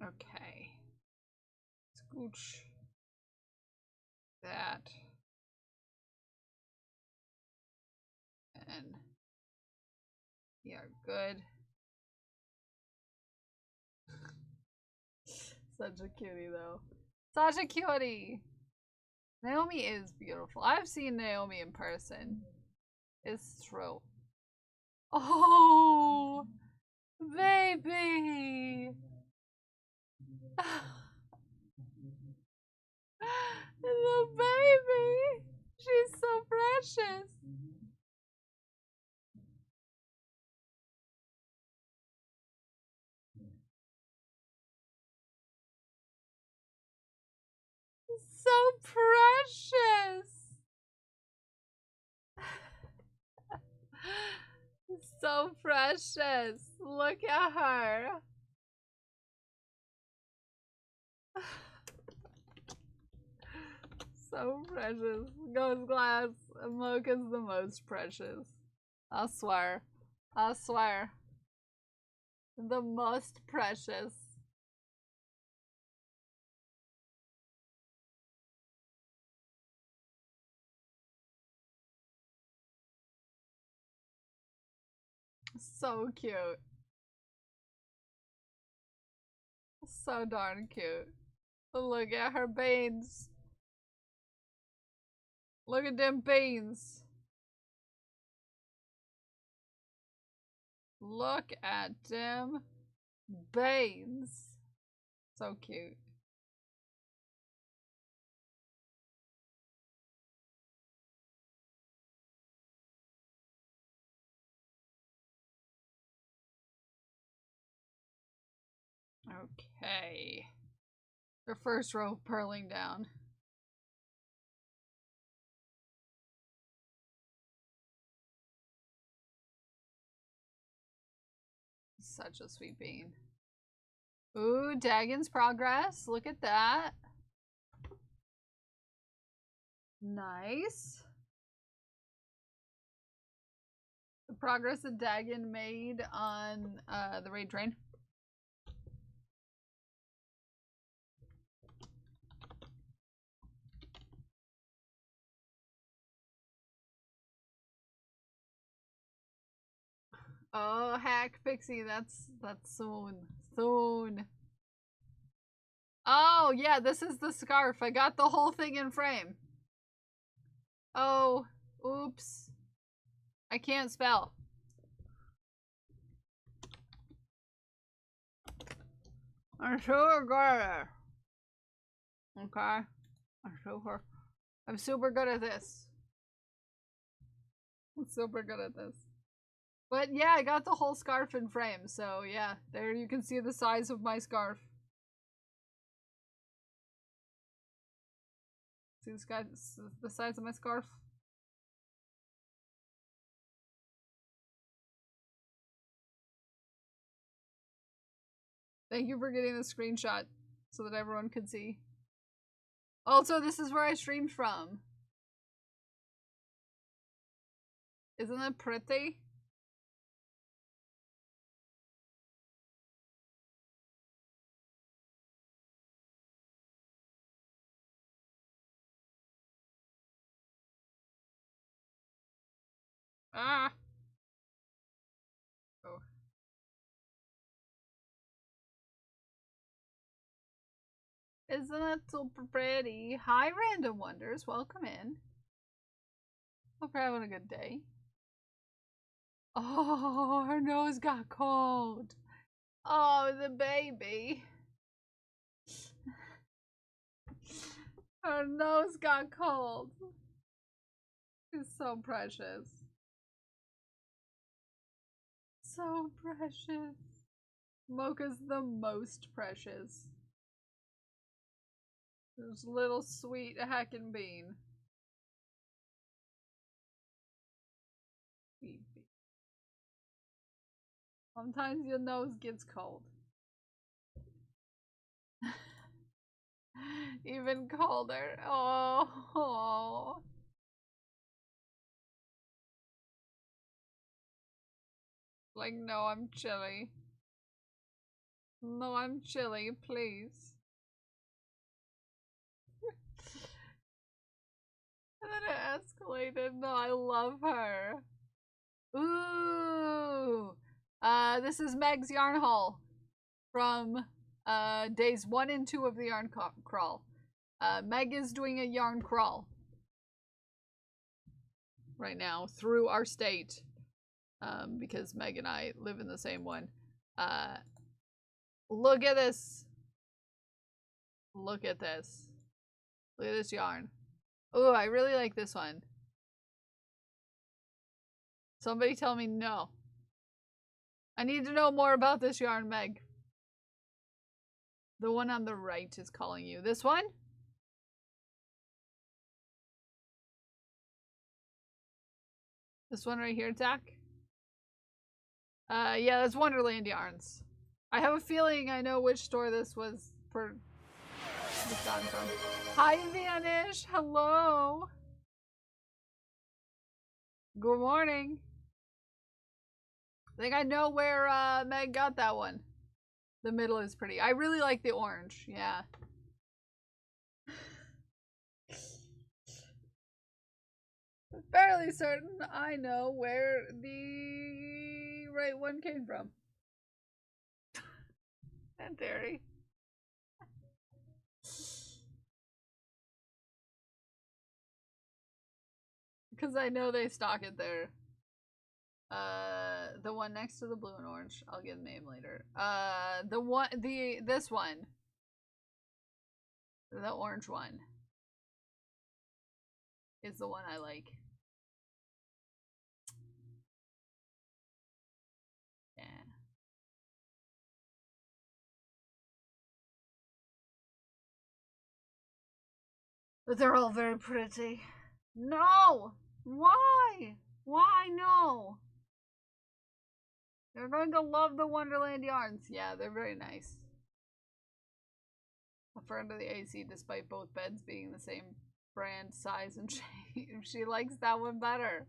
Okay. Scooch. That. And we are good. Such a cutie though. Such a cutie! Naomi is beautiful. I've seen Naomi in person. It's true. Oh! Baby! The baby! She's so precious! So precious! So precious! Look at her! So precious. Ghost Glass, Mocha's the most precious. I swear. I swear. The most precious. So cute. So darn cute. Look at her beans. Look at them beans. Look at them beans. So cute. Okay. The first row purling down. Such a sweet bean. Ooh, Dagon's progress. Look at that. Nice. The progress that Dagon made on the raid train. Oh, hack Pixie, that's soon. Soon. Oh, yeah, this is the scarf. I got the whole thing in frame. Oh, oops. I can't spell. I'm super good at it. Okay. I'm super good at this. I'm super good at this. But yeah, I got the whole scarf in frame, so yeah, there you can see the size of my scarf. See this guy, the size of my scarf? Thank you for getting the screenshot so that everyone could see. Also, this is where I streamed from. Isn't it pretty? Ah! Oh. Isn't it super pretty? Hi, Random Wonders. Welcome in. Hope you're having a good day. Oh, her nose got cold. Oh, the baby. Her nose got cold. She's so precious. So precious. Mocha's the most precious. This little sweet heckin' bean. Sweet bean. Sometimes your nose gets cold. Even colder. Oh. Like, no, I'm chilly. No, I'm chilly, please. And then it escalated. No, I love her. Ooh. This is Meg's yarn haul from days 1 and 2 of the yarn crawl. Meg is doing a yarn crawl right now through our state. Because Meg and I live in the same one. Look at this. Look at this. Look at this yarn. Oh, I really like this one. Somebody tell me no. I need to know more about this yarn, Meg. The one on the right is calling you. This one? This one right here, Zach? Yeah, that's Wonderland Yarns. I have a feeling I know which store this was gotten from. Hi, Vanish. Hello. Good morning. I think I know where Meg got that one. The middle is pretty. I really like the orange. Yeah. I'm fairly certain I know where the right one came from. And Terry. Because I know they stock it there. The one next to the blue and orange. I'll get a name later. This one. The orange one. Is the one I like. Yeah. But they're all very pretty. No! Why? Why no? You're going to love the Wonderland yarns. Yeah, they're very nice. A friend of the AC, despite both beds being the same brand, size, and shape. She likes that one better.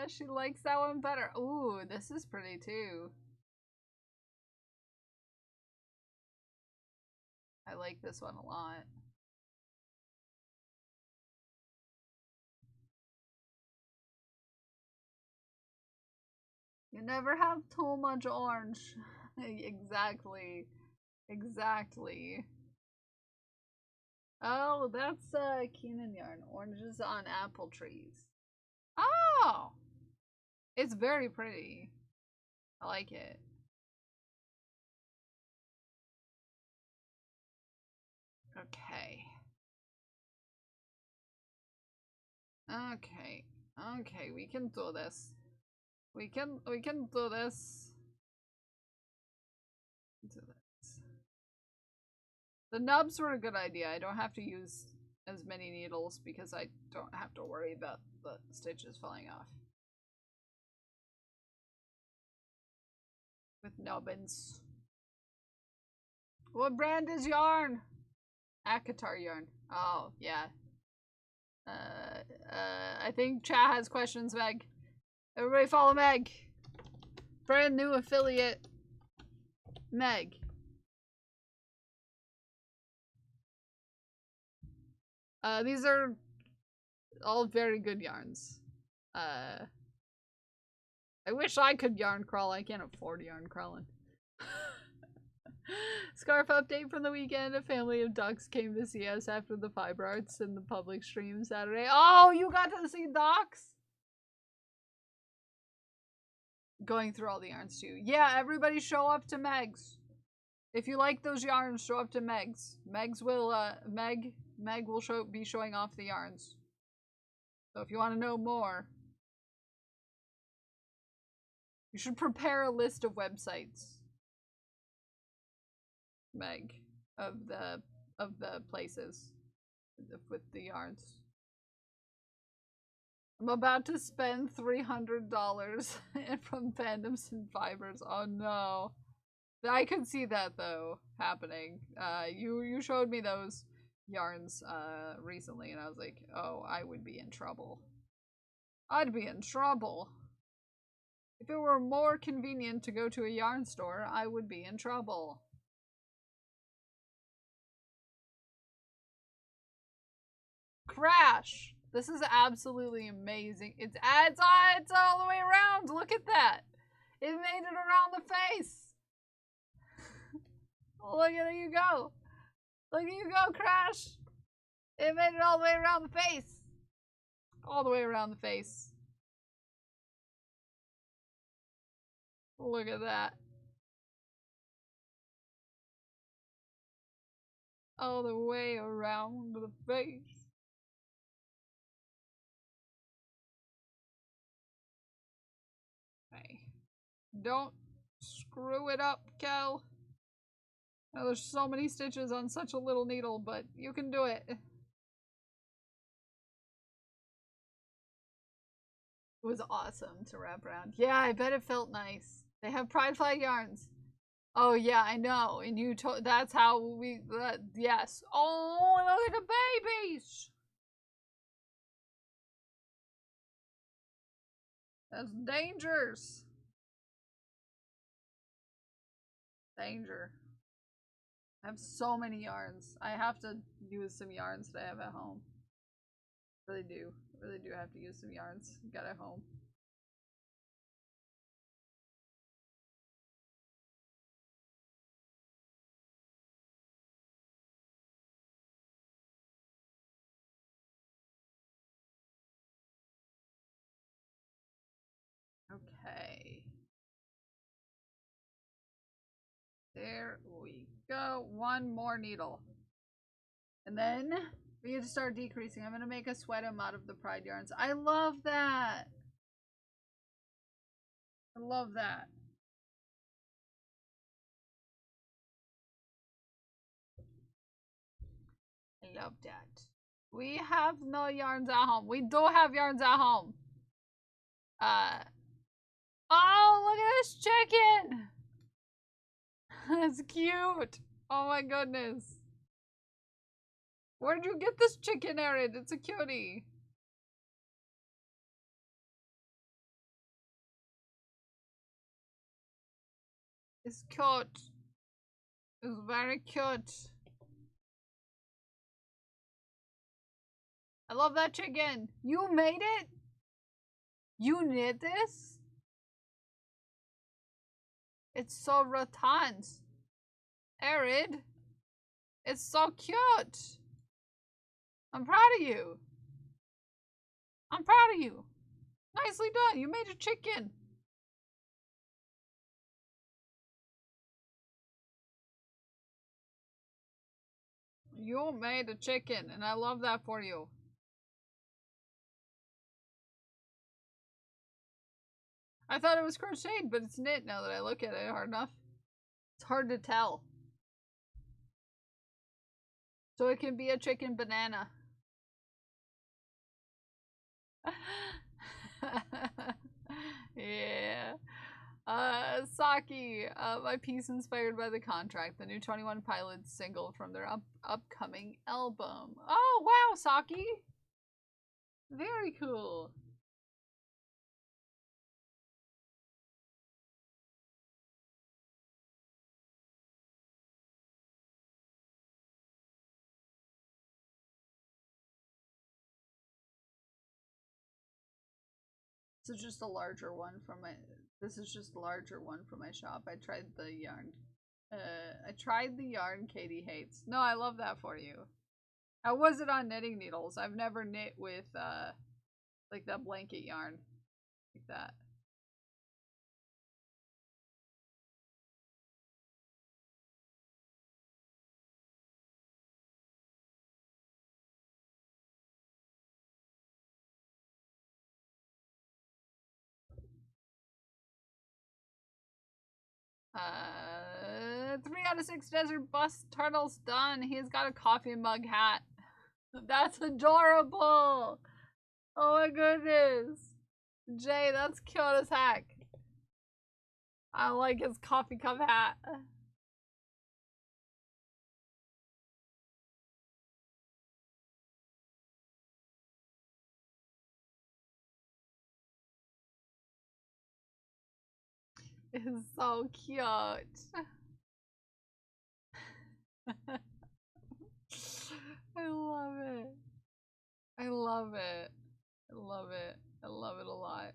She likes that one better. Ooh, this is pretty too. I like this one a lot. You never have too much orange. Exactly. Exactly. Oh, that's Keenan yarn. Oranges on apple trees. Oh! It's very pretty. I like it. Okay. Okay. Okay, we can do this. We can do this. Do this. The nubs were a good idea. I don't have to use as many needles because I don't have to worry about the stitches falling off. With nubbins. What brand is yarn? Akatar yarn. Oh, yeah. I think chat has questions, Meg. Everybody follow Meg. Brand new affiliate. Meg. These are all very good yarns. I wish I could yarn crawl. I can't afford yarn crawling. Scarf update from the weekend. A family of ducks came to see us after the fiber arts in the public stream Saturday. Oh, you got to see ducks? Going through all the yarns too. Yeah, everybody show up to Meg's. If you like those yarns, show up to Meg's. Meg will be showing off the yarns. So if you want to know more, You should prepare a list of websites, Meg, of the places with the yarns. I'm about to spend $300 from fandoms and fibers. Oh no. I could see that though happening. You showed me those yarns recently and I was like, oh, I would be in trouble. I'd be in trouble. If it were more convenient to go to a yarn store, I would be in trouble. Crash! This is absolutely amazing. It's all the way around. Look at that. It made it around the face. Look at you go. Look at you go, Crash. It made it all the way around the face. All the way around the face. Look at that. All the way around the face. Okay. Don't screw it up, Kel. Now, there's so many stitches on such a little needle, but you can do it. It was awesome to wrap around. Yeah, I bet it felt nice. They have Pride Flag yarns. Oh yeah, I know. And you told that's how we yes. Oh, look at the babies. That's dangers. Danger. I have so many yarns. I have to use some yarns that I have at home. Really do. Really do have to use some yarns got at home. Okay. There we go. One more needle. And then we need to start decreasing. I'm going to make a sweatem out of the Pride yarns. I love that. I love that. I love that. We have no yarns at home. We do have yarns at home. Oh, look at this chicken. That's cute. Oh my goodness. Where did you get this chicken, Erin? It's a cutie. It's cute. It's very cute. I love that chicken. You made it? You knit this? It's so rotund. Arid. It's so cute. I'm proud of you. I'm proud of you. Nicely done. You made a chicken. You made a chicken, and I love that for you. I thought it was crocheted, but it's knit now that I look at it hard enough. It's hard to tell. So it can be a chicken banana. Yeah. Saki, my piece inspired by the contract, the new 21 Pilots single from their upcoming album. Oh, wow, Saki. Very cool. This is just a larger one from my. This is just a larger one from my shop. I tried the yarn. I tried the yarn Katie hates. No, I love that for you. How was it on knitting needles? I've never knit with like that blanket yarn, like that. 3 out of 6 desert bus turtles done. He's got a coffee mug hat. That's adorable. Oh my goodness. Jay, that's cute as heck. I like his coffee cup hat. It's so cute. I love it. I love it. I love it. I love it a lot.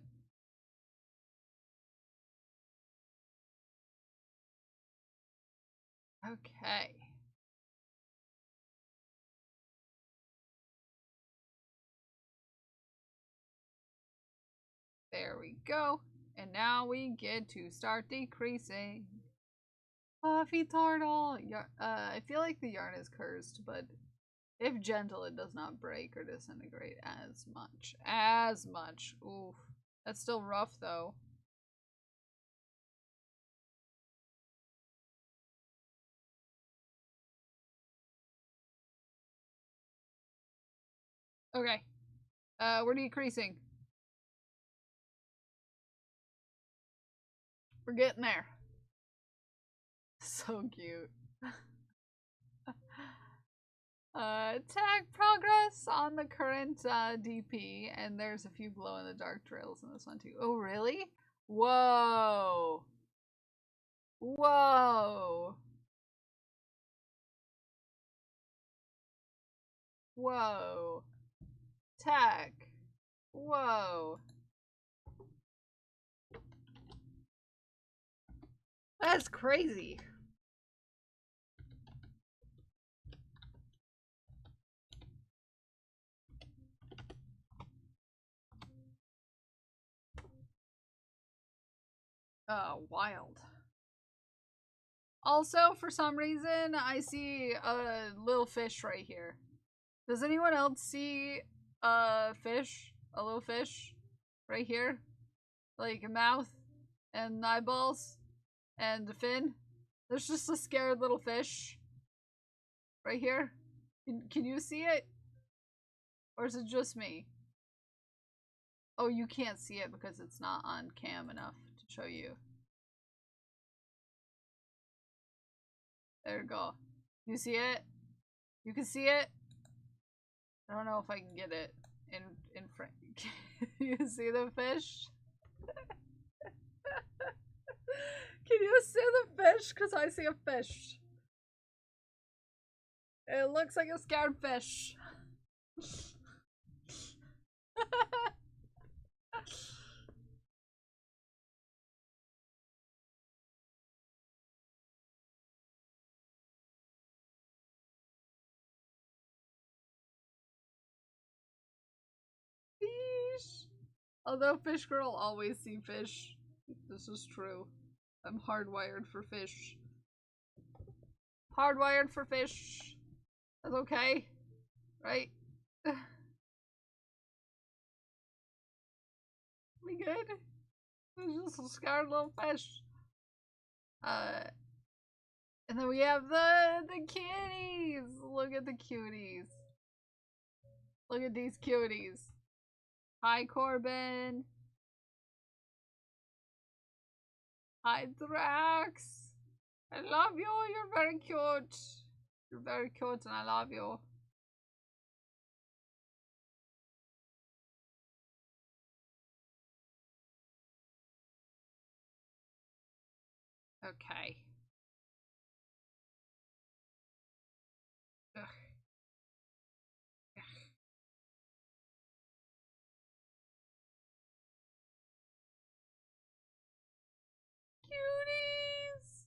Okay. There we go. And now we get to start decreasing. Coffee turtle. I feel like the yarn is cursed, but if gentle, it does not break or disintegrate as much. As much. Oof. That's still rough, though. Okay. We're decreasing. We're getting there. So cute. Tag progress on the current DP, and there's a few glow in the dark trails in this one too. Oh, really? Whoa. Whoa. Whoa. Tag. Whoa. That's crazy. Wild. Also, for some reason, I see a little fish right here. Does anyone else see a fish? A little fish? Right here? Like a mouth and eyeballs and a fin? There's just a scared little fish. Right here? Can you see it? Or is it just me? Oh, you can't see it because it's not on cam enough to show you. There you go. You see it? You can see it? I don't know if I can get it in front. You see the fish? Can you see the fish? Because I see a fish. It looks like a scared fish. Fish. Although Fish Girl always see fish. This is true. I'm hardwired for fish. Hardwired for fish. That's okay. Right? We good? It's just a scared little fish. And then we have the kitties. Look at the cuties. Look at these cuties. Hi, Corbin. Hi, Drax. I love you. You're very cute. You're very cute and I love you. Okay. Ugh. Ugh. Cuties.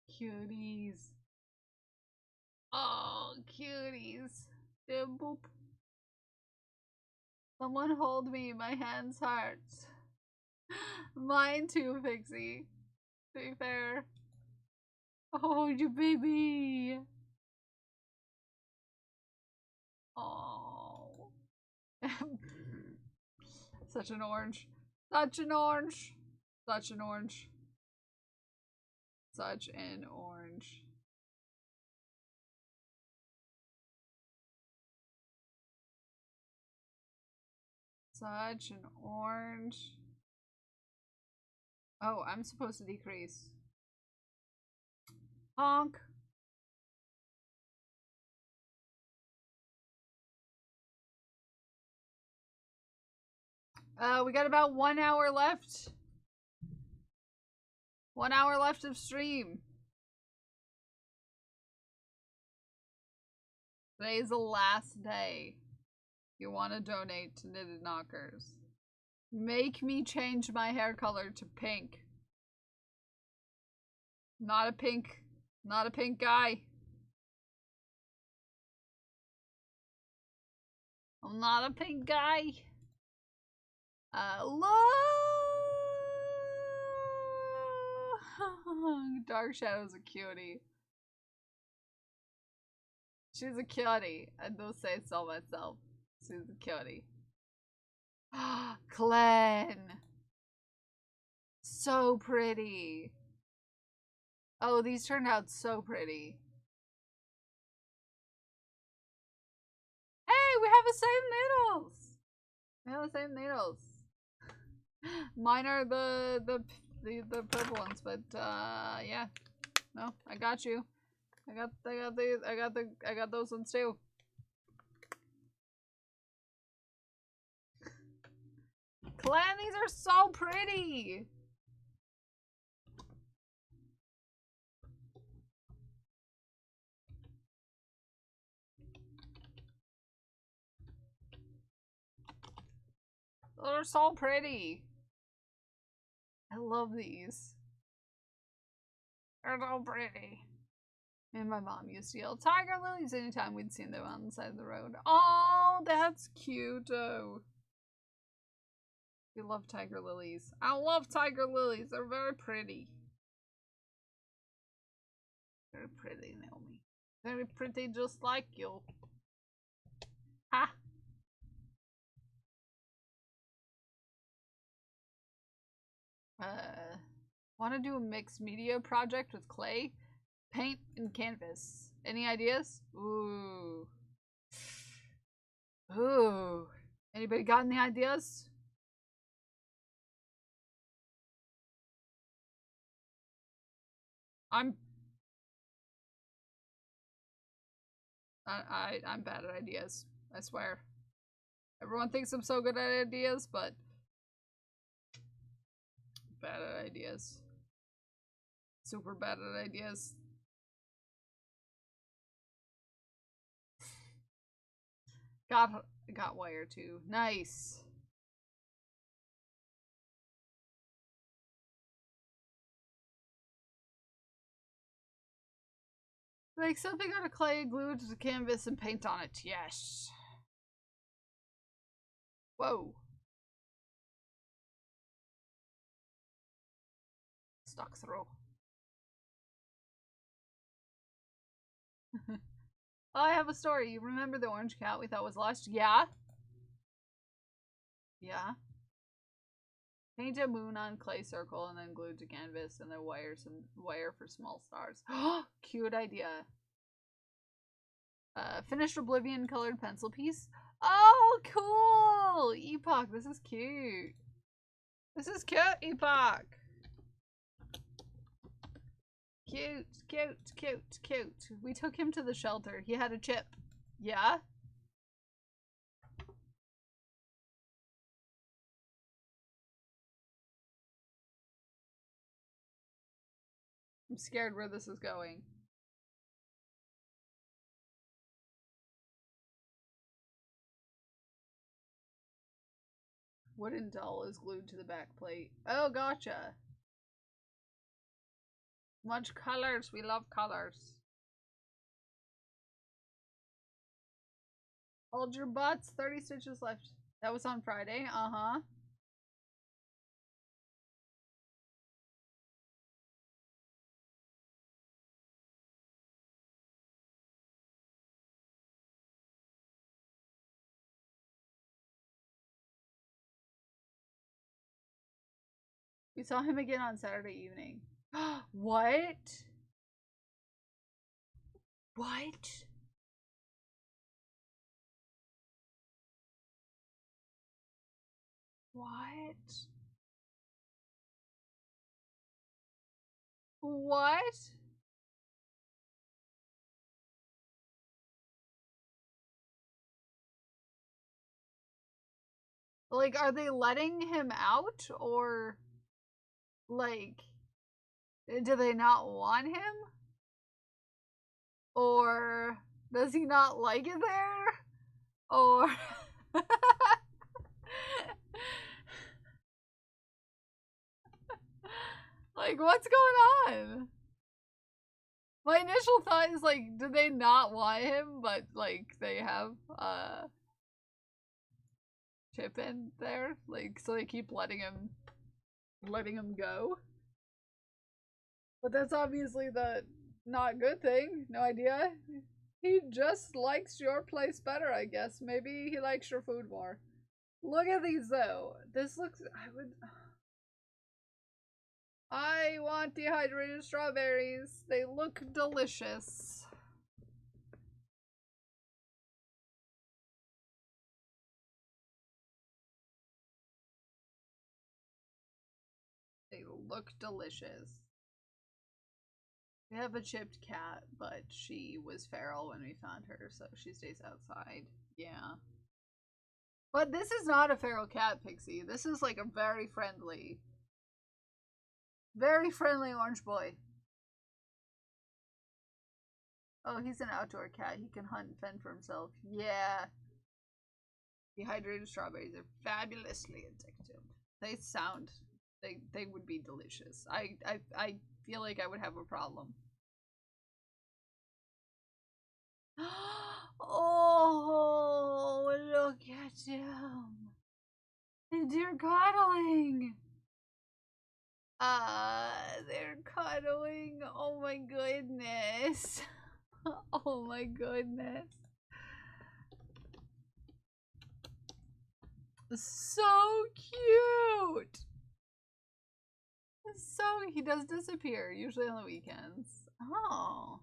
Cuties. Oh, cuties. Boop. Someone hold me. My hands hurt. Mine too, Pixie. To be fair. Oh, you baby. Oh. Such an orange. Such an orange. Such an orange. Such an orange. Such an orange. Oh, I'm supposed to decrease. Honk. We got about 1 hour left. 1 hour left of stream. Today is the last day. You want to donate to Knitted Knockers. Make me change my hair color to pink. Not a pink guy. I'm not a pink guy. Dark Shadow's a cutie. She's a cutie. I don't say so myself. She's a cutie. Clan. So pretty. Oh, these turned out so pretty. Hey, we have the same needles. We have the same needles. Mine are the purple ones, but yeah. No, I got you. I got those ones too. Clan, these are so pretty. They're so pretty. I love these. They're so pretty. And my mom used to yell tiger lilies anytime we'd seen them on the side of the road. Oh, that's cute. Oh. We love tiger lilies. I love tiger lilies. They're very pretty. Very pretty, Naomi. Very pretty, just like you. Ha! Want to do a mixed media project with clay, paint, and canvas. Any ideas? Ooh. Ooh. Anybody got any ideas? I'm bad at ideas. I swear. Everyone thinks I'm so good at ideas, but bad at ideas. Super bad at ideas. Got wire too. Nice. Make something out of clay, glue it to the canvas, and paint on it. Yes. Whoa. Stuck through. Oh, I have a story. You remember the orange cat we thought was lost? Yeah. Yeah. Paint a moon on clay circle and then glue to canvas and then wire for small stars. Cute idea. Finished Oblivion colored pencil piece. Oh, cool! Epoch, this is cute. This is cute, Epoch. Cute, cute, cute, cute. We took him to the shelter. He had a chip. Yeah? I'm scared where this is going. Wooden doll is glued to the back plate. Oh, gotcha. Much colors. We love colors. Hold your butts. 30 stitches left. That was on Friday. Uh-huh. We saw him again on Saturday evening. What? What? What? What? Like, are they letting him out? Or, like, do they not want him? Or does he not like it there? Or... like, what's going on? My initial thought is, like, do they not want him, but, like, they have, Chip in there? Like, so they keep letting him go? But that's obviously the not good thing. No idea. He just likes your place better, I guess. Maybe he likes your food more. Look at these, though. This looks... I want dehydrated strawberries. They look delicious. They look delicious. We have a chipped cat, but she was feral when we found her, so she stays outside. Yeah. But this is not a feral cat, Pixie. This is like a very friendly orange boy. Oh, he's an outdoor cat. He can hunt and fend for himself. Yeah. Dehydrated strawberries are fabulously addictive. They sound... They would be delicious. I feel like I would have a problem. Oh, look at him. They're cuddling. They're cuddling. Oh my goodness. Oh my goodness. So cute. So he does disappear, usually on the weekends. Oh.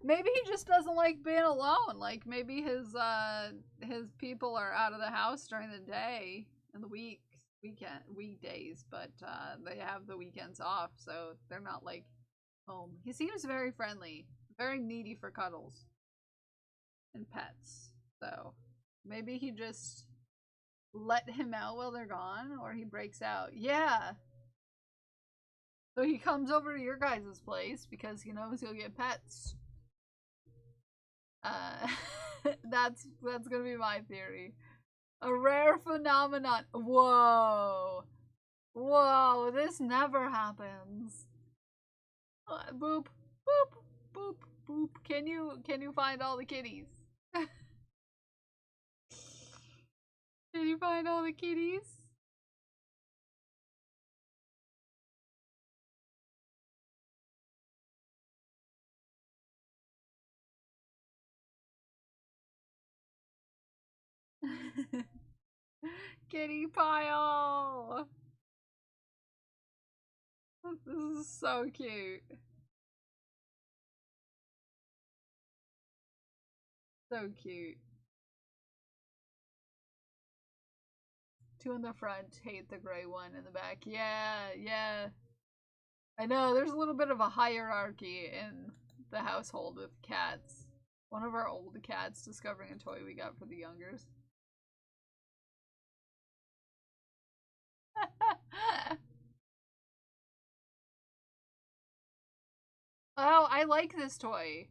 Maybe he just doesn't like being alone. Like maybe his people are out of the house during the day and the weekdays, but they have the weekends off, so they're not like home. He seems very friendly, very needy for cuddles and pets. So maybe he just let him out while they're gone, or he breaks out. Yeah. So he comes over to your guys' place because he knows he'll get pets. That's gonna be my theory. A rare phenomenon. Whoa. Whoa, this never happens. Boop, boop, boop, boop. Can you find all the kitties? Can you find all the kitties? Kitty pile! This is so cute. So cute. Two in the front, hate the gray one in the back. Yeah, yeah. I know, there's a little bit of a hierarchy in the household with cats. One of our old cats discovering a toy we got for the youngers. Oh, I like this toy.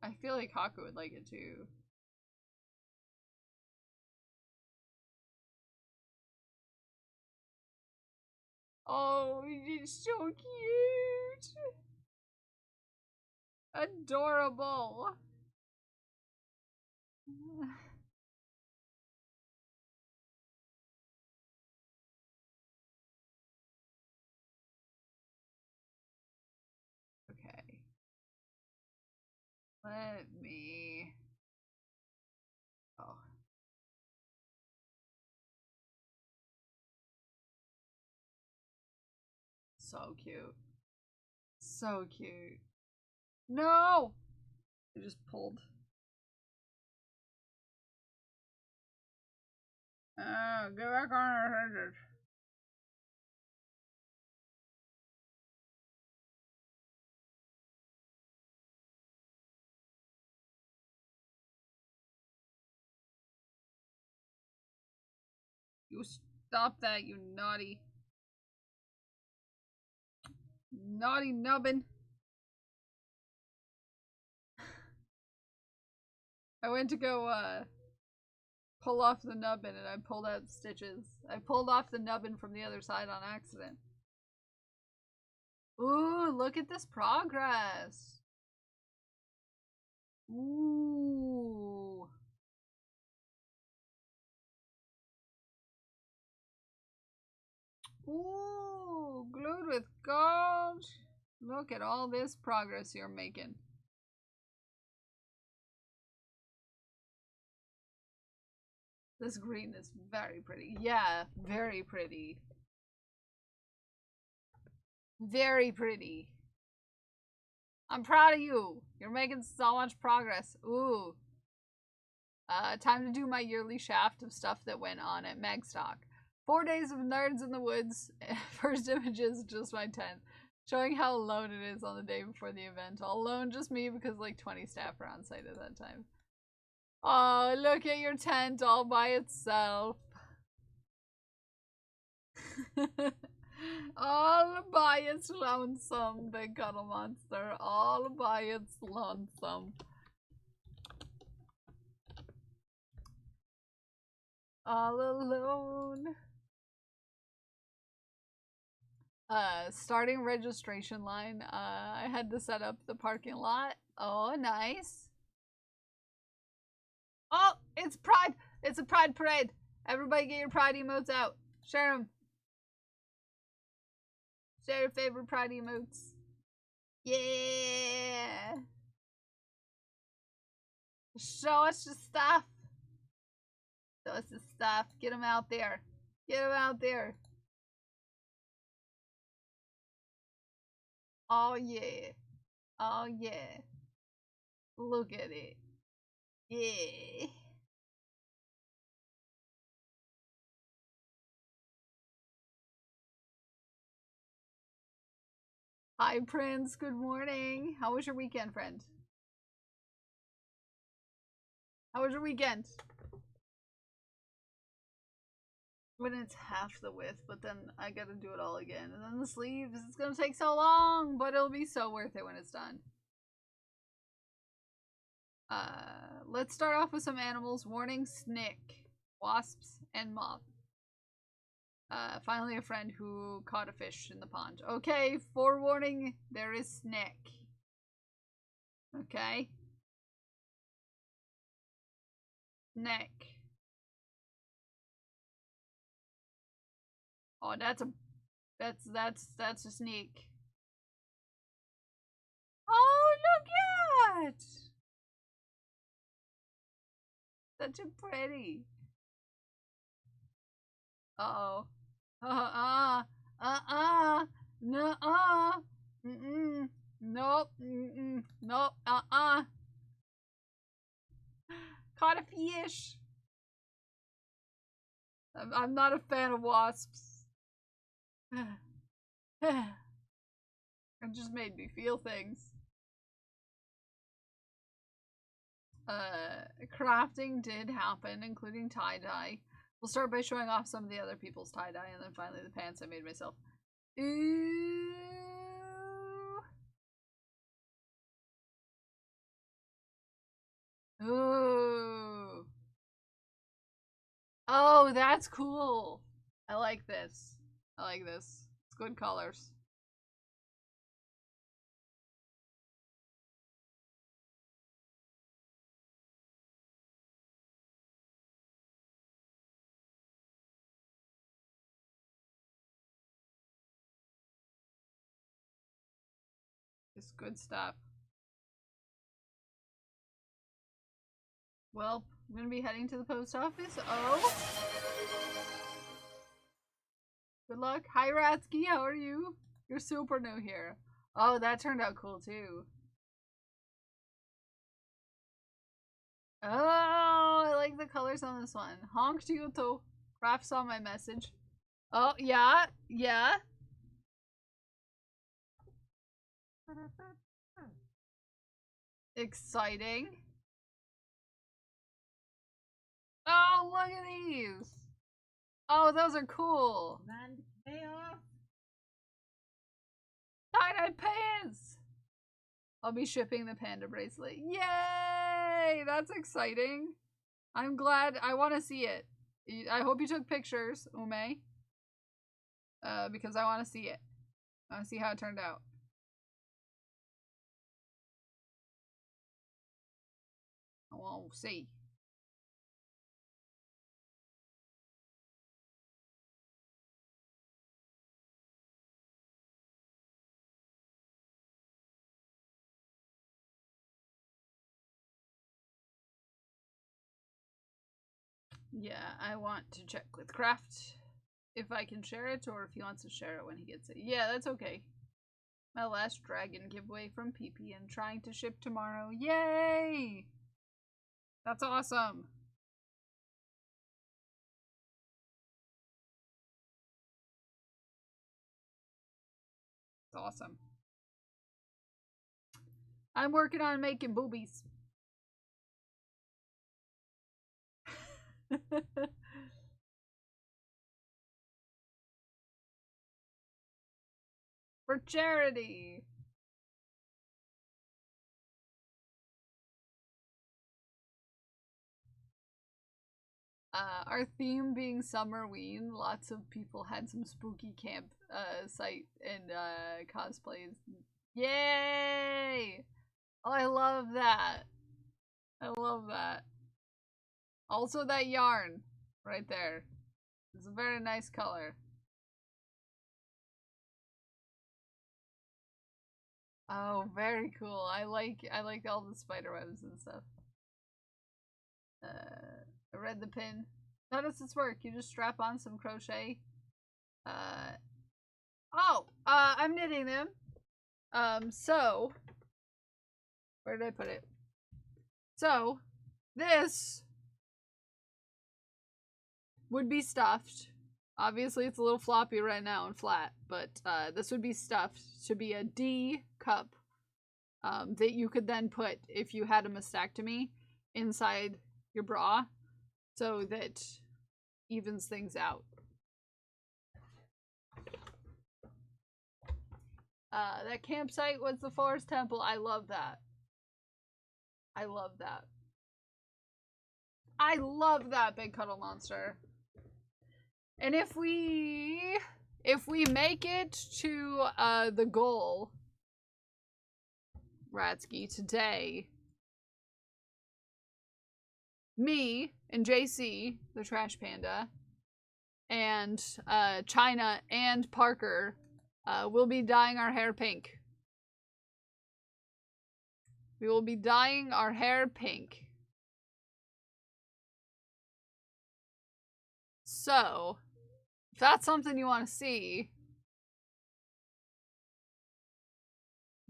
I feel like Haku would like it too. Oh, it's so cute. Adorable. Okay. Let me... Oh. so cute. So cute. No! I just pulled. Oh, get back on our headed. You stop that, you naughty. Naughty nubbin. I went to go, pull off the nubbin and I pulled out stitches. I pulled off the nubbin from the other side on accident. Ooh, look at this progress. Ooh. Ooh, glued with gold. Look at all this progress you're making. This green is very pretty. Yeah, very pretty. Very pretty. I'm proud of you. You're making so much progress. Ooh. Time to do my yearly shaft of stuff that went on at Magstock. 4 days of Nerds in the Woods. First images, just my tent. Showing how alone it is on the day before the event. All alone, just me, because like 20 staff are on site at that time. Oh, look at your tent all by itself. All by its lonesome, big cuddle monster. All by its lonesome. All alone. Starting registration line. I had to set up the parking lot. Oh, nice. Oh, it's Pride. It's a Pride parade. Everybody get your Pride emotes out. Share them. Share your favorite Pride emotes. Yeah. Show us your stuff. Show us the stuff. Get them out there. Get them out there. Oh yeah. Oh yeah. Look at it. Yeah. Hi Prince, good morning. How was your weekend, friend? How was your weekend? When it's half the width, but then I gotta do it all again. And then the sleeves, it's gonna take so long, but it'll be so worth it when it's done. Let's start off with some animals. Warning, snick, wasps, and moth. Finally a friend who caught a fish in the pond. Okay, forewarning, there is snick. Okay. Snick. Oh, that's a sneak. Oh, look at! Such a pretty. Uh-oh. Nuh-uh. Mm-mm. Nope. Mm-mm. Nope. Caught a fish. I'm not a fan of wasps. It just made me feel things. Crafting did happen, including tie-dye. We'll start by showing off some of the other people's tie-dye, and then finally the pants I made myself. Ooh. Ooh. Oh, that's cool. I like this. I like this. It's good colors. It's good stuff. Well, I'm gonna be heading to the post office. Oh! Good luck. Hi, Ratsky. How are you? You're super new here. Oh, that turned out cool too. Oh, I like the colors on this one. Honk to you too. Raph saw my message. Oh, yeah, yeah. Exciting. Oh, look at these. Oh, those are cool. Man, chaos. Tie-dye pants. I'll be shipping the panda bracelet. Yay! That's exciting. I'm glad. I want to see it. I hope you took pictures, Ume. Because I want to see it. I want to see how it turned out. I want to see. Yeah, I want to check with Kraft if I can share it or if he wants to share it when he gets it. Yeah, that's okay. My last dragon giveaway from PP and trying to ship tomorrow. Yay! That's awesome. It's awesome. I'm working on making boobies. For charity. Our theme being Summerween, lots of people had some spooky camp site and cosplays. Yay! Oh, I love that. I love that. Also that yarn right there. It's a very nice color. Oh, very cool. I like all the spider webs and stuff. I read the pin. How does this work? You just strap on some crochet. I'm knitting them. So where did I put it? So this would be stuffed. Obviously, it's a little floppy right now and flat, but this would be stuffed to be a D cup that you could then put, if you had a mastectomy, inside your bra so that evens things out. That campsite was the forest temple. I love that. I love that. I love that big cuddle monster. And if we make it to the goal, Ratsky, today, me and JC, the trash panda, and China and Parker will be dyeing our hair pink. We will be dyeing our hair pink. So, if that's something you want to see,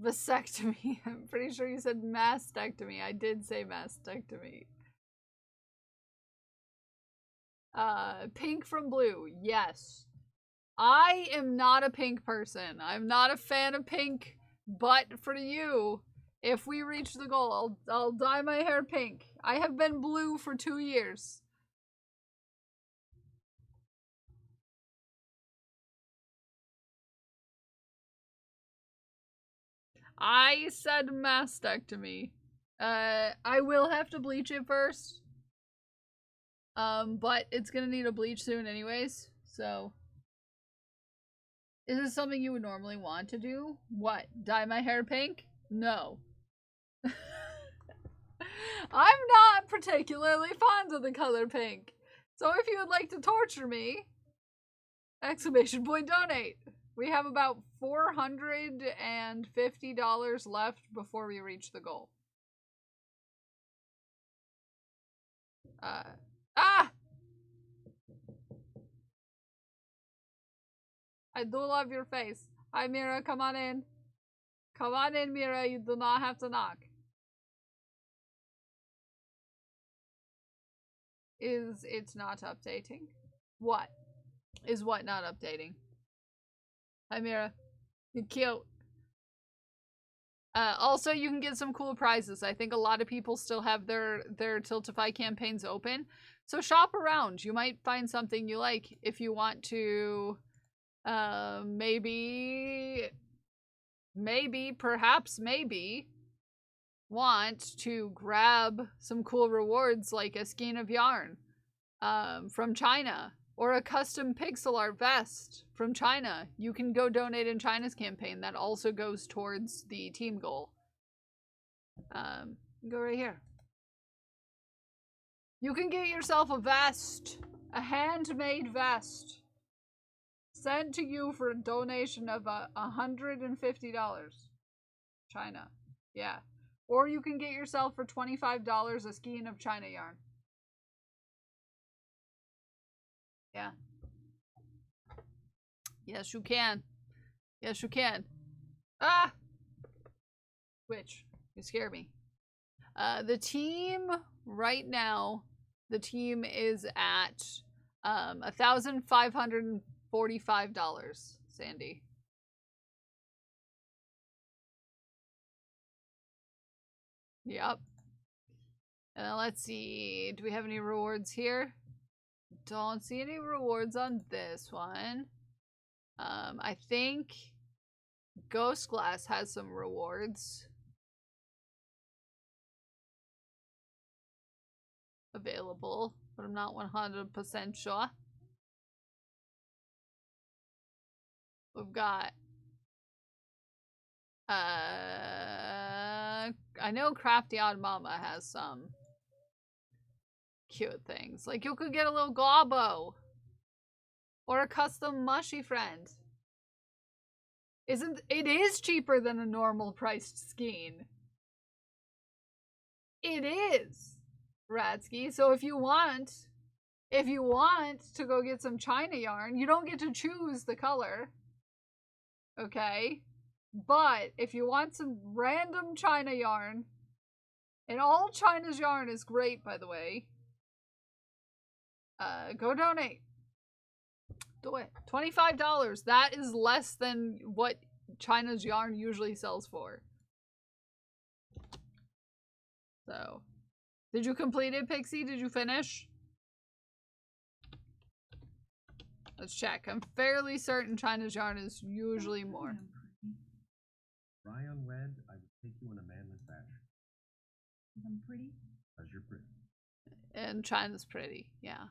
vasectomy. I'm pretty sure you said mastectomy. I did say mastectomy. Pink from blue. Yes. I am not a pink person. I'm not a fan of pink, but for you, if we reach the goal, I'll dye my hair pink. I have been blue for 2 years. I said mastectomy. I will have to bleach it first. But it's gonna need a bleach soon anyways, so. Is this something you would normally want to do? What? Dye my hair pink? No. I'm not particularly fond of the color pink. So if you would like to torture me, ! Donate. We have about $450 left before we reach the goal. I do love your face. Hi, Mira. Come on in. Come on in, Mira. You do not have to knock. It's not updating? What? Is what not updating? Hi, Mira. You're cute. Also, you can get some cool prizes. I think a lot of people still have their Tiltify campaigns open. So shop around. You might find something you like if you want to perhaps want to grab some cool rewards like a skein of yarn from China or a custom pixel art vest from China. You can go donate in China's campaign. That also goes towards the team goal. Go right here. You can get yourself a vest, a handmade vest, sent to you for a donation of $150. China. Yeah. Or you can get yourself for $25 a skein of China yarn. Yeah. Yes, you can. Yes, you can. Ah! Which? You scare me. The team right now, the team is at $1,545, Sandy. Yep. And let's see. Do we have any rewards here? Don't see any rewards on this one. I think Ghost Glass has some rewards available, but I'm not 100% sure. We've got I know Crafty Odd Mama has some cute things. Like you could get a little Globbo or a custom mushy friend. It is cheaper than a normal priced skein. It is, Ratsky. So if you want to go get some China yarn, you don't get to choose the color. Okay? But if you want some random China yarn, and all China's yarn is great, by the way, go donate. Do it. $25. That is less than what China's yarn usually sells for. So, did you complete it, Pixie? Did you finish? Let's check. I'm fairly certain China's yarn is usually more. Rye unwed, I would take you in a manless fashion. I'm pretty. Because you're pretty. And China's pretty, yeah.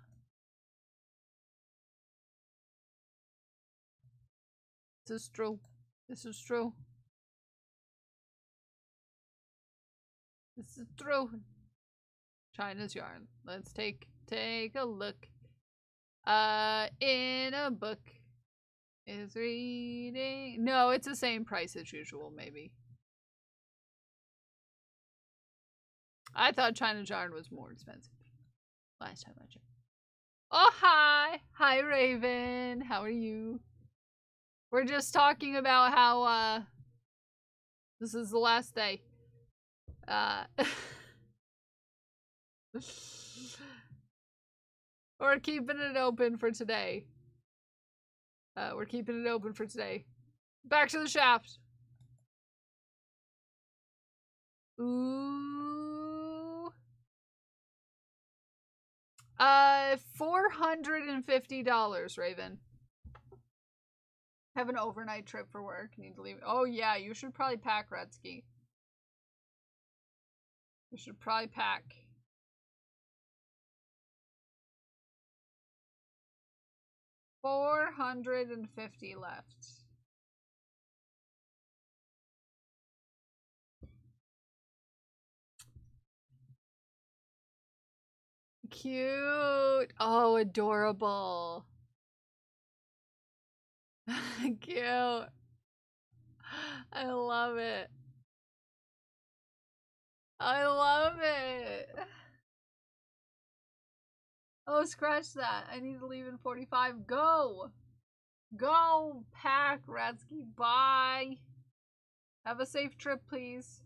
This is true. This is true. This is true. China's yarn. Let's take a look. In a book is reading. No, it's the same price as usual, maybe. I thought China's yarn was more expensive last time I checked. Oh, hi! Hi, Raven. How are you? We're just talking about how, this is the last day. We're keeping it open for today. We're keeping it open for today. Back to the shaft. Ooh. $450, Raven. Have an overnight trip for work. Need to leave. Oh yeah, you should probably pack, Redsky. You should probably pack. $450 left. Cute. Oh, adorable. Cute. I love it. I love it. Oh, scratch that. I need to leave in 45. Go. Go, pack, Ratsky, bye. Have a safe trip, please.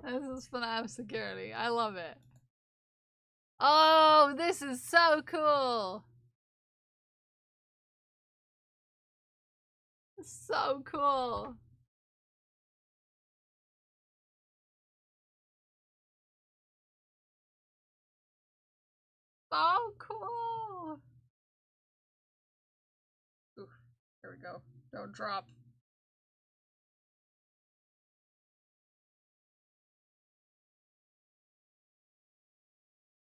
This is FNAF security. I love it. Oh, this is so cool. So cool. So cool. Oof, here we go. Don't drop.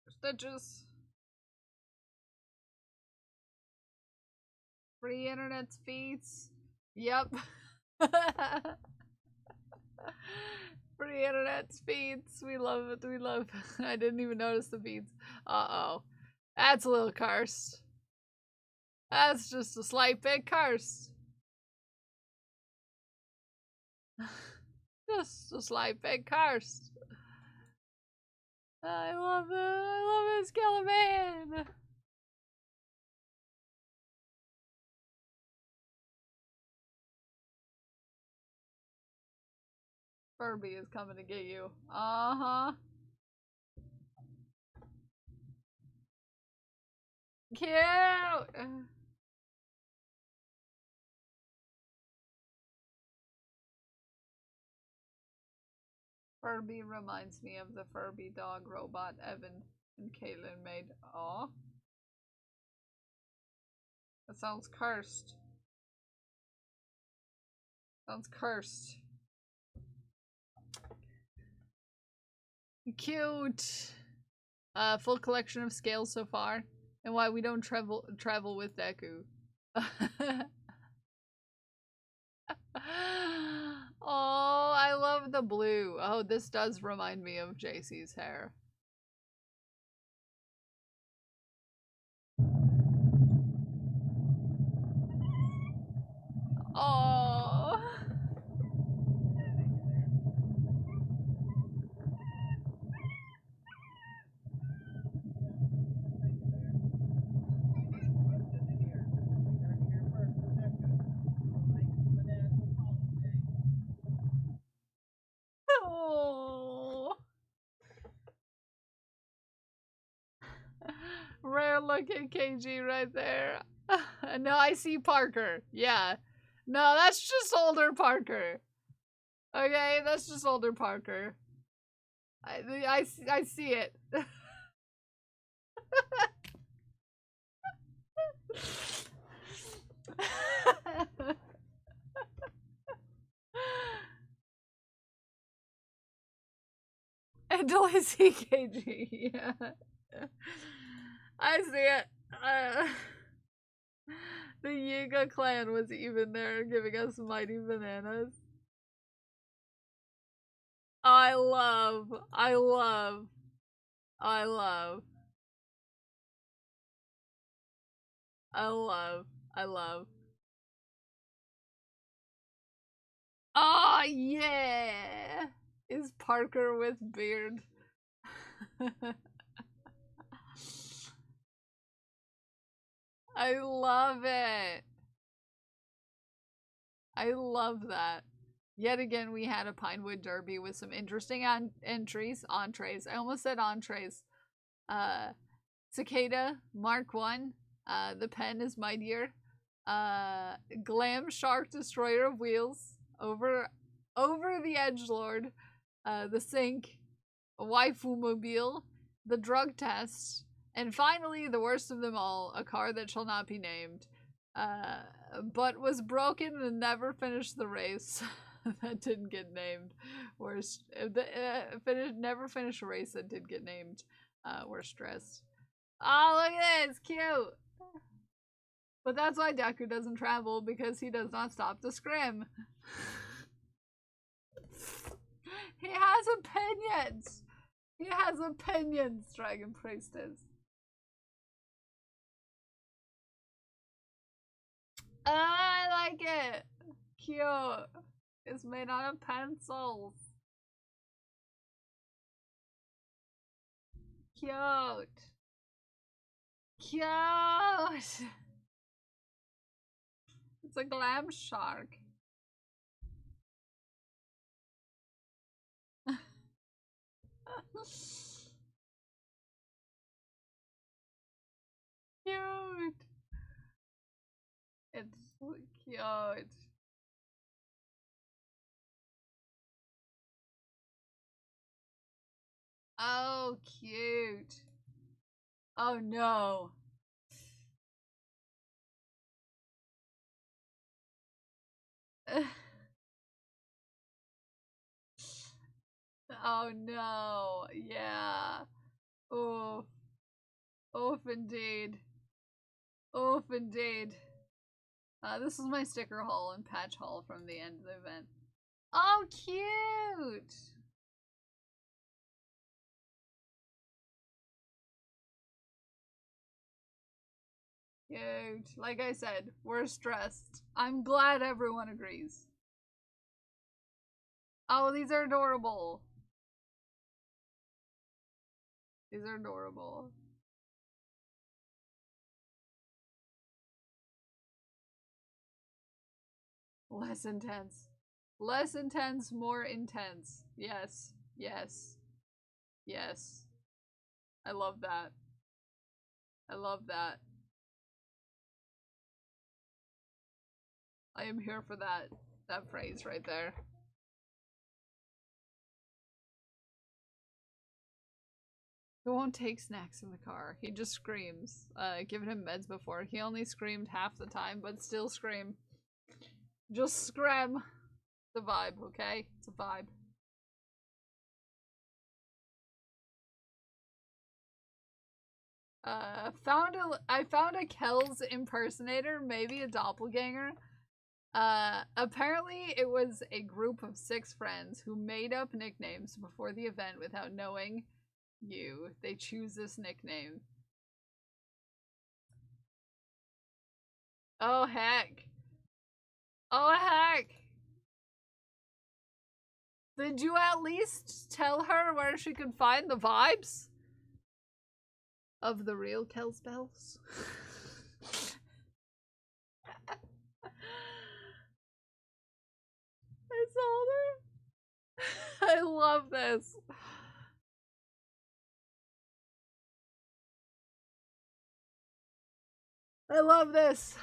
Stitches. Free internet speeds. Yep. Free internet speeds. We love it. We love it. I didn't even notice the beats. Uh-oh. That's a little cursed. That's just a slight bit cursed. Just a slight bit cursed. I love it. I love it, Skeleman. Furby is coming to get you. Uh-huh. Cute! Furby reminds me of the Furby dog robot Evan and Caitlin made. Aw. That sounds cursed. Sounds cursed. Cute! Full collection of scales so far. And why we don't travel with Deku. Oh, I love the blue. Oh, this does remind me of JC's hair. Oh. Oh. Rare look at KG right there. No, I see Parker. Yeah. No, that's just older Parker. Okay, that's just older Parker. I see it. Until I see KG, yeah. I see it. The Yiga clan was even there giving us mighty bananas. I love. Oh, yeah! Is Parker with beard? I love it. I love that. Yet again, we had a Pinewood Derby with some interesting entrees. I almost said entrees. Cicada, Mark 1. The pen is mightier. Glam Shark, Destroyer of Wheels. Over the Edgelord. The Sink. Waifu Mobile. The Drug Test. And finally, the worst of them all, a car that shall not be named. But was broken and never finished the race. That didn't get named. Worst. Never finished a race that did get named. Worst dress. Oh, look at this! Cute! But that's why Deku doesn't travel, because he does not stop to scrim. He has opinions! He has opinions, Dragon Priestess. I like it. Cute. It's made out of pencils. Cute. Cute. It's a glam shark. Cute. It's so cute. Oh, cute. Oh no. Oh no. Yeah. Oof. Oof indeed. Oof indeed. This is my sticker haul and patch haul from the end of the event. Oh, cute! Cute. Like I said, we're stressed. I'm glad everyone agrees. Oh, these are adorable. These are adorable. Less intense. Less intense, more intense. Yes. Yes. Yes. I love that. I love that. I am here for that phrase right there. He won't take snacks in the car. He just screams. Given him meds before. He only screamed half the time, but still scream. Just scream. It's a vibe, okay? It's a vibe. I found a Kells impersonator, maybe a doppelganger. Apparently it was a group of 6 friends who made up nicknames before the event without knowing you. They choose this nickname. Oh heck. Oh heck. Did you at least tell her where she could find the vibes of the real Kells Bells? I saw her. I love this. I love this.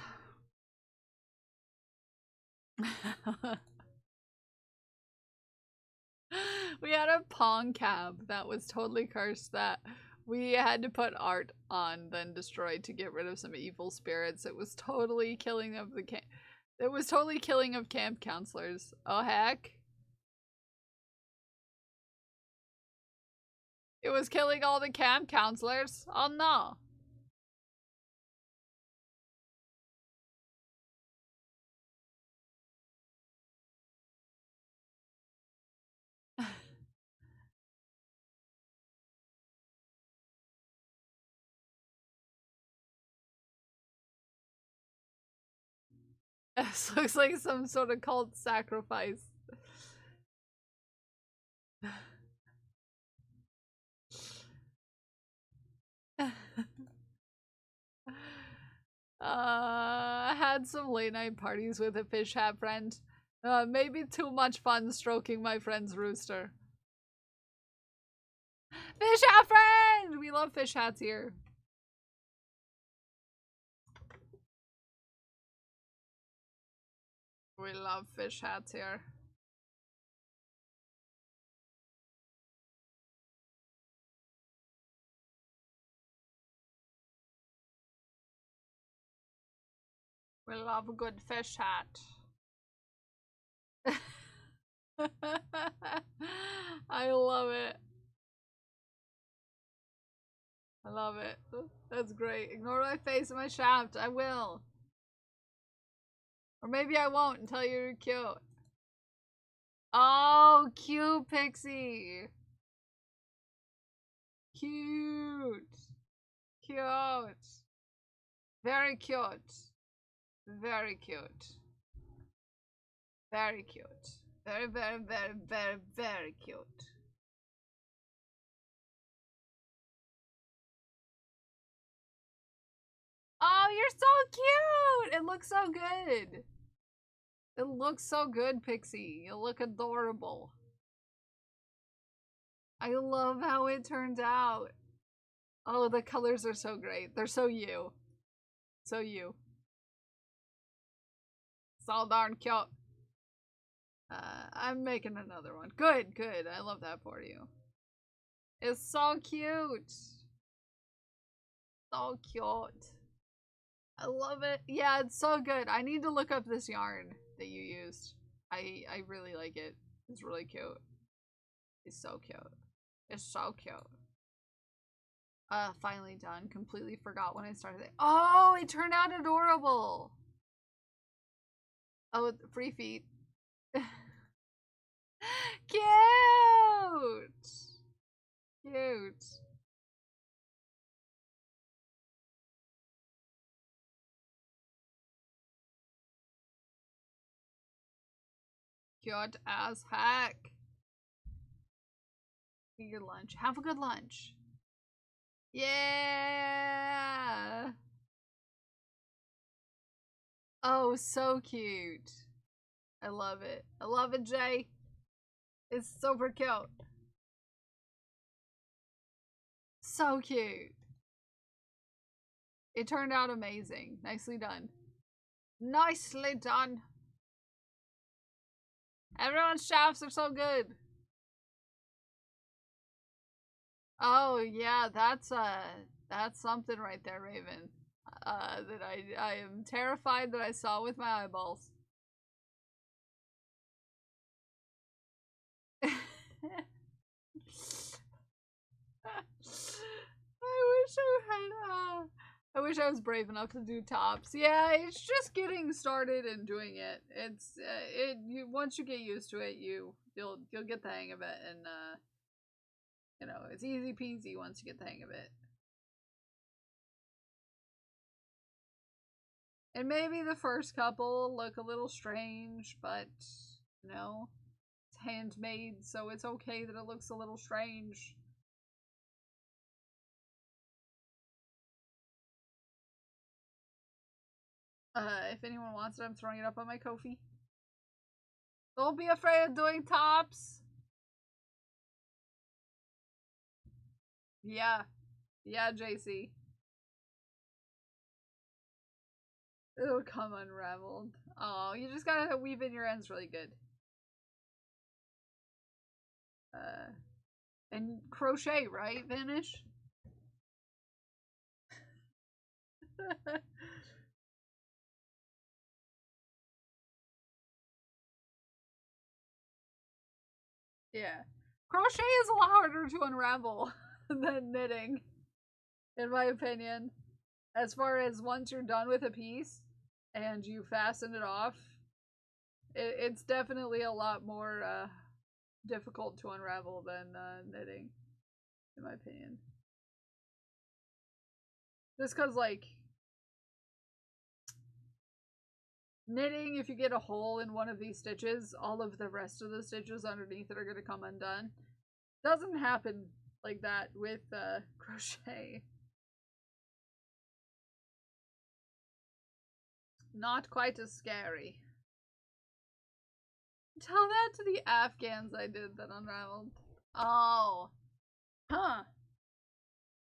We had a Pong cab that was totally cursed that we had to put art on, then destroyed to get rid of some evil spirits. It was totally killing of the it was totally killing of camp counselors. Oh heck. It was killing all the camp counselors. Oh no. This looks like some sort of cult sacrifice. I had some late night parties with a fish hat friend. Maybe too much fun stroking my friend's rooster. Fish hat friend! We love fish hats here. We love fish hats here. We love a good fish hat. I love it. I love it. That's great. Ignore my face and my shaft. I will. Or maybe I won't until you're cute. Oh, cute Pixie. Cute. Cute. Very cute. Very cute. Very cute. Very, very, very, very, very cute. Oh, you're so cute! It looks so good. It looks so good, Pixie. You look adorable. I love how it turned out. Oh, the colors are so great. They're so you. So you. So darn cute. I'm making another one. Good, good. I love that for you. It's so cute. So cute. I love it. Yeah, it's so good. I need to look up this yarn that you used. I really like it. It's really cute. It's so cute. It's so cute. Finally done. Completely forgot when I started it. Oh, it turned out adorable. Oh, free feet. Cute. Cute. Cute as heck. Eat your lunch. Have a good lunch. Yeah. Oh, so cute. I love it. I love it, Jay. It's super cute. So cute. It turned out amazing. Nicely done. Nicely done. Everyone's shafts are so good. Oh yeah, that's something right there, Raven. That I am terrified that I saw with my eyeballs. I wish I was brave enough to do tops. Yeah, it's just getting started and doing it. It's once you get used to it, you'll get the hang of it, and you know, it's easy peasy once you get the hang of it. And maybe the first couple look a little strange, but you know, it's handmade, so it's okay that it looks a little strange. If anyone wants it, I'm throwing it up on my Ko-fi. Don't be afraid of doing tops. Yeah. Yeah, JC. It'll come unraveled. Oh, you just gotta weave in your ends really good. And crochet, right, Vanish? Yeah. Crochet is a lot harder to unravel than knitting, in my opinion. As far as once you're done with a piece and you fasten it off, it's definitely a lot more difficult to unravel than knitting, in my opinion. Just because, like, knitting, if you get a hole in one of these stitches, all of the rest of the stitches underneath it are going to come undone. Doesn't happen like that with crochet. Not quite as scary. Tell that to the Afghans I did that unraveled. Oh. Huh.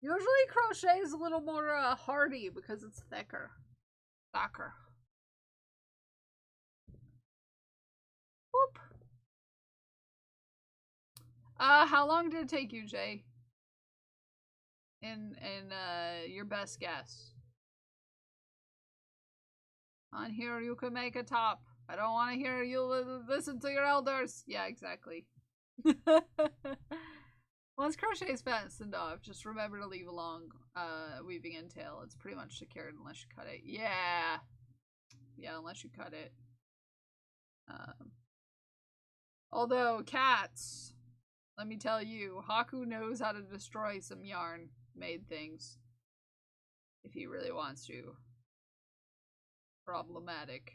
Usually crochet is a little more hardy because it's thicker. Thicker. Whoop. How long did it take you, Jay? In your best guess. On here you can make a top. I don't want to hear you listen to your elders. Yeah, exactly. Once crochet is fastened off, just remember to leave a long weaving end tail. It's pretty much secured unless you cut it. Yeah. Yeah, unless you cut it. Although, cats, let me tell you, Haku knows how to destroy some yarn-made things. If he really wants to. problematic.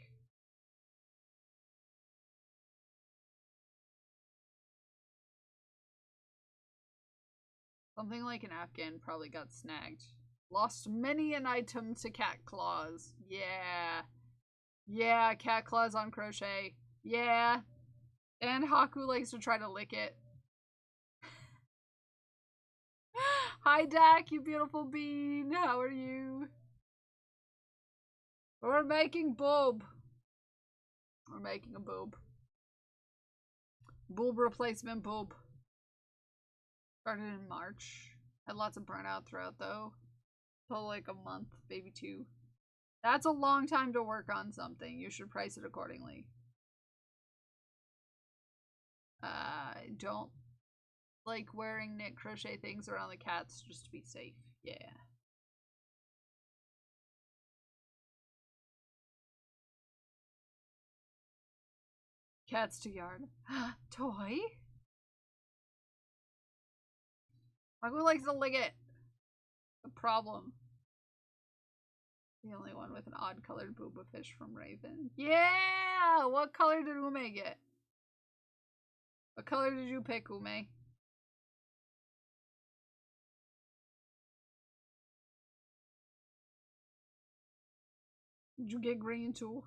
Something like an Afghan probably got snagged. Lost many an item to cat claws. Yeah. Yeah, cat claws on crochet. Yeah. And Haku likes to try to lick it. Hi, Dak, you beautiful bean. How are you? We're making boob. We're making a boob. Boob replacement boob. Started in March. Had lots of burnout throughout though. Till like a month, maybe 2. That's a long time to work on something. You should price it accordingly. I don't like wearing knit crochet things around the cats just to be safe. Yeah. Cats to yard. Toy? Mago likes to lick it. The problem. The only one with an odd colored booba fish from Raven. Yeah! What color did Ume get? What color did you pick, Ume? Did you get green too?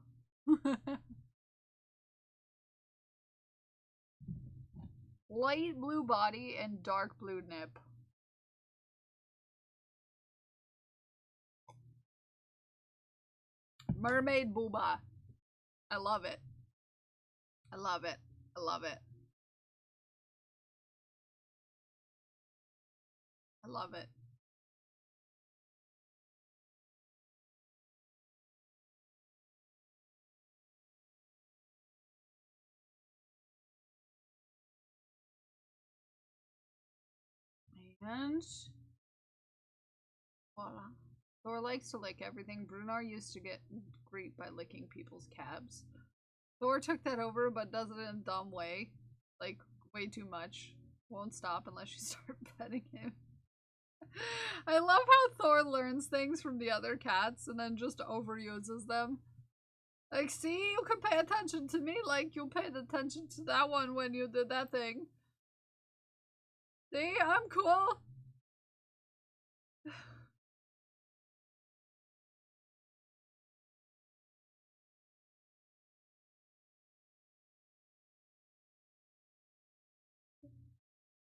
Light blue body and dark blue nip. Mermaid booba. I love it. I love it. I love it. I love it. And voila. Thor likes to lick everything. Brunar used to get great by licking people's cabs. Thor took that over, but does it in a dumb way. Like, way too much. Won't stop unless you start petting him. I love how Thor learns things from the other cats and then just overuses them. Like, see, you can pay attention to me like you paid attention to that one when you did that thing. See, I'm cool.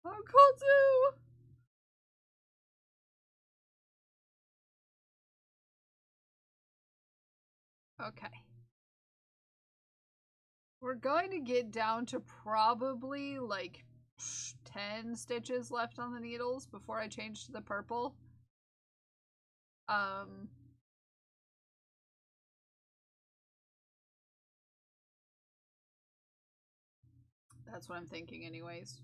I'm cool too. Okay. We're going to get down to probably like 10 stitches left on the needles before I change to the purple. That's what I'm thinking anyways.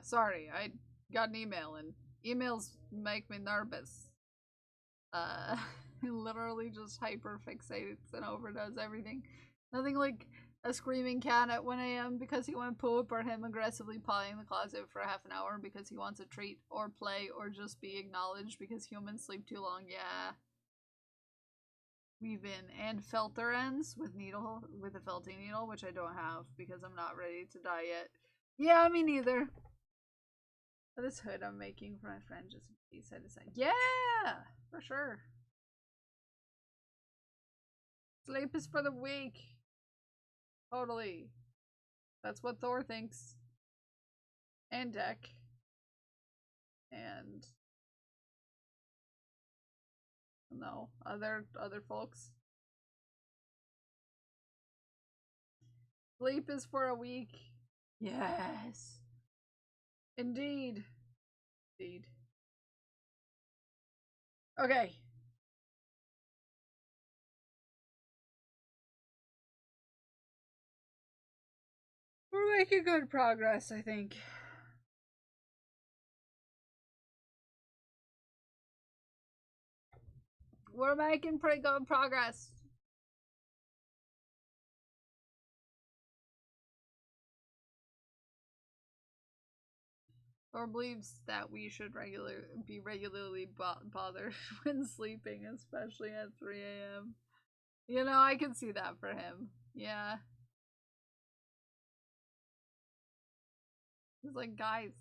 Sorry, I got an email and emails make me nervous. He literally just hyper fixates and overdoes everything. Nothing like a screaming cat at 1 a.m. because he went poop, or him aggressively pawing the closet for half an hour because he wants a treat or play or just be acknowledged because humans sleep too long. Yeah. Weave in and felter ends with a felting needle, which I don't have because I'm not ready to dye yet. Yeah, me neither. This hood I'm making for my friend just in case I decide. Yeah, for sure. Sleep is for the weak. Totally. That's what Thor thinks. And Deck. And no, other folks. Sleep is for a week. Yes. Indeed. Indeed. Okay. We're making good progress, I think. We're making pretty good progress. Or believes that we should be regularly bothered when sleeping, especially at 3 a.m. You know, I can see that for him. Yeah. He's like, guys,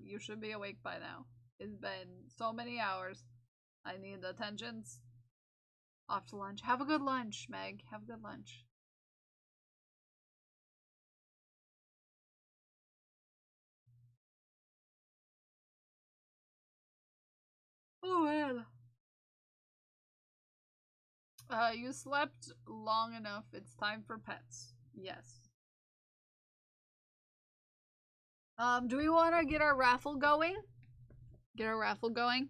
you should be awake by now. It's been so many hours. I need attentions. Off to lunch. Have a good lunch, Meg. Have a good lunch. Oh man. You slept long enough. It's time for pets. Yes. Do we want to get our raffle going? Get our raffle going?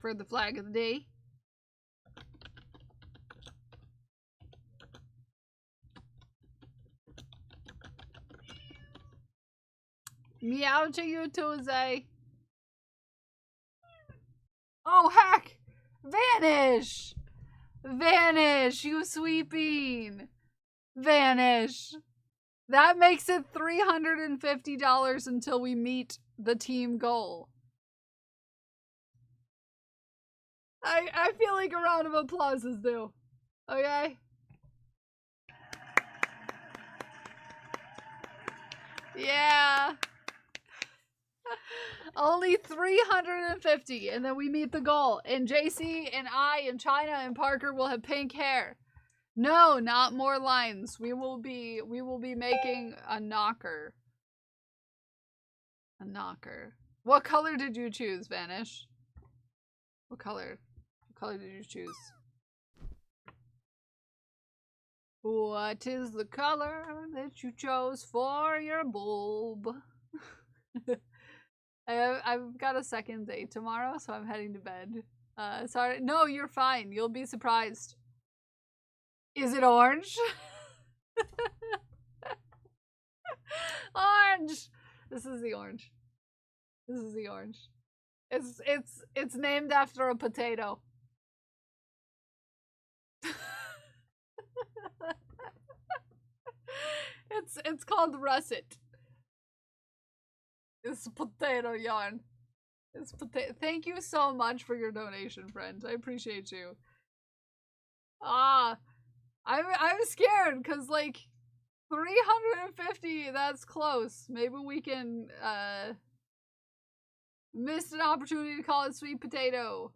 For the flag of the day. Meow to you, Tuesday. Oh, heck! Vanish! Vanish, you sweeping! Vanish! That makes it $350 until we meet the team goal. I feel like a round of applause is due. Okay? Yeah. Only 350 and then we meet the goal. And JC and I and China and Parker will have pink hair. No, not more lines. We will be making a knocker. A knocker. What color did you choose, Vanish? What color? What color did you choose? What is the color that you chose for your bulb? I've got a second date tomorrow, so I'm heading to bed. Sorry. No, you're fine. You'll be surprised. Is it orange? Orange! This is the orange. This is the orange. It's named after a potato. It's called russet. It's potato yarn. It's potato. Thank you so much for your donation, friend. I appreciate you. I'm scared because like 350. That's close. Maybe we can missed an opportunity to call it sweet potato.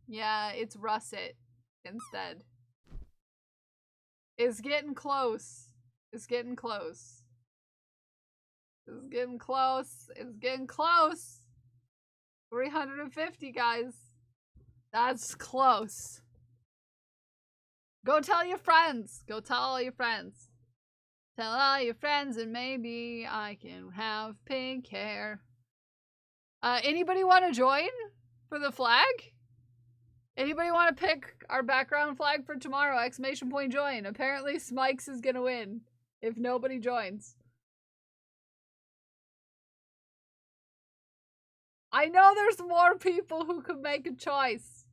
Yeah, it's russet instead. It's getting close. It's getting close. It's getting close. It's getting close. 350, guys. That's close. Go tell your friends. Go tell all your friends. Tell all your friends and maybe I can have pink hair. Anybody want to join for the flag? Anybody want to pick our background flag for tomorrow? Exclamation point join. Apparently Smikes is gonna win if nobody joins. I know there's more people who could make a choice.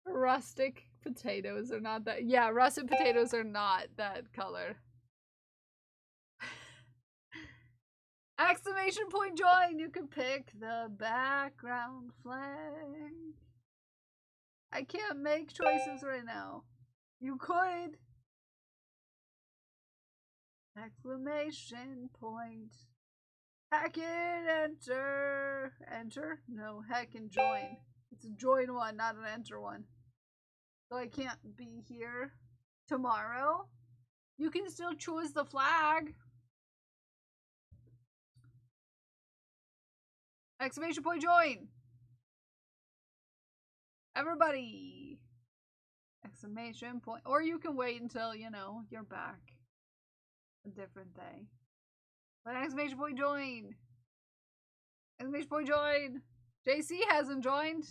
Rustic potatoes are not that. Yeah, russet potatoes are not that color. Exclamation point join. You can pick the background flag. I can't make choices right now. You could. Exclamation point. Heck and enter. Enter? No, heck and join. It's a join one, not an enter one. So I can't be here tomorrow. You can still choose the flag. Exclamation point join. Everybody. Exclamation point. Or you can wait until, you know, you're back. A different day. But exclamation point join. Exclamation point join. JC hasn't joined.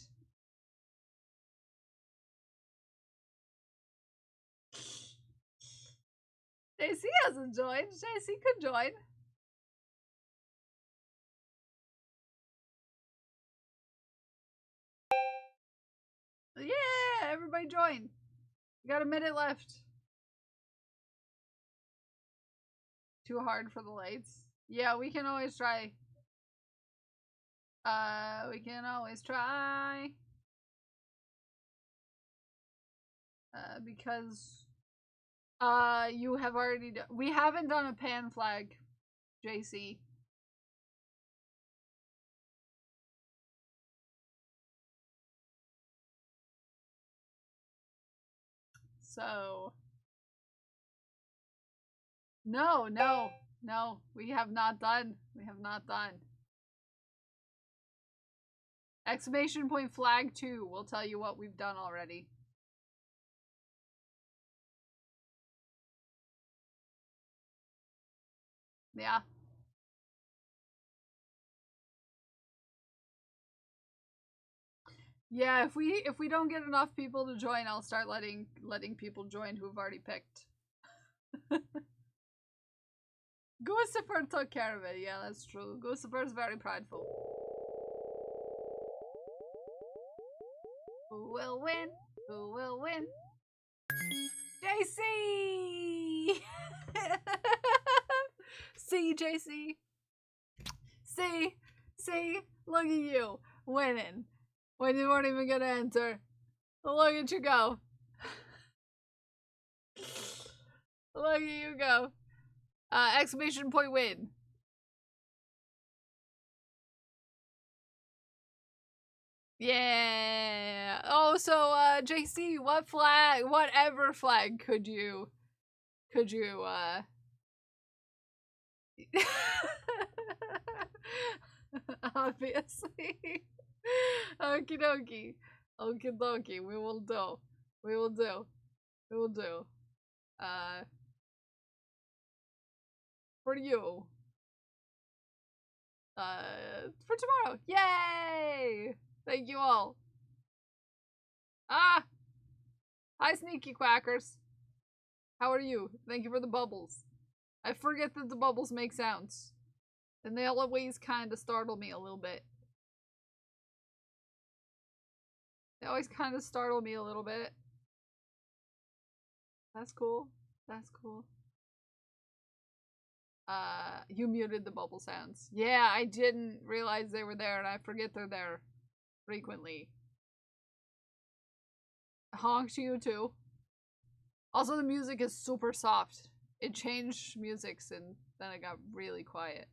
JC hasn't joined. JC could join. Yeah, everybody join. We got a minute left. too hard for the lights. Yeah, we can always try. We can always try. Because you have already we haven't done a pan flag, JC. So no, we have not done. We have not done. Exclamation point flag 2 will tell you what we've done already. Yeah. Yeah, if we don't get enough people to join, I'll start letting people join who've already picked. Guccifer took care of it. Yeah, that's true. Guccifer is very prideful. Who will win? Who will win? JC! See, JC? See? Look at you. Winning. When you weren't even gonna enter. Look at you go. Look at you go. Exclamation point win. Yeah. Oh, so JC, whatever flag could you obviously. Okie dokie. Okie dokie. We will do. For you. For tomorrow. Yay! Thank you all. Ah! Hi, sneaky quackers. How are you? Thank you for the bubbles. I forget that the bubbles make sounds. And they always kind of startle me a little bit. They always kind of startle me a little bit. That's cool. That's cool. You muted the bubble sounds. Yeah, I didn't realize they were there, and I forget they're there frequently. Honk to you too. Also, the music is super soft. It changed musics, and then it got really quiet.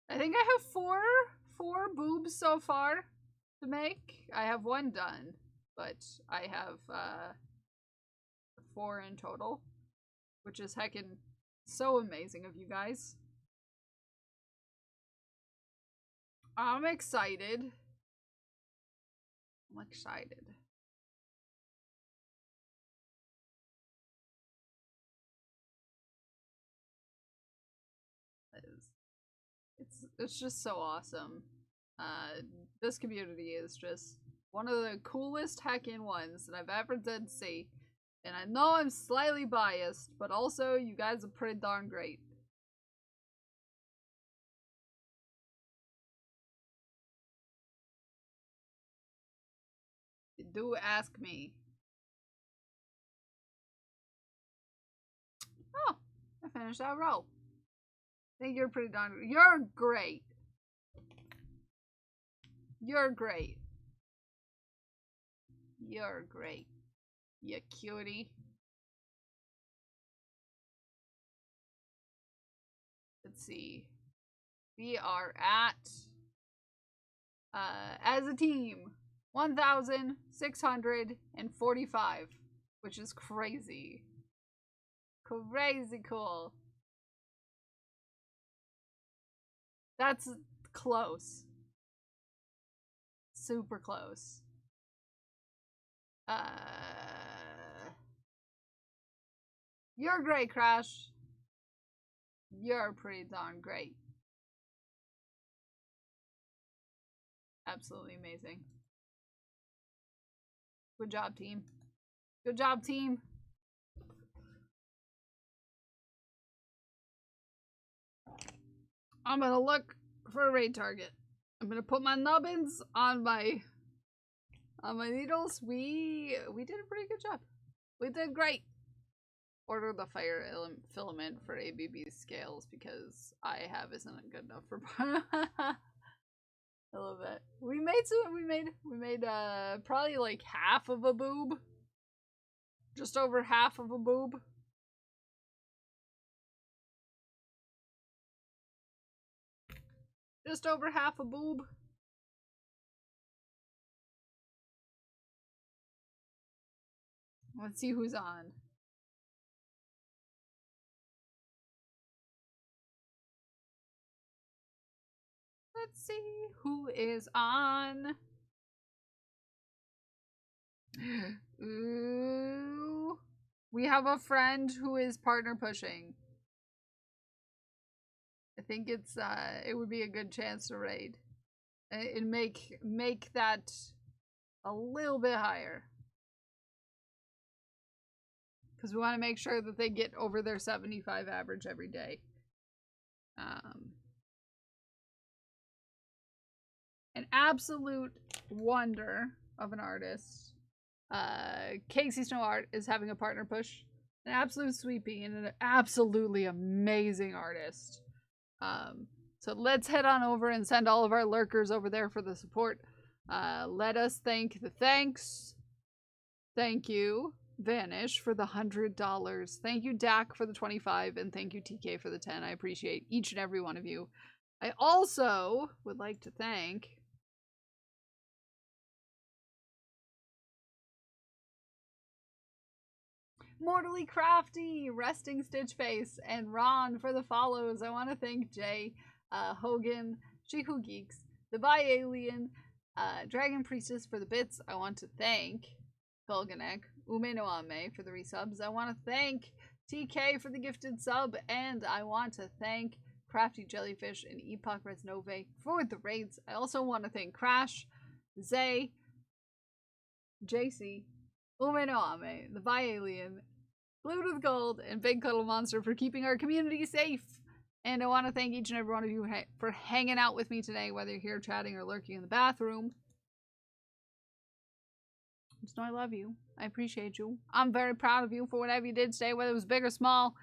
I think I have four boobs so far to make. I have one done, but I have 4 in total, which is heckin' so amazing of you guys. I'm excited. I'm excited. It's just so awesome. This community is just one of the coolest heckin' ones that I've ever did see. And I know I'm slightly biased, but also you guys are pretty darn great. Do ask me. Oh, I finished that row. I think you're pretty darn great. You're great. You're great. You're great. You cutie. Let's see. We are at, as a team, 1,645, which is crazy. Crazy cool. That's close. Super close. You're great, Crash. You're pretty darn great. Absolutely amazing. Good job, team. Good job, team. I'm gonna look for a raid target. I'm gonna put my nubbins on my needles. We did a pretty good job. We did great. Order the fire filament for ABB scales because I have isn't good enough for. I love it. We made probably like half of a boob. Just over half of a boob. Just over half a boob. Let's see who's on. Let's see who is on. Ooh. We have a friend who is partner pushing. I think it's it would be a good chance to raid. And make that a little bit higher. Because we want to make sure that they get over their 75 average every day. An absolute wonder of an artist. Casey Snow Art is having a partner push. An absolute sweepie and an absolutely amazing artist. So let's head on over and send all of our lurkers over there for the support. Let us thank the thanks. Thank you, Vanish, for the $100. Thank you, Dak, for the 25, and thank you, TK, for the 10. I appreciate each and every one of you. I also would like to thank Mortally Crafty, Resting Stitch Face, and Ron for the follows. I want to thank Jay, Hogan, Shiku Geeks, the Bi Alien, Dragon Priestess for the bits. I want to thank Golganek, Ume no Ame for the resubs. I want to thank TK for the gifted sub, and I want to thank Crafty Jellyfish and Epoch Resnove for the raids. I also want to thank Crash, Zay, JC, Ume no Ame, the Bi Alien, Blue with Gold, and Big Cuddle Monster for keeping our community safe. And I want to thank each and every one of you for hanging out with me today, whether you're here chatting or lurking in the bathroom. Just know I love you. I appreciate you. I'm very proud of you for whatever you did today, whether it was big or small.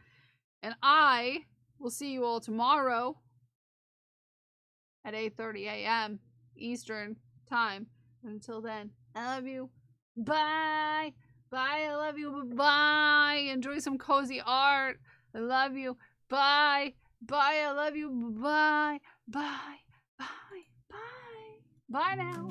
And I will see you all tomorrow at 8:30 a.m. Eastern Time. Until then, I love you. Bye. Bye. I love you. Bye. Enjoy some cozy art. I love you. Bye. Bye. I love you. Bye. Bye. Bye. Bye. Bye now.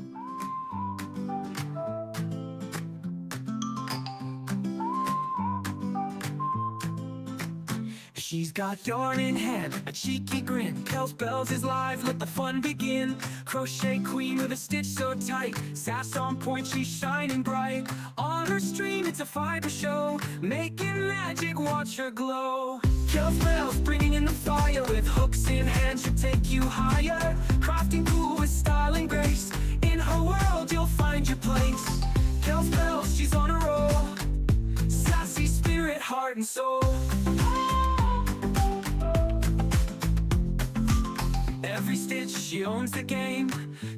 She's got yarn in hand, a cheeky grin. Kel's Bells is live, let the fun begin. Crochet queen with a stitch so tight. Sass on point, she's shining bright. On her stream, it's a fiber show. Making magic, watch her glow. Kel's Bells bringing in the fire. With hooks in hand, she'll take you higher. Crafting cool with style and grace. In her world, you'll find your place. Kel's Bells, she's on a roll. Sassy spirit, heart and soul. Every stitch, she owns the game.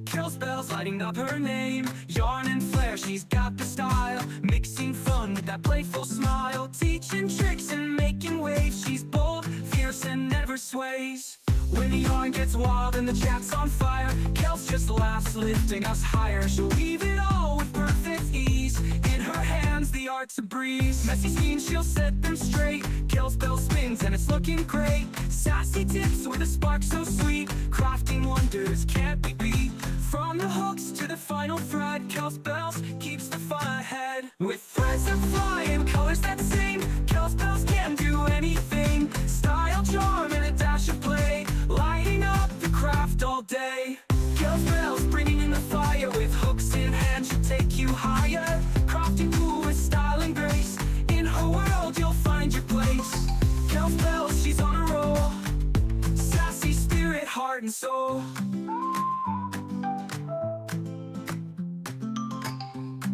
Kel's Bells lighting up her name. Yarn and flair, she's got the style. Mixing fun with that playful smile. Teaching tricks and making waves. She's bold, fierce, and never sways. When the yarn gets wild and the chat's on fire, Kel's just laughs, lifting us higher. She'll weave it all with perfect ease. In her hands, the art's a breeze. Messy schemes, she'll set them straight. Kel's Bell spins and it's looking great. Sassy tips with a spark so sweet. Crafting wonders can't be beat. From the hooks to the final thread, Kel's Bells keeps the fun ahead. With threads that fly and colors that sing, Kel's Bells can do anything. Style, charm, and a dash of play, lighting up the craft all day. Kel's Bells bringing in the fire. With hooks in hand, she'll take you higher. Crafting cool with style and grace. In her world, you'll find your place. Kel's Bells, she's on a roll. Sassy spirit, heart and soul.